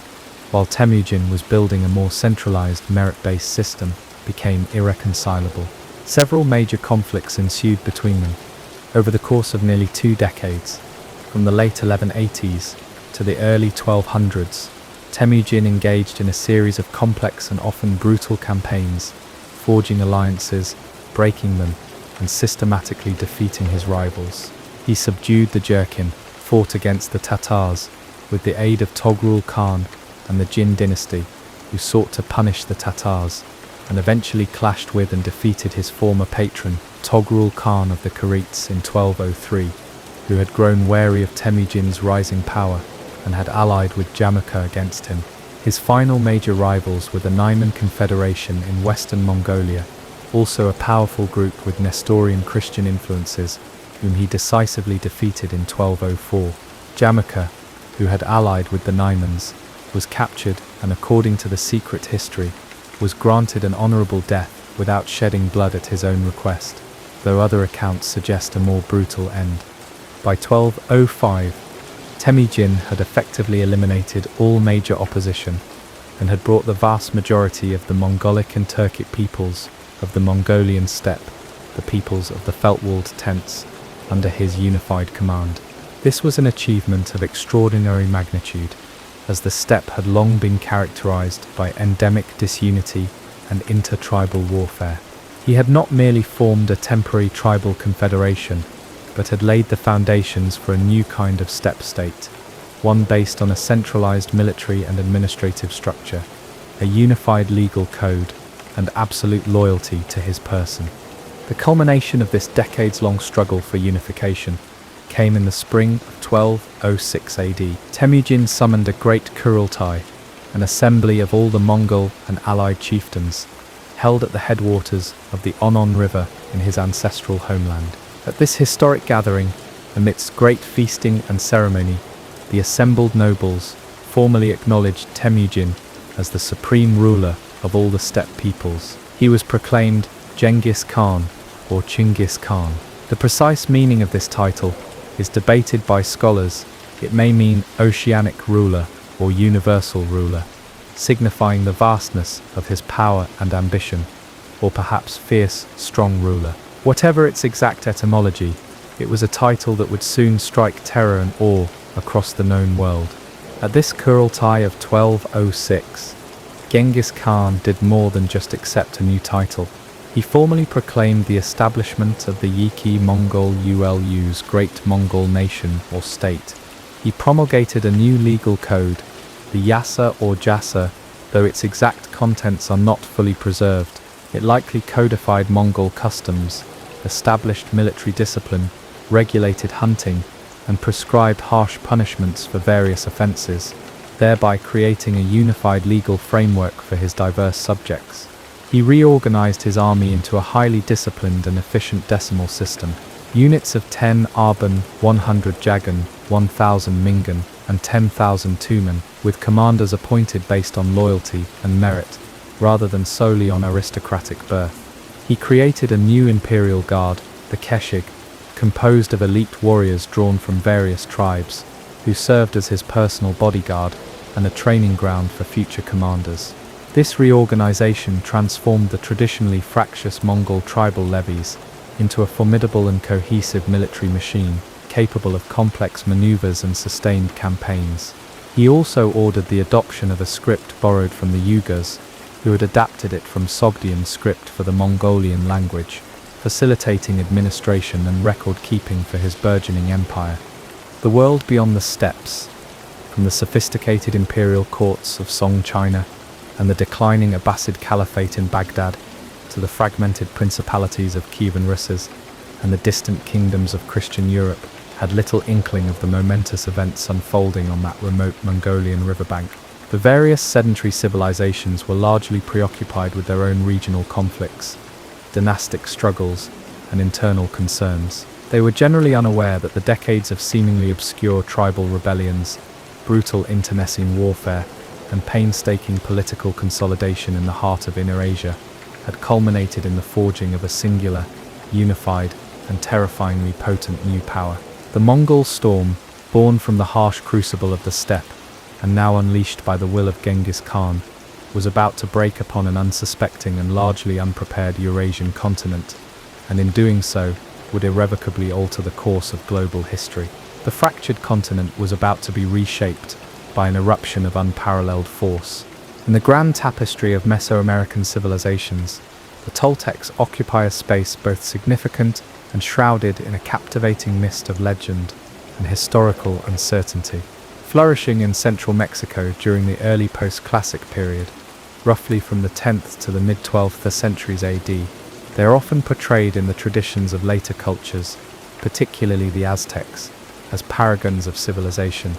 while Temujin was building a more centralized merit-based system, became irreconcilable. Several major conflicts ensued between them over the course of nearly 2 decades. From the late 1180s to the early 1200s, Temujin engaged in a series of complex and often brutal campaigns, forging alliances, breaking them, and systematically defeating his rivals. He subdued the Jurchen, fought against the Tatars, with the aid of Togrul Khan and the Jin dynasty, who sought to punish the Tatars, and eventually clashed with and defeated his former patron, Togrul Khan of the Rites in 1203, who had grown wary of Temujin's rising power and had allied with Jamuka against him. His final major rivals were the Naiman Confederation in western Mongolia, also a powerful group with Nestorian Christian influences, whom he decisively defeated in 1204. Jamuka, who had allied with the Naimans, was captured and, according to the secret history, was granted an honorable death without shedding blood at his own request, though other accounts suggest a more brutal end. By 1205, Temujin had effectively eliminated all major opposition and had brought the vast majority of the Mongolic and Turkic peoples of the Mongolian steppe, the peoples of the felt-walled tents, under his unified command. This was an achievement of extraordinary magnitude, as the steppe had long been characterized by endemic disunity and intertribal warfare. He had not merely formed a temporary tribal confederation, but had laid the foundations for a new kind of steppe state, one based on a centralized military and administrative structure, a unified legal code, and absolute loyalty to his person. The culmination of this decades-long struggle for unification came in the spring of 1206 AD. Temujin summoned a great Kurultai, an assembly of all the Mongol and allied chieftains, held at the headwaters of the Onon River in his ancestral homeland. At this historic gathering, amidst great feasting and ceremony, the assembled nobles formally acknowledged Temujin as the supreme ruler of all the steppe peoples. He was proclaimed Genghis Khan or Chinggis Khan. The precise meaning of this title is debated by scholars. It may mean oceanic ruler or universal ruler, signifying the vastness of his power and ambition, or perhaps fierce, strong ruler. Whatever its exact etymology, it was a title that would soon strike terror and awe across the known world. At this Kurultai of 1206, Genghis Khan did more than just accept a new title. He formally proclaimed the establishment of the Yiki Mongol Ulu's Great Mongol Nation or state. He promulgated a new legal code, the Yasa or Jasa, though its exact contents are not fully preserved. It likely codified Mongol customs, established military discipline, regulated hunting, and prescribed harsh punishments for various offenses, thereby creating a unified legal framework for his diverse subjects. He reorganized his army into a highly disciplined and efficient decimal system. Units of 10 Arban, 100 Jagan, 1,000 Mingan, and 10,000 Tumen, with commanders appointed based on loyalty and merit, rather than solely on aristocratic birth. He created a new imperial guard, the Keshig, composed of elite warriors drawn from various tribes, who served as his personal bodyguard and a training ground for future commanders. This reorganization transformed the traditionally fractious Mongol tribal levies into a formidable and cohesive military machine, capable of complex maneuvers and sustained campaigns. He also ordered the adoption of a script borrowed from the Uyghurs, who had adapted it from Sogdian script for the Mongolian language, facilitating administration and record-keeping for his burgeoning empire. The world beyond the steppes, from the sophisticated imperial courts of Song China and the declining Abbasid Caliphate in Baghdad, to the fragmented principalities of Kievan Rus' and the distant kingdoms of Christian Europe, had little inkling of the momentous events unfolding on that remote Mongolian riverbank. The various sedentary civilizations were largely preoccupied with their own regional conflicts, dynastic struggles, and internal concerns. They were generally unaware that the decades of seemingly obscure tribal rebellions, brutal internecine warfare, and painstaking political consolidation in the heart of Inner Asia had culminated in the forging of a singular, unified, and terrifyingly potent new power. The Mongol storm, born from the harsh crucible of the steppe, and now unleashed by the will of Genghis Khan, was about to break upon an unsuspecting and largely unprepared Eurasian continent, and in doing so, would irrevocably alter the course of global history. The fractured continent was about to be reshaped by an eruption of unparalleled force. In the grand tapestry of Mesoamerican civilizations, the Toltecs occupy a space both significant and shrouded in a captivating mist of legend and historical uncertainty. Flourishing in central Mexico during the early post-classic period, roughly from the 10th to the mid-12th centuries AD, they are often portrayed in the traditions of later cultures, particularly the Aztecs, as paragons of civilization,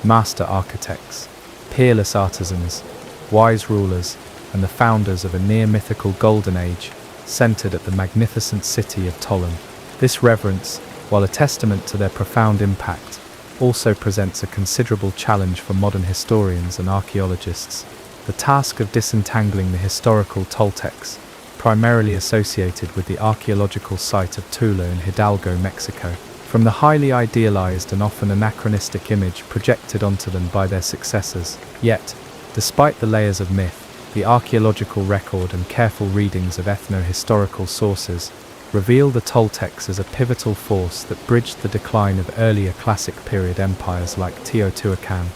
master architects, peerless artisans, wise rulers, and the founders of a near-mythical golden age centered at the magnificent city of Tollan. This reverence, while a testament to their profound impact, also presents a considerable challenge for modern historians and archaeologists. The task of disentangling the historical Toltecs, primarily associated with the archaeological site of Tula in Hidalgo, Mexico, from the highly idealized and often anachronistic image projected onto them by their successors. Yet, despite the layers of myth, the archaeological record and careful readings of ethno-historical sources reveal the Toltecs as a pivotal force that bridged the decline of earlier classic period empires like Teotihuacan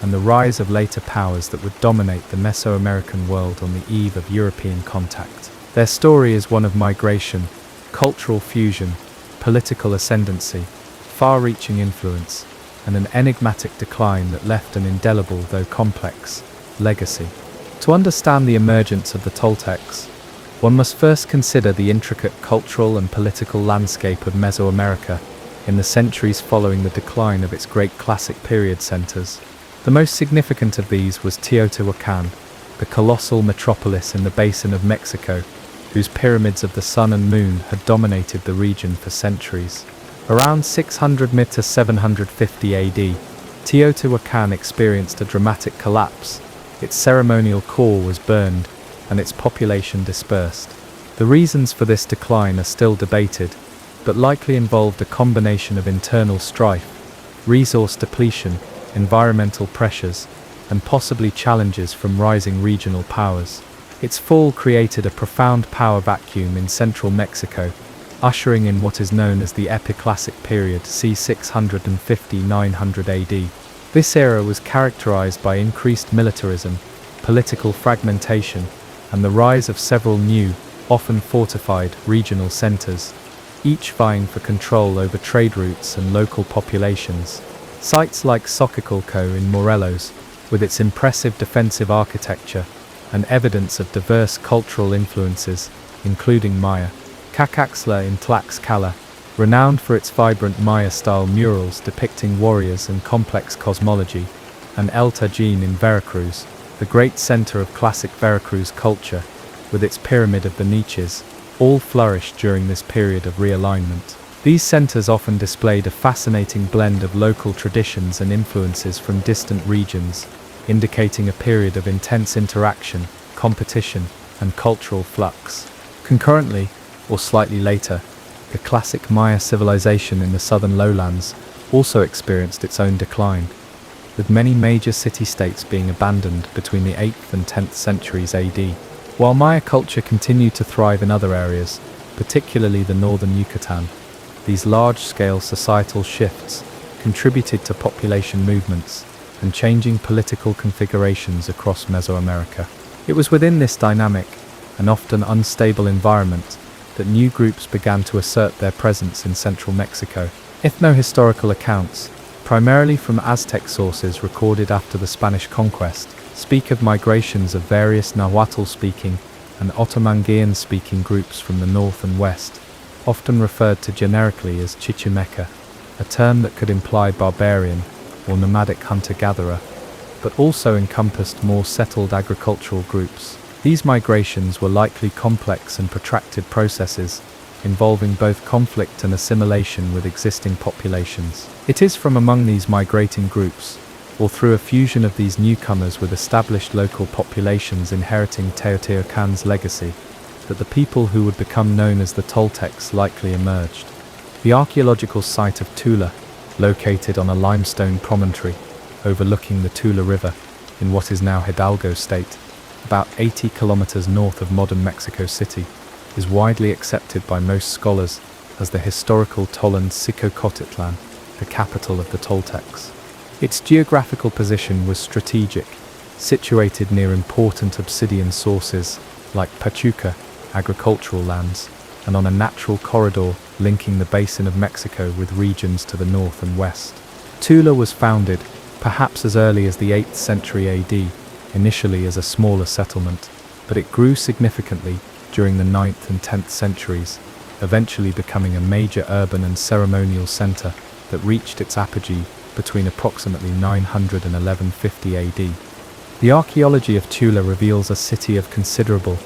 and the rise of later powers that would dominate the Mesoamerican world on the eve of European contact. Their story is one of migration, cultural fusion, political ascendancy, far-reaching influence, and an enigmatic decline that left an indelible, though complex, legacy. To understand the emergence of the Toltecs, one must first consider the intricate cultural and political landscape of Mesoamerica in the centuries following the decline of its great classic period centers. The most significant of these was Teotihuacan, the colossal metropolis in the basin of Mexico, whose pyramids of the sun and moon had dominated the region for centuries. Around 600 to 750 AD, Teotihuacan experienced a dramatic collapse. Its ceremonial core was burned, and its population dispersed. The reasons for this decline are still debated, but likely involved a combination of internal strife, resource depletion, environmental pressures, and possibly challenges from rising regional powers. Its fall created a profound power vacuum in central Mexico, ushering in what is known as the Epiclassic period c. 650–900 AD. This era was characterized by increased militarism, political fragmentation, and the rise of several new, often fortified, regional centers, each vying for control over trade routes and local populations. Sites like Xochicalco in Morelos, with its impressive defensive architecture and evidence of diverse cultural influences, including Maya, Cacaxtla in Tlaxcala, renowned for its vibrant Maya-style murals depicting warriors and complex cosmology, and El Tajín in Veracruz, the great center of classic Veracruz culture, with its pyramid of the niches, all flourished during this period of realignment. These centers often displayed a fascinating blend of local traditions and influences from distant regions, indicating a period of intense interaction, competition, and cultural flux. Concurrently, or slightly later, the classic Maya civilization in the southern lowlands also experienced its own decline, with many major city-states being abandoned between the 8th and 10th centuries AD. While Maya culture continued to thrive in other areas, particularly the northern Yucatan, these large-scale societal shifts contributed to population movements and changing political configurations across Mesoamerica. It was within this dynamic, and often unstable environment, that new groups began to assert their presence in central Mexico. Ethno-historical accounts, primarily from Aztec sources recorded after the Spanish conquest, speak of migrations of various Nahuatl-speaking and Otomanguean-speaking groups from the north and west, often referred to generically as Chichimeca. a term that could imply barbarian or nomadic hunter-gatherer, but also encompassed more settled agricultural groups. These migrations were likely complex and protracted processes, involving both conflict and assimilation with existing populations. It is from among these migrating groups, or through a fusion of these newcomers with established local populations inheriting Teotihuacan's legacy, that the people who would become known as the Toltecs likely emerged. The archaeological site of Tula, located on a limestone promontory overlooking the Tula River in what is now Hidalgo State, about 80 kilometers north of modern Mexico City, is widely accepted by most scholars as the historical Tolan Xicocoatitlan, the capital of the Toltecs. Its geographical position was strategic, situated near important obsidian sources like Pachuca, agricultural lands, and on a natural corridor linking the basin of Mexico with regions to the north and west. Tula was founded, perhaps as early as the 8th century AD, initially as a smaller settlement, but it grew significantly during the 9th and 10th centuries, eventually becoming a major urban and ceremonial center that reached its apogee between approximately 900 and 1150 AD. The archaeology of Tula reveals a city of considerable,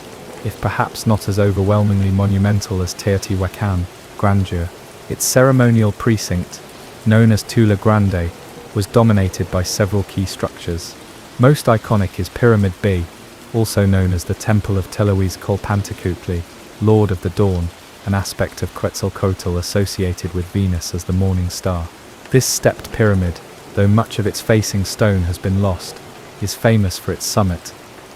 if perhaps not as overwhelmingly monumental as Teotihuacan, grandeur. Its ceremonial precinct, known as Tula Grande, was dominated by several key structures. Most iconic is Pyramid B, also known as the Temple of Telohuizcolpantecutli, Lord of the Dawn, an aspect of Quetzalcoatl associated with Venus as the morning star. This stepped pyramid, though much of its facing stone has been lost, is famous for its summit,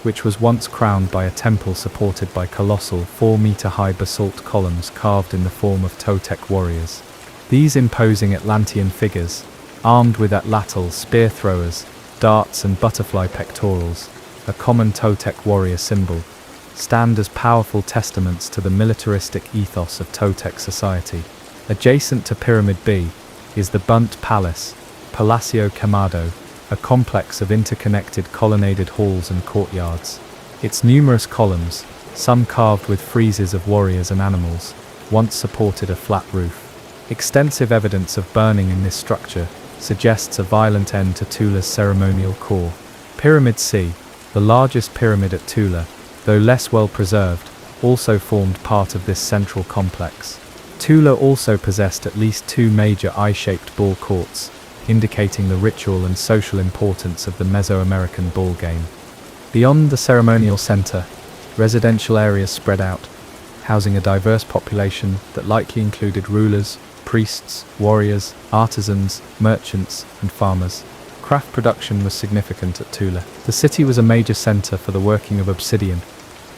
which was once crowned by a temple supported by colossal 4-meter-high basalt columns carved in the form of Toltec warriors. These imposing Atlantean figures, armed with atlatl spear throwers, darts and butterfly pectorals, a common Toltec warrior symbol, stand as powerful testaments to the militaristic ethos of Toltec society. Adjacent to Pyramid B is the Bunt Palace, Palacio Quemado, a complex of interconnected colonnaded halls and courtyards. Its numerous columns, some carved with friezes of warriors and animals, once supported a flat roof. Extensive evidence of burning in this structure suggests a violent end to Tula's ceremonial core. Pyramid C, the largest pyramid at Tula, though less well preserved, also formed part of this central complex. Tula also possessed at least 2 major eye-shaped ball courts, indicating the ritual and social importance of the Mesoamerican ball game. Beyond the ceremonial center, residential areas spread out, housing a diverse population that likely included rulers, priests, warriors, artisans, merchants, and farmers. Craft production was significant at Tula. The city was a major center for the working of obsidian,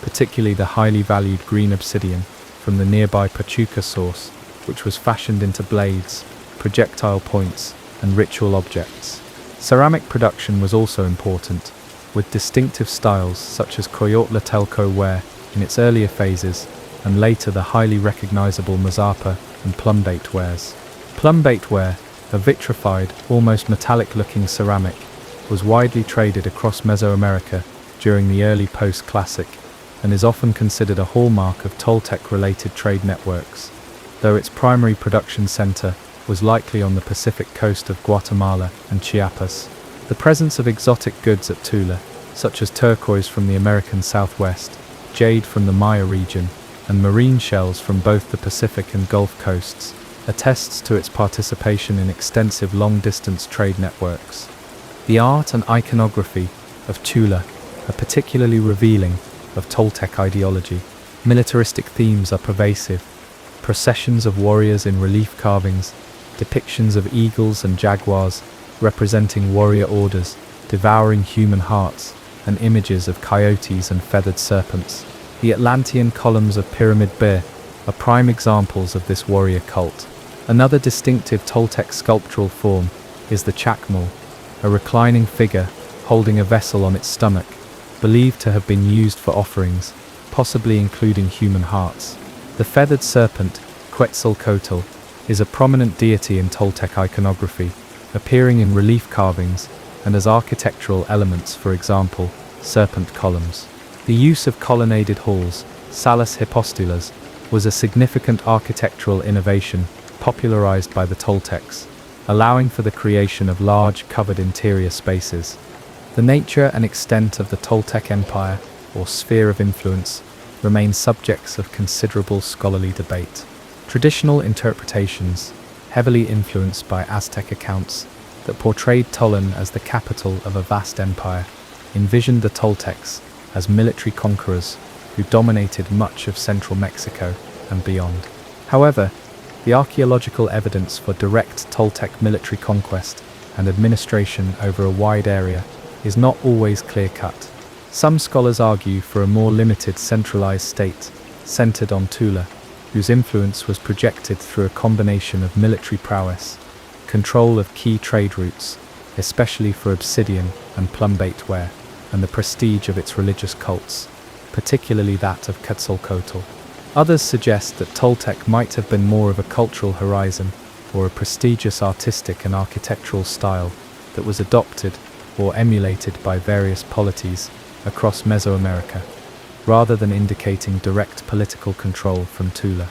particularly the highly valued green obsidian from the nearby Pachuca source, which was fashioned into blades, projectile points, and ritual objects. Ceramic production was also important, with distinctive styles such as Coyotl ware in its earlier phases, and later the highly recognizable mazapa and plumbate wares. Plumbate ware, a vitrified, almost metallic-looking ceramic, was widely traded across Mesoamerica during the early post-classic, and is often considered a hallmark of Toltec-related trade networks, though its primary production center was likely on the Pacific coast of Guatemala and Chiapas. The presence of exotic goods at Tula, such as turquoise from the American Southwest, jade from the Maya region, and marine shells from both the Pacific and Gulf coasts, attests to its participation in extensive long-distance trade networks. The art and iconography of Tula are particularly revealing of Toltec ideology. Militaristic themes are pervasive. Processions of warriors in relief carvings, depictions of eagles and jaguars representing warrior orders, devouring human hearts, and images of coyotes and feathered serpents. The Atlantean columns of Pyramid B are prime examples of this warrior cult. Another distinctive Toltec sculptural form is the chacmal, a reclining figure holding a vessel on its stomach, believed to have been used for offerings, possibly including human hearts. The feathered serpent, Quetzalcoatl, is a prominent deity in Toltec iconography, appearing in relief carvings and as architectural elements, for example, serpent columns. The use of colonnaded halls, salas hypostulas, was a significant architectural innovation popularized by the Toltecs, allowing for the creation of large, covered interior spaces. The nature and extent of the Toltec Empire, or sphere of influence, remain subjects of considerable scholarly debate. Traditional interpretations, heavily influenced by Aztec accounts that portrayed Tollan as the capital of a vast empire, envisioned the Toltecs as military conquerors who dominated much of central Mexico and beyond. However, the archaeological evidence for direct Toltec military conquest and administration over a wide area is not always clear-cut. Some scholars argue for a more limited centralized state, centered on Tula, whose influence was projected through a combination of military prowess, control of key trade routes, especially for obsidian and plumbate ware, and the prestige of its religious cults, particularly that of Quetzalcoatl. Others suggest that Toltec might have been more of a cultural horizon or a prestigious artistic and architectural style that was adopted or emulated by various polities across Mesoamerica, rather than indicating direct political control from Tula.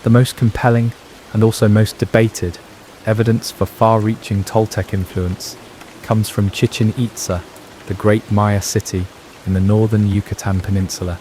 The most compelling and also most debated evidence for far-reaching Toltec influence comes from Chichen Itza, the great Maya city in the northern Yucatan Peninsula,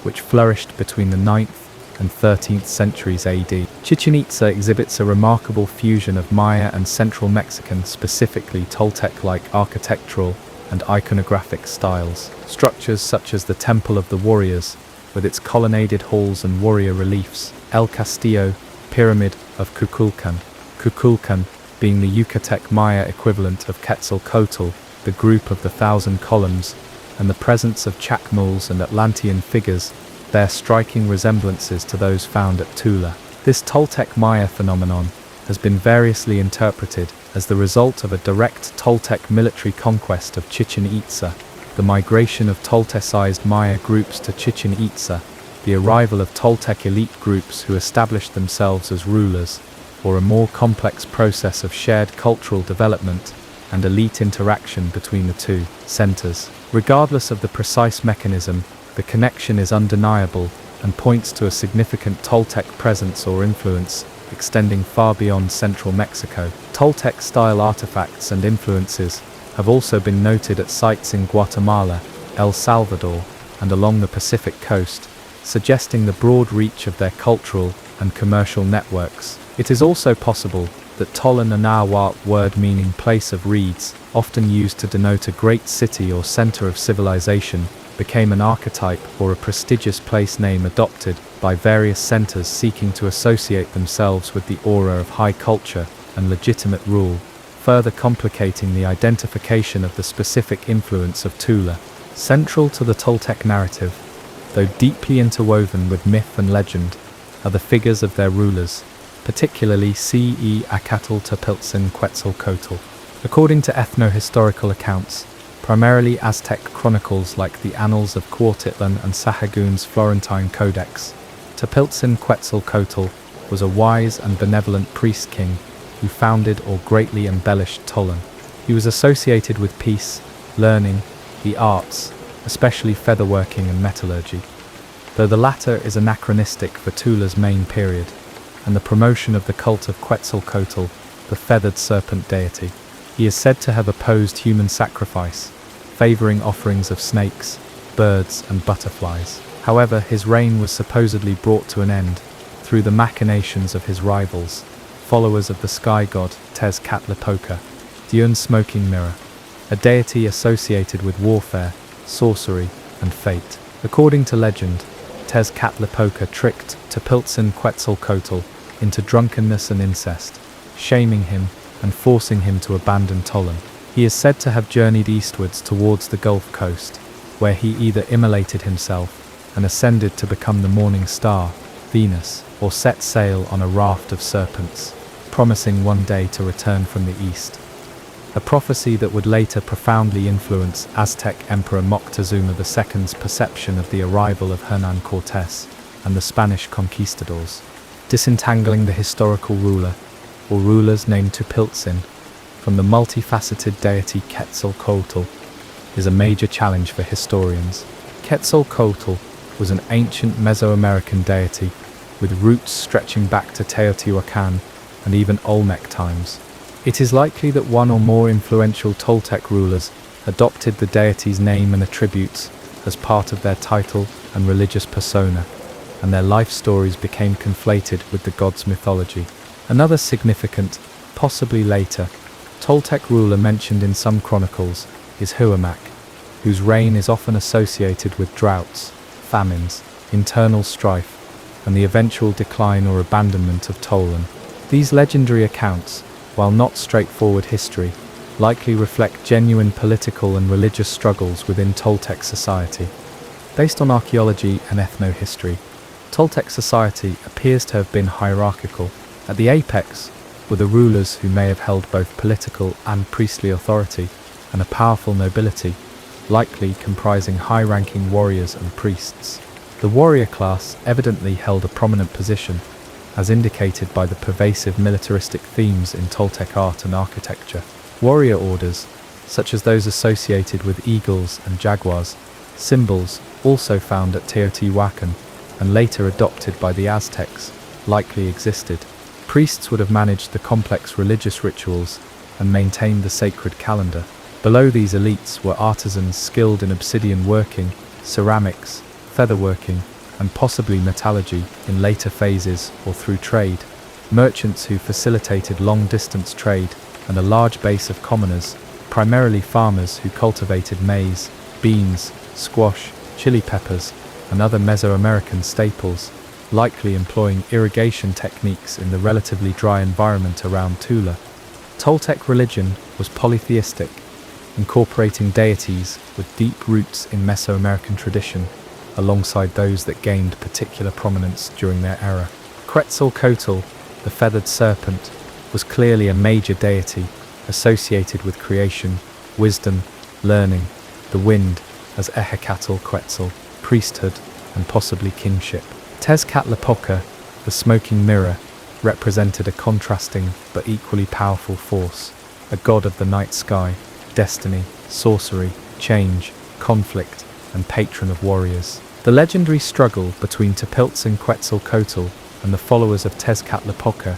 which flourished between the 9th and 13th centuries AD. Chichen Itza exhibits a remarkable fusion of Maya and Central Mexican, specifically Toltec-like architectural and iconographic styles. Structures such as the Temple of the Warriors, with its colonnaded halls and warrior reliefs, El Castillo, Pyramid of Kukulkan being the Yucatec Maya equivalent of Quetzalcoatl, the group of the 1,000 columns, and the presence of Chacmuls and Atlantean figures bear striking resemblances to those found at Tula. This Toltec Maya phenomenon has been variously interpreted as the result of a direct Toltec military conquest of Chichen Itza, the migration of Toltecized Maya groups to Chichen Itza, the arrival of Toltec elite groups who established themselves as rulers, or a more complex process of shared cultural development and elite interaction between the two centers. Regardless of the precise mechanism, the connection is undeniable and points to a significant Toltec presence or influence extending far beyond central Mexico. Toltec-style artifacts and influences have also been noted at sites in Guatemala, El Salvador, and along the Pacific coast, suggesting the broad reach of their cultural and commercial networks. It is also possible that Tollan, a Nahuatl word meaning place of reeds, often used to denote a great city or center of civilization, became an archetype or a prestigious place name adopted by various centers seeking to associate themselves with the aura of high culture and legitimate rule, further complicating the identification of the specific influence of Tula. Central to the Toltec narrative, though deeply interwoven with myth and legend, are the figures of their rulers, particularly C.E. Acatl Quetzalcoatl. According to ethno-historical accounts, primarily Aztec chronicles like the Annals of Cuautitlan and Sahagun's Florentine Codex, Tepiltzin Quetzalcoatl was a wise and benevolent priest-king who founded or greatly embellished Tollan. He was associated with peace, learning, the arts, especially featherworking and metallurgy, though the latter is anachronistic for Tula's main period, and the promotion of the cult of Quetzalcoatl, the feathered serpent deity. He is said to have opposed human sacrifice, favoring offerings of snakes, birds, and butterflies. However, his reign was supposedly brought to an end through the machinations of his rivals, followers of the sky god Tezcatlipoca, the unsmoking mirror, a deity associated with warfare, sorcery, and fate. According to legend, Tezcatlipoca tricked Tepiltzin Quetzalcoatl into drunkenness and incest, shaming him and forcing him to abandon Tollan. He is said to have journeyed eastwards towards the Gulf Coast, where he either immolated himself and ascended to become the morning star, Venus, or set sail on a raft of serpents, promising one day to return from the east. A prophecy that would later profoundly influence Aztec Emperor Moctezuma II's perception of the arrival of Hernan Cortés and the Spanish conquistadors. Disentangling the historical ruler, or rulers named Tepiltzin, from the multifaceted deity Quetzalcoatl is a major challenge for historians. Quetzalcoatl was an ancient Mesoamerican deity with roots stretching back to Teotihuacan and even Olmec times. It is likely that one or more influential Toltec rulers adopted the deity's name and attributes as part of their title and religious persona, and their life stories became conflated with the god's mythology. Another significant, possibly later, Toltec ruler mentioned in some chronicles is Huamak, whose reign is often associated with droughts, famines, internal strife, and the eventual decline or abandonment of Tolan. These legendary accounts, while not straightforward history, likely reflect genuine political and religious struggles within Toltec society. Based on archaeology and ethnohistory, Toltec society appears to have been hierarchical. At the apex were the rulers who may have held both political and priestly authority, and a powerful nobility, likely comprising high-ranking warriors and priests. The warrior class evidently held a prominent position, as indicated by the pervasive militaristic themes in Toltec art and architecture. Warrior orders, such as those associated with eagles and jaguars, symbols also found at Teotihuacan and later adopted by the Aztecs, likely existed. Priests would have managed the complex religious rituals and maintained the sacred calendar. Below these elites were artisans skilled in obsidian working, ceramics, featherworking, and possibly metallurgy in later phases or through trade, merchants who facilitated long-distance trade, and a large base of commoners, primarily farmers who cultivated maize, beans, squash, chili peppers, and other Mesoamerican staples, likely employing irrigation techniques in the relatively dry environment around Tula. Toltec religion was polytheistic, incorporating deities with deep roots in Mesoamerican tradition, alongside those that gained particular prominence during their era. Quetzalcoatl, the feathered serpent, was clearly a major deity associated with creation, wisdom, learning, the wind as Ehecatl, priesthood, and possibly kingship. Tezcatlipoca, the smoking mirror, represented a contrasting but equally powerful force, a god of the night sky, destiny, sorcery, change, conflict, and patron of warriors. The legendary struggle between Tepiltzin Quetzalcoatl and the followers of Tezcatlipoca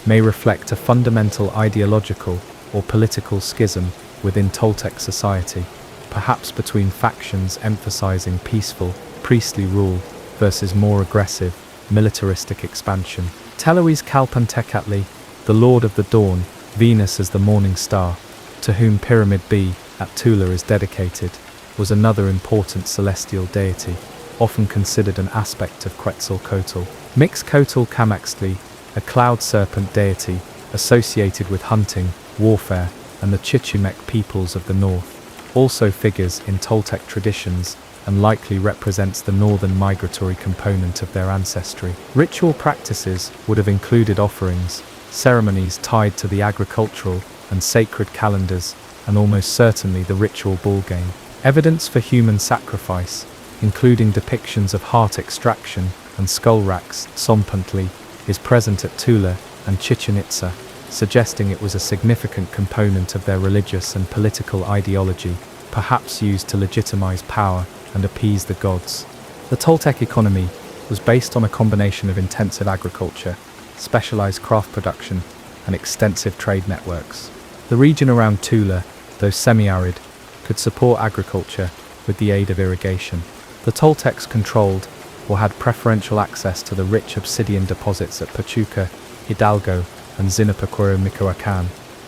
may reflect a fundamental ideological or political schism within Toltec society, perhaps between factions emphasizing peaceful, priestly rule versus more aggressive, militaristic expansion. Teloizcalpan the Lord of the Dawn, Venus as the morning star, to whom Pyramid B at Tula is dedicated, was another important celestial deity, often considered an aspect of Quetzalcoatl. Mixcoatl-Camaxtli, a cloud serpent deity associated with hunting, warfare, and the Chichimeque peoples of the north, also figures in Toltec traditions and likely represents the northern migratory component of their ancestry. Ritual practices would have included offerings, ceremonies tied to the agricultural and sacred calendars, and almost certainly the ritual ball game. Evidence for human sacrifice, including depictions of heart extraction and skull racks, Tzompantli, is present at Tula and Chichen Itza, suggesting it was a significant component of their religious and political ideology, perhaps used to legitimize power and appease the gods. The Toltec economy was based on a combination of intensive agriculture, specialized craft production, and extensive trade networks. The region around Tula, though semi-arid, could support agriculture with the aid of irrigation. The Toltecs controlled or had preferential access to the rich obsidian deposits at Pachuca, Hidalgo, and Zinapacuaro, Michoacán,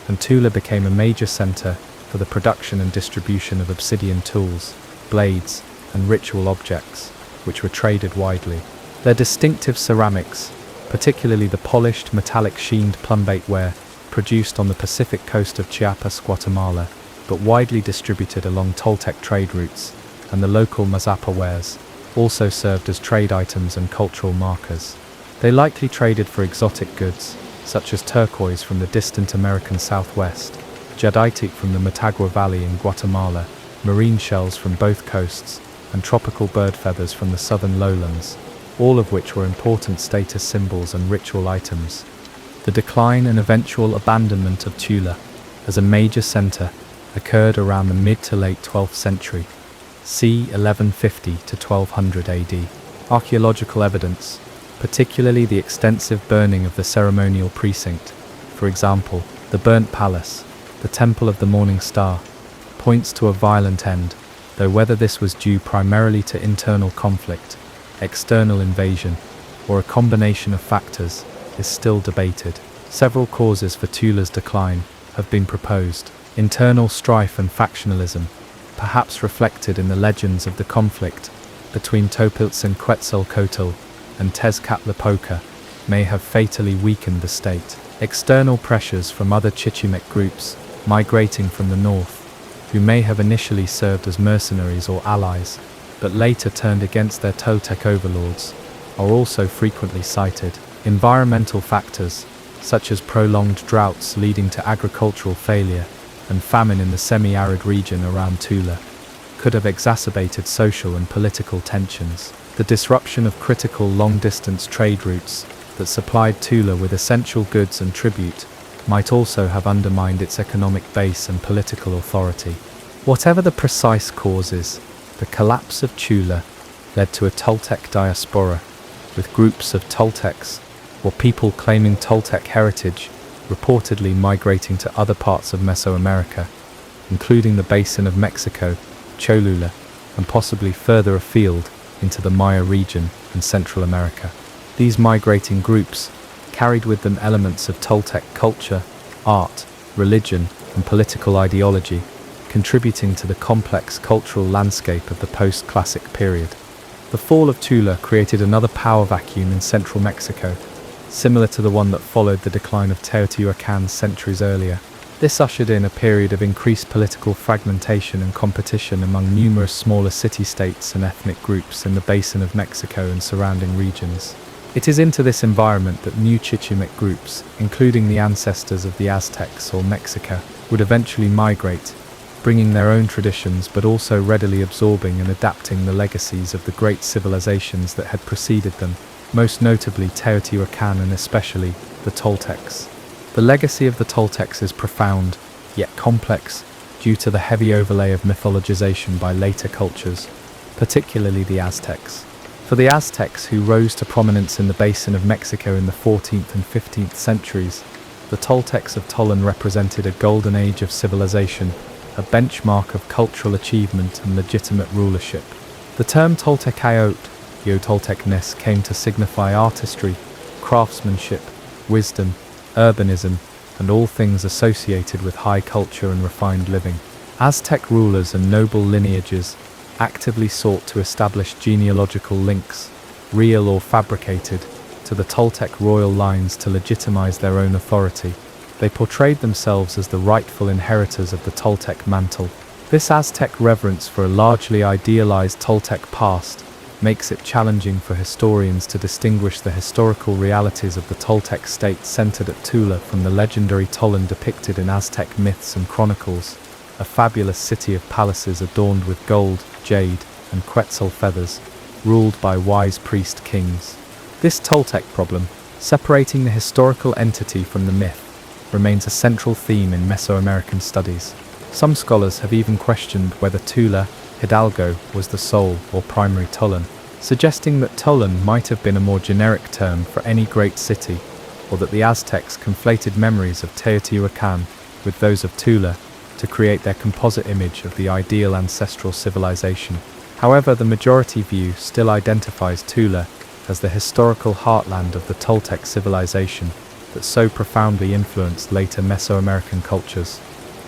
and Tula became a major center for the production and distribution of obsidian tools, blades, and ritual objects, which were traded widely. Their distinctive ceramics, particularly the polished metallic sheened plumbate ware produced on the Pacific coast of Chiapas, Guatemala, but widely distributed along Toltec trade routes, and the local Mazapa wares, also served as trade items and cultural markers. They likely traded for exotic goods, such as turquoise from the distant American Southwest, jadeite from the Motagua Valley in Guatemala, marine shells from both coasts, and tropical bird feathers from the southern lowlands, all of which were important status symbols and ritual items. The decline and eventual abandonment of Tula as a major center occurred around the mid to late 12th century, c. 1150 to 1200 AD. Archaeological evidence, particularly the extensive burning of the ceremonial precinct, For example, the burnt palace, the temple of the morning star, points to a violent end, though whether this was due primarily to internal conflict, external invasion, or a combination of factors is still debated. Several causes for Tula's decline have been proposed. Internal strife and factionalism, perhaps reflected in the legends of the conflict between Topiltzin-Quetzalcoatl and Tezcatlipoca, may have fatally weakened the state. External pressures from other Chichimek groups migrating from the north, who may have initially served as mercenaries or allies, but later turned against their Toltec overlords, are also frequently cited. Environmental factors, such as prolonged droughts leading to agricultural failure and famine in the semi-arid region around Tula, could have exacerbated social and political tensions. The disruption of critical long-distance trade routes that supplied Tula with essential goods and tribute might also have undermined its economic base and political authority. Whatever the precise causes, the collapse of Tula led to a Toltec diaspora, with groups of Toltecs, or people claiming Toltec heritage, reportedly migrating to other parts of Mesoamerica, including the basin of Mexico, Cholula, and possibly further afield into the Maya region in Central America. These migrating groups carried with them elements of Toltec culture, art, religion, and political ideology, contributing to the complex cultural landscape of the post-classic period. The fall of Tula created another power vacuum in central Mexico, similar to the one that followed the decline of Teotihuacan centuries earlier. This ushered in a period of increased political fragmentation and competition among numerous smaller city-states and ethnic groups in the basin of Mexico and surrounding regions. It is into this environment that new Chichimek groups, including the ancestors of the Aztecs or Mexica, would eventually migrate, bringing their own traditions but also readily absorbing and adapting the legacies of the great civilizations that had preceded them, most notably Teotihuacan and especially the Toltecs. The legacy of the Toltecs is profound, yet complex, due to the heavy overlay of mythologization by later cultures, particularly the Aztecs. For the Aztecs, who rose to prominence in the basin of Mexico in the 14th and 15th centuries, the Toltecs of Tolan represented a golden age of civilization, a benchmark of cultural achievement and legitimate rulership. The term Toltecayot, Toltecness, came to signify artistry, craftsmanship, wisdom, urbanism, and all things associated with high culture and refined living. Aztec rulers and noble lineages actively sought to establish genealogical links, real or fabricated, to the Toltec royal lines to legitimize their own authority. They portrayed themselves as the rightful inheritors of the Toltec mantle. This Aztec reverence for a largely idealized Toltec past makes it challenging for historians to distinguish the historical realities of the Toltec state centered at Tula from the legendary Tolan depicted in Aztec myths and chronicles, a fabulous city of palaces adorned with gold, jade, and quetzal feathers, ruled by wise priest kings. This Toltec problem, separating the historical entity from the myth, remains a central theme in Mesoamerican studies. Some scholars have even questioned whether Tula, Hidalgo, was the sole or primary Tolan, suggesting that Tolan might have been a more generic term for any great city, or that the Aztecs conflated memories of Teotihuacan with those of Tula to create their composite image of the ideal ancestral civilization. However, the majority view still identifies Tula as the historical heartland of the Toltec civilization that so profoundly influenced later Mesoamerican cultures.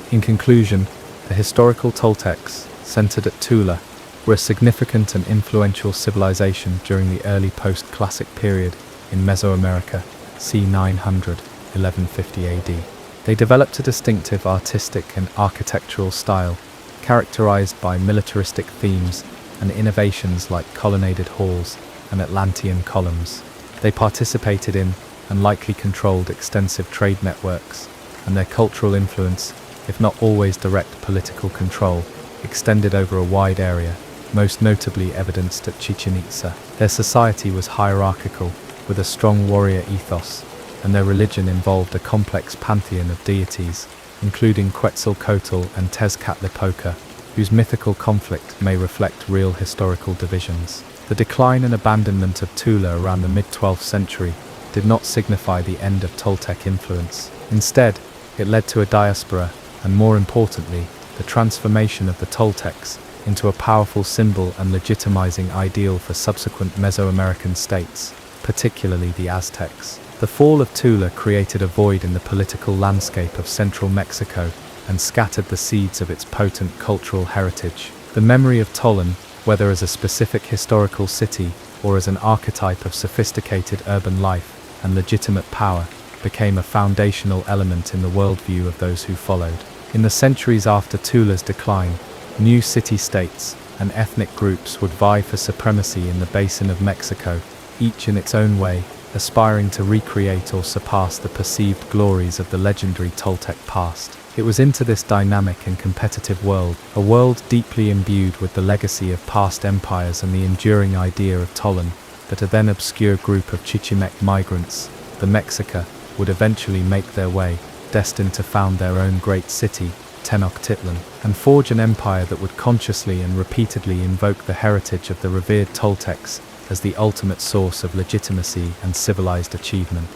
In conclusion, the historical Toltecs, centered at Tula, were a significant and influential civilization during the early post-classic period in Mesoamerica, c. 900, 1150 AD. They developed a distinctive artistic and architectural style, characterized by militaristic themes and innovations like colonnaded halls and Atlantean columns. They participated in and likely controlled extensive trade networks, and their cultural influence, if not always direct political control, extended over a wide area, most notably evidenced at Chichen Itza. Their society was hierarchical, with a strong warrior ethos, and their religion involved a complex pantheon of deities, including Quetzalcoatl and Tezcatlipoca, whose mythical conflict may reflect real historical divisions. The decline and abandonment of Tula around the mid-12th century did not signify the end of Toltec influence. Instead, it led to a diaspora, and more importantly, the transformation of the Toltecs into a powerful symbol and legitimizing ideal for subsequent Mesoamerican states, particularly the Aztecs. The fall of Tula created a void in the political landscape of central Mexico and scattered the seeds of its potent cultural heritage. The memory of Tollan, whether as a specific historical city or as an archetype of sophisticated urban life and legitimate power, became a foundational element in the worldview of those who followed. In the centuries after Tula's decline, new city-states and ethnic groups would vie for supremacy in the basin of Mexico, each in its own way, aspiring to recreate or surpass the perceived glories of the legendary Toltec past. It was into this dynamic and competitive world, a world deeply imbued with the legacy of past empires and the enduring idea of Tollan, that a then obscure group of Chichimec migrants, the Mexica, would eventually make their way, destined to found their own great city, Tenochtitlan, and forge an empire that would consciously and repeatedly invoke the heritage of the revered Toltecs as the ultimate source of legitimacy and civilized achievement.